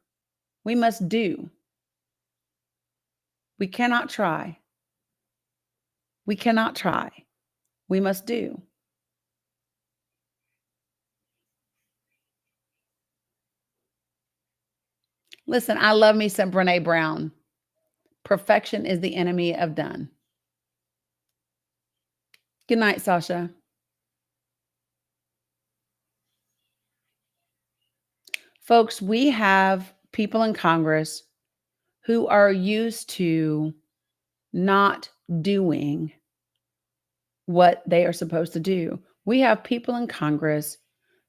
We must do. We cannot try. We cannot try. We must do. Listen, I love me some Brene Brown. Perfection is the enemy of done. Good night, Sasha. Folks, we have people in Congress who are used to not doing what they are supposed to do. We have people in Congress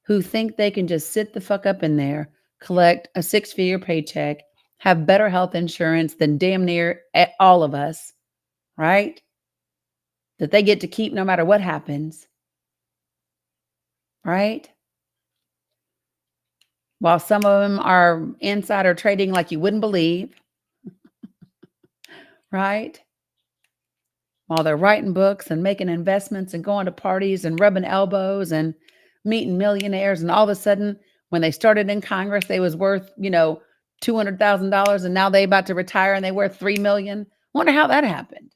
who think they can just sit the fuck up in there, collect a 6-figure paycheck, have better health insurance than damn near all of us, right? That they get to keep no matter what happens, right? While some of them are insider trading like you wouldn't believe, right? While they're writing books and making investments and going to parties and rubbing elbows and meeting millionaires. And all of a sudden, when they started in Congress, they was worth, $200,000 and now they about to retire and they worth $3 million. Wonder how that happened.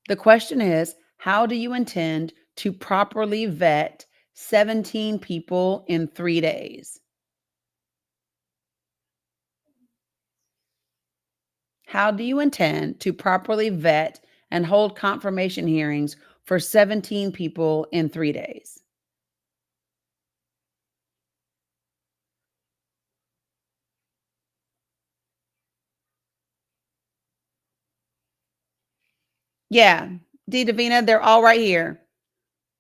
The question is, how do you intend to properly vet 17 people in 3 days? How do you intend to properly vet and hold confirmation hearings for 17 people in 3 days? Yeah, D. Davina, they're all right here.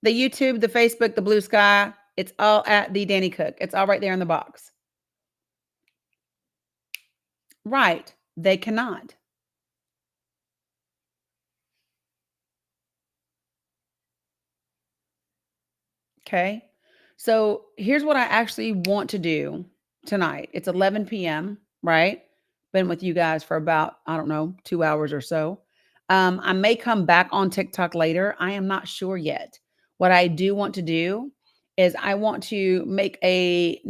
The YouTube, the Facebook, the Blue Sky, it's all at the Danny Cook. It's all right there in the box. Right. They cannot. Okay. So here's what I actually want to do tonight. It's 11 p.m., right? Been with you guys for about, I don't know, 2 hours or so. I may come back on TikTok later. I am not sure yet. What I do want to do is I want to make every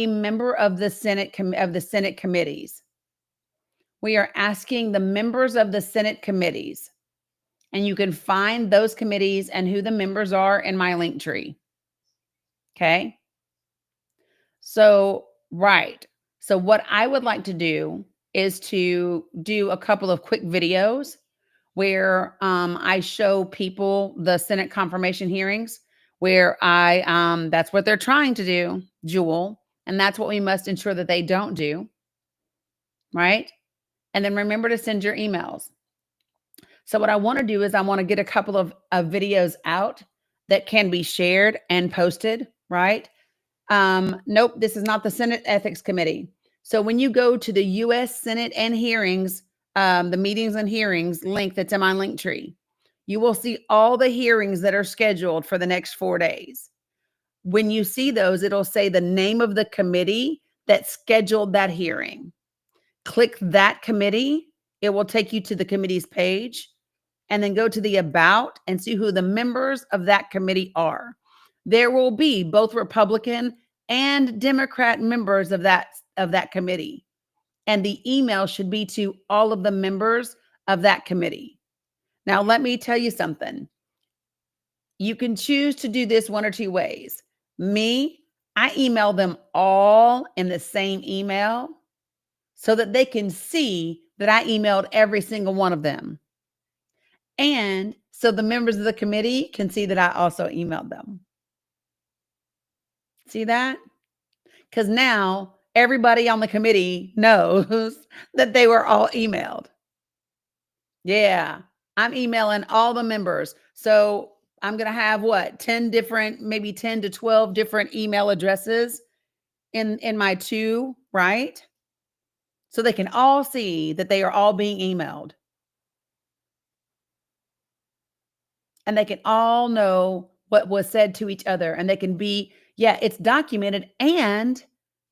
member of the Senate committees. We are asking the members of the Senate committees, and you can find those committees and who the members are in my link tree. Okay. So, right. So what I would like to do is to do a couple of quick videos where I show people the Senate confirmation hearings, where that's what they're trying to do, Jewel, and that's what we must ensure that they don't do, right? And then remember to send your emails. So what I want to do is I want to get a couple of videos out that can be shared and posted, right? Nope, this is not the Senate Ethics Committee. So when you go to the U.S. Senate and hearings, the meetings and hearings link that's in my link tree, you will see all the hearings that are scheduled for the next 4 days. When you see those, it'll say the name of the committee that scheduled that hearing. Click that committee. It will take you to the committee's page, and then go to the about and see who the members of that committee are. There will be both Republican and Democrat members of that committee. And the email should be to all of the members of that committee. Now, let me tell you something. You can choose to do this one or two ways. Me, I email them all in the same email so that they can see that I emailed every single one of them. And so the members of the committee can see that I also emailed them. See that? Because now everybody on the committee knows that they were all emailed. Yeah, I'm emailing all the members. So I'm going to have 10 different, maybe 10 to 12 different email addresses in my two, right? So they can all see that they are all being emailed. And they can all know what was said to each other, and they can be, it's documented, and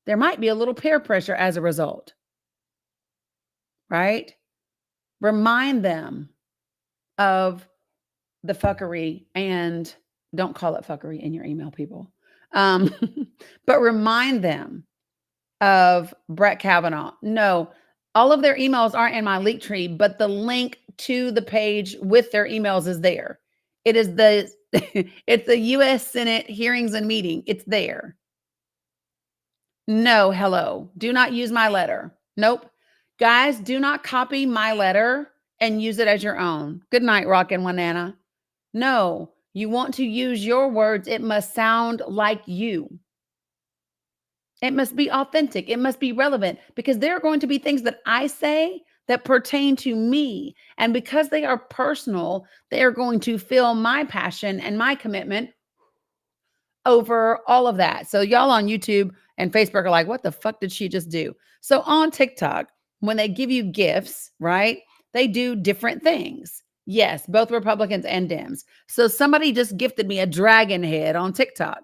there might be a little peer pressure as a result, right? Remind them of the fuckery, and don't call it fuckery in your email, people. But remind them of Brett Kavanaugh. No, all of their emails aren't in my link tree, but the link to the page with their emails is there. It is it's the U.S. Senate hearings and meeting. It's there. No, hello. Do not use my letter. Nope. Guys, do not copy my letter and use it as your own. Good night, Rockin' Wanana. No, you want to use your words. It must sound like you. It must be authentic. It must be relevant, because there are going to be things that I say that pertain to me. And because they are personal, they are going to feel my passion and my commitment over all of that. So y'all on YouTube and Facebook are like, what the fuck did she just do? So on TikTok, when they give you gifts, right, they do different things. Yes, both Republicans and Dems. So somebody just gifted me a dragon head on TikTok.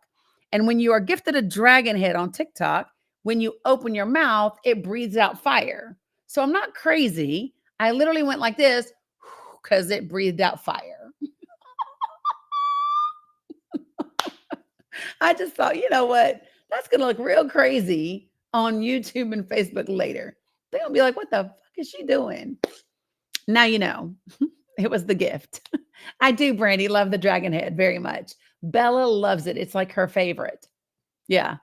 And when you are gifted a dragon head on TikTok, when you open your mouth, it breathes out fire. So I'm not crazy. I literally went like this because it breathed out fire. I just thought, you know what? That's going to look real crazy on YouTube and Facebook later. They're going to be like, what the fuck is she doing? Now you know. It was the gift. I do, Brandy, love the dragon head very much. Bella loves it. It's like her favorite. Yeah.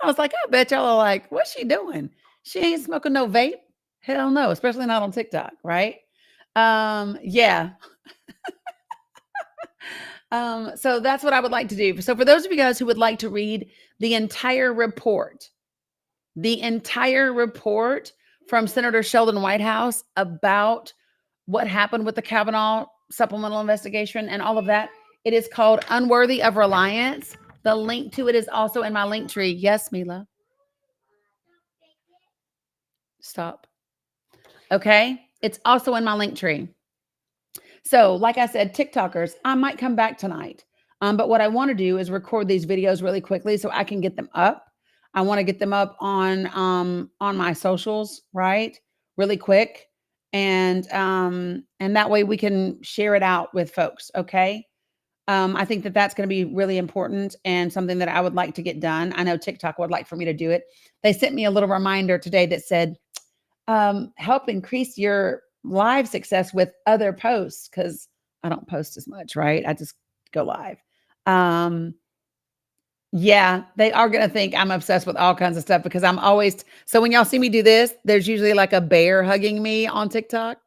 I was like, I bet y'all are like, what's she doing? She ain't smoking no vape. Hell no, especially not on TikTok, right? Yeah. So that's what I would like to do. So for those of you guys who would like to read the entire report from Senator Sheldon Whitehouse about what happened with the Kavanaugh supplemental investigation and all of that, it is called Unworthy of Reliance. The link to it is also in my link tree. Yes, Mila. Stop. Okay. It's also in my link tree. So like I said, TikTokers, I might come back tonight. But what I want to do is record these videos really quickly so I can get them up. I want to get them up on my socials, right? really quick, and that way we can share it out with folks. Okay. I think that that's going to be really important and something that I would like to get done. I know TikTok would like for me to do it. They sent me a little reminder today that said, help increase your live success with other posts, because I don't post as much, right? I just go live. Yeah, they are going to think I'm obsessed with all kinds of stuff because I'm always, so when y'all see me do this, there's usually like a bear hugging me on TikTok.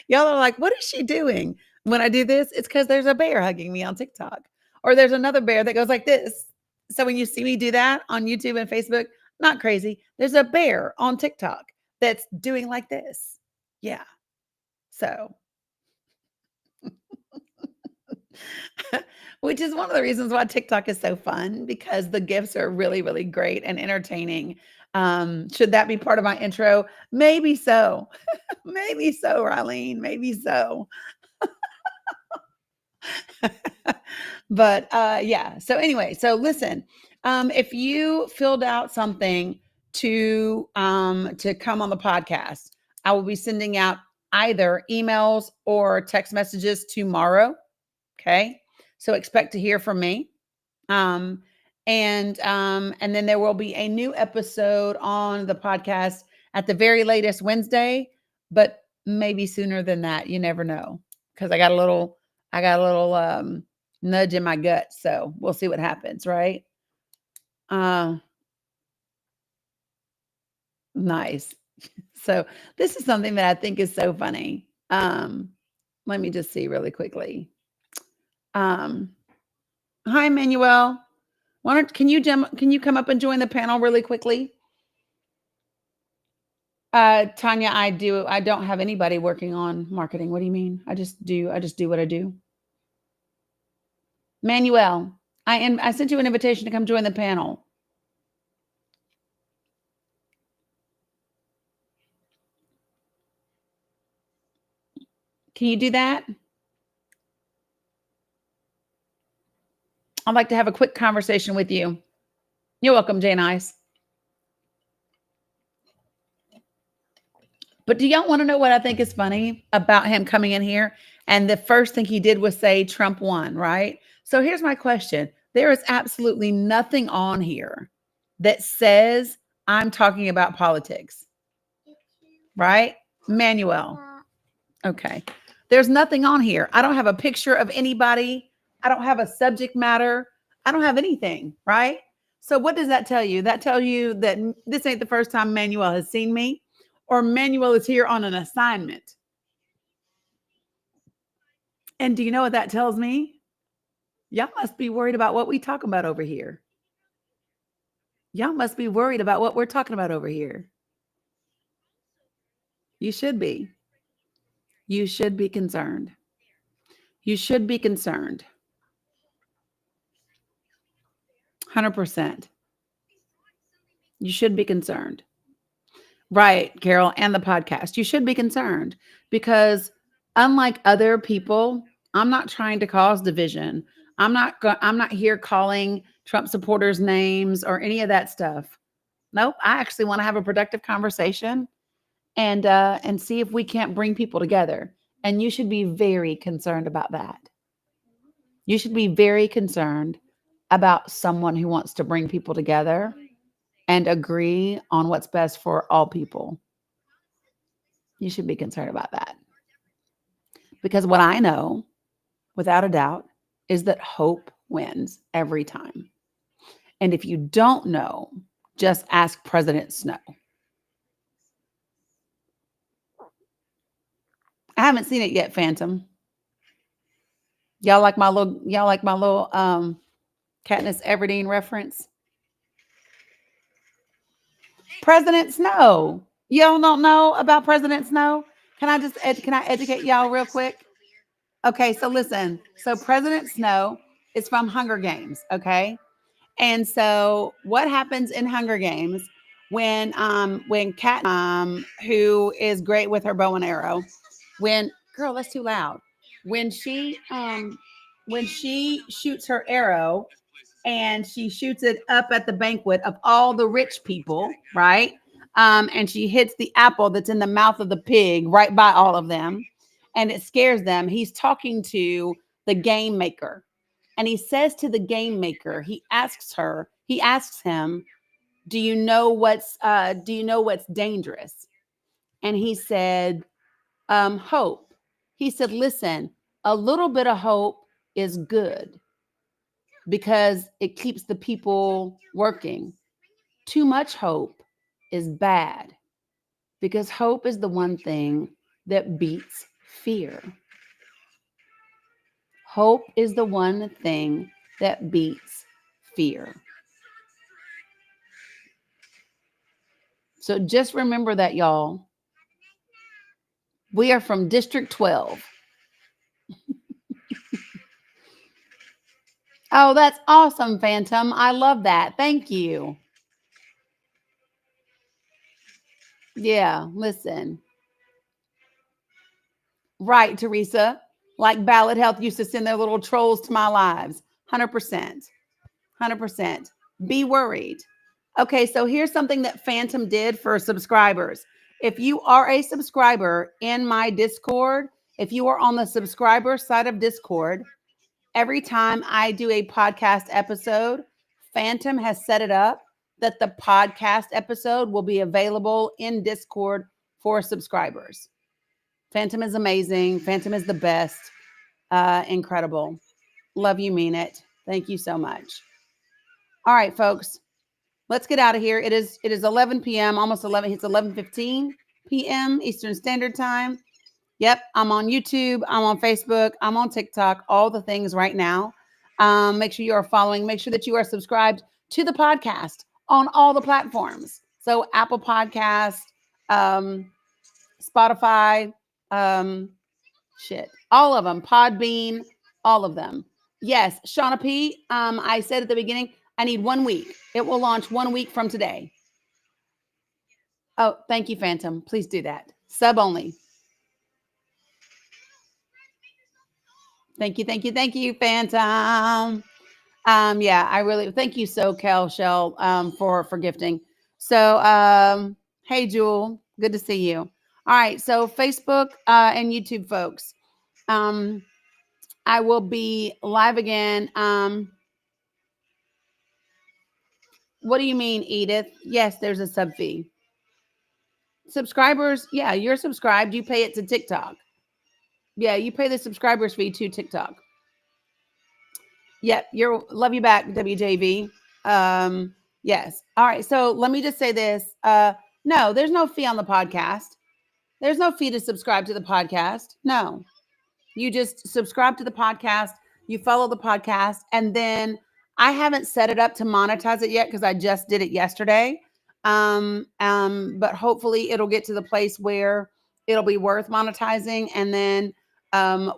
Y'all are like, what is she doing? When I do this, it's because there's a bear hugging me on TikTok. Or there's another bear that goes like this. So when you see me do that on YouTube and Facebook, not crazy. There's a bear on TikTok that's doing like this. Yeah. So, which is one of the reasons why TikTok is so fun, because the gifts are really, really great and entertaining. Should that be part of my intro? Maybe so. Maybe so, Raylene. Maybe so. But yeah. So anyway, so listen, if you filled out something to come on the podcast, I will be sending out either emails or text messages tomorrow. Okay. So expect to hear from me. And then there will be a new episode on the podcast at the very latest Wednesday, but maybe sooner than that. You never know. Because I got a little nudge in my gut. So we'll see what happens, right? Nice. So this is something that I think is so funny. Let me just see really quickly. Hi, Manuel. Can you come up and join the panel really quickly? Tanya, I don't have anybody working on marketing. What do you mean? I just do what I do. Manuel, I sent you an invitation to come join the panel. Can you do that? I'd like to have a quick conversation with you. You're welcome, Jane Ice. But do y'all want to know what I think is funny about him coming in here? And the first thing he did was say Trump won, right? So here's my question. There is absolutely nothing on here that says I'm talking about politics, right? Manuel. Okay. There's nothing on here. I don't have a picture of anybody. I don't have a subject matter. I don't have anything, right? So what does that tell you? That tells you that this ain't the first time Manuel has seen me, or Manuel is here on an assignment. And do you know what that tells me? Y'all must be worried about what we talk about over here. Y'all must be worried about what we're talking about over here. You should be. You should be concerned. You should be concerned. 100%. You should be concerned. Right, Carol, and the podcast. You should be concerned because unlike other people, I'm not trying to cause division. I'm not here calling Trump supporters names or any of that stuff. Nope, I actually want to have a productive conversation and see if we can't bring people together. And you should be very concerned about that. You should be very concerned about someone who wants to bring people together and agree on what's best for all people. You should be concerned about that. Because what I know, without a doubt, is that hope wins every time. And if you don't know, just ask President Snow. I haven't seen it yet, Phantom. Y'all like my little Katniss Everdeen reference? President Snow. Y'all don't know about President Snow? Can I educate y'all real quick? Okay, so listen. So President Snow is from Hunger Games, okay? And so what happens in Hunger Games when Kat, who is great with her bow and arrow, girl, that's too loud. When she shoots her arrow and she shoots it up at the banquet of all the rich people, right? And she hits the apple that's in the mouth of the pig right by all of them, and it scares them. He's talking to the game maker, and he says to the game maker, he asks him, do you know what's dangerous? And he said, hope. He said, listen, a little bit of hope is good because it keeps the people working. Too much hope is bad because hope is the one thing that beats fear. Hope is the one thing that beats fear. So just remember that, y'all. We are from District 12. Oh, that's awesome, Phantom. I love that. Thank you. Yeah, listen. Right, Teresa. Like Ballot Health used to send their little trolls to my lives. 100%. 100%. Be worried. Okay, so here's something that Phantom did for subscribers. If you are a subscriber in my Discord, if you are on the subscriber side of Discord, every time I do a podcast episode, Phantom has set it up that the podcast episode will be available in Discord for subscribers. Phantom is amazing. Phantom is the best. Incredible. Love you, mean it. Thank you so much. All right, folks, let's get out of here. It is 11 p.m., almost 11. It's 11:15 p.m. Eastern Standard Time. Yep, I'm on YouTube. I'm on Facebook. I'm on TikTok. All the things right now. Make sure you are following. Make sure that you are subscribed to the podcast on all the platforms. So Apple Podcast, Spotify, all of them. Podbean, all of them. Yes, Shauna P. I said at the beginning, I need 1 week. It will launch 1 week from today. Oh, thank you, Phantom. Please do that. Sub only. Thank you, Phantom. Yeah, I really thank you, SoCal Shell, for gifting. So, hey, Jewel, good to see you. All right, so Facebook and YouTube folks, I will be live again. What do you mean, Edith? Yes, there's a sub fee. Subscribers, yeah, you're subscribed. You pay it to TikTok. Yeah, you pay the subscribers fee to TikTok. Yep, love you back, WJV. Yes. All right. So let me just say this. No, there's no fee on the podcast. There's no fee to subscribe to the podcast. No, you just subscribe to the podcast. You follow the podcast, and then I haven't set it up to monetize it yet because I just did it yesterday. But hopefully it'll get to the place where it'll be worth monetizing. And then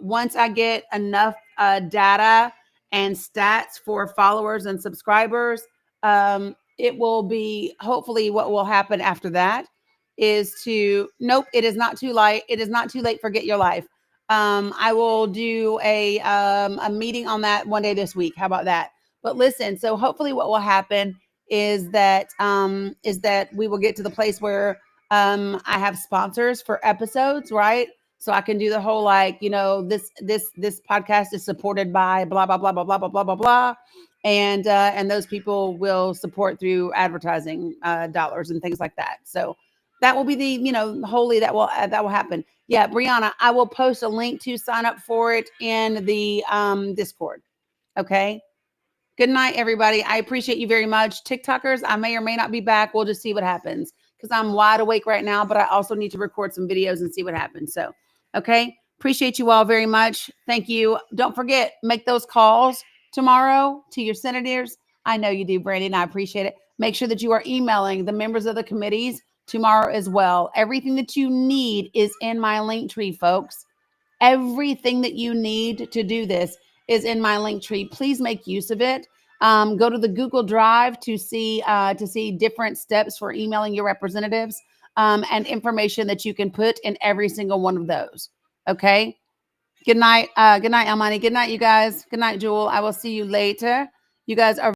once I get enough data and stats for followers and subscribers, it will be hopefully what will happen after that is nope, it is not too late. It is not too late for Get Your Life. I will do a meeting on that one day this week. How about that? But listen, so hopefully what will happen is that we will get to the place where I have sponsors for episodes, right? So I can do the whole this podcast is supported by blah blah blah blah blah blah blah blah blah, and those people will support through advertising dollars and things like that. So that will be the wholly that will happen. Yeah, Brianna, I will post a link to sign up for it in the Discord. Okay. Good night, everybody. I appreciate you very much. TikTokers, I may or may not be back. We'll just see what happens because I'm wide awake right now, but I also need to record some videos and see what happens. So, okay. Appreciate you all very much. Thank you. Don't forget, make those calls tomorrow to your senators. I know you do, Brandon. I appreciate it. Make sure that you are emailing the members of the committees tomorrow as well. Everything that you need is in my link tree, folks. Everything that you need to do this is in my link tree. Please make use of it. Go to the Google Drive to see different steps for emailing your representatives and information that you can put in every single one of those. Okay. Good night. Good night, Almani. Good night, you guys. Good night, Jewel. I will see you later. You guys are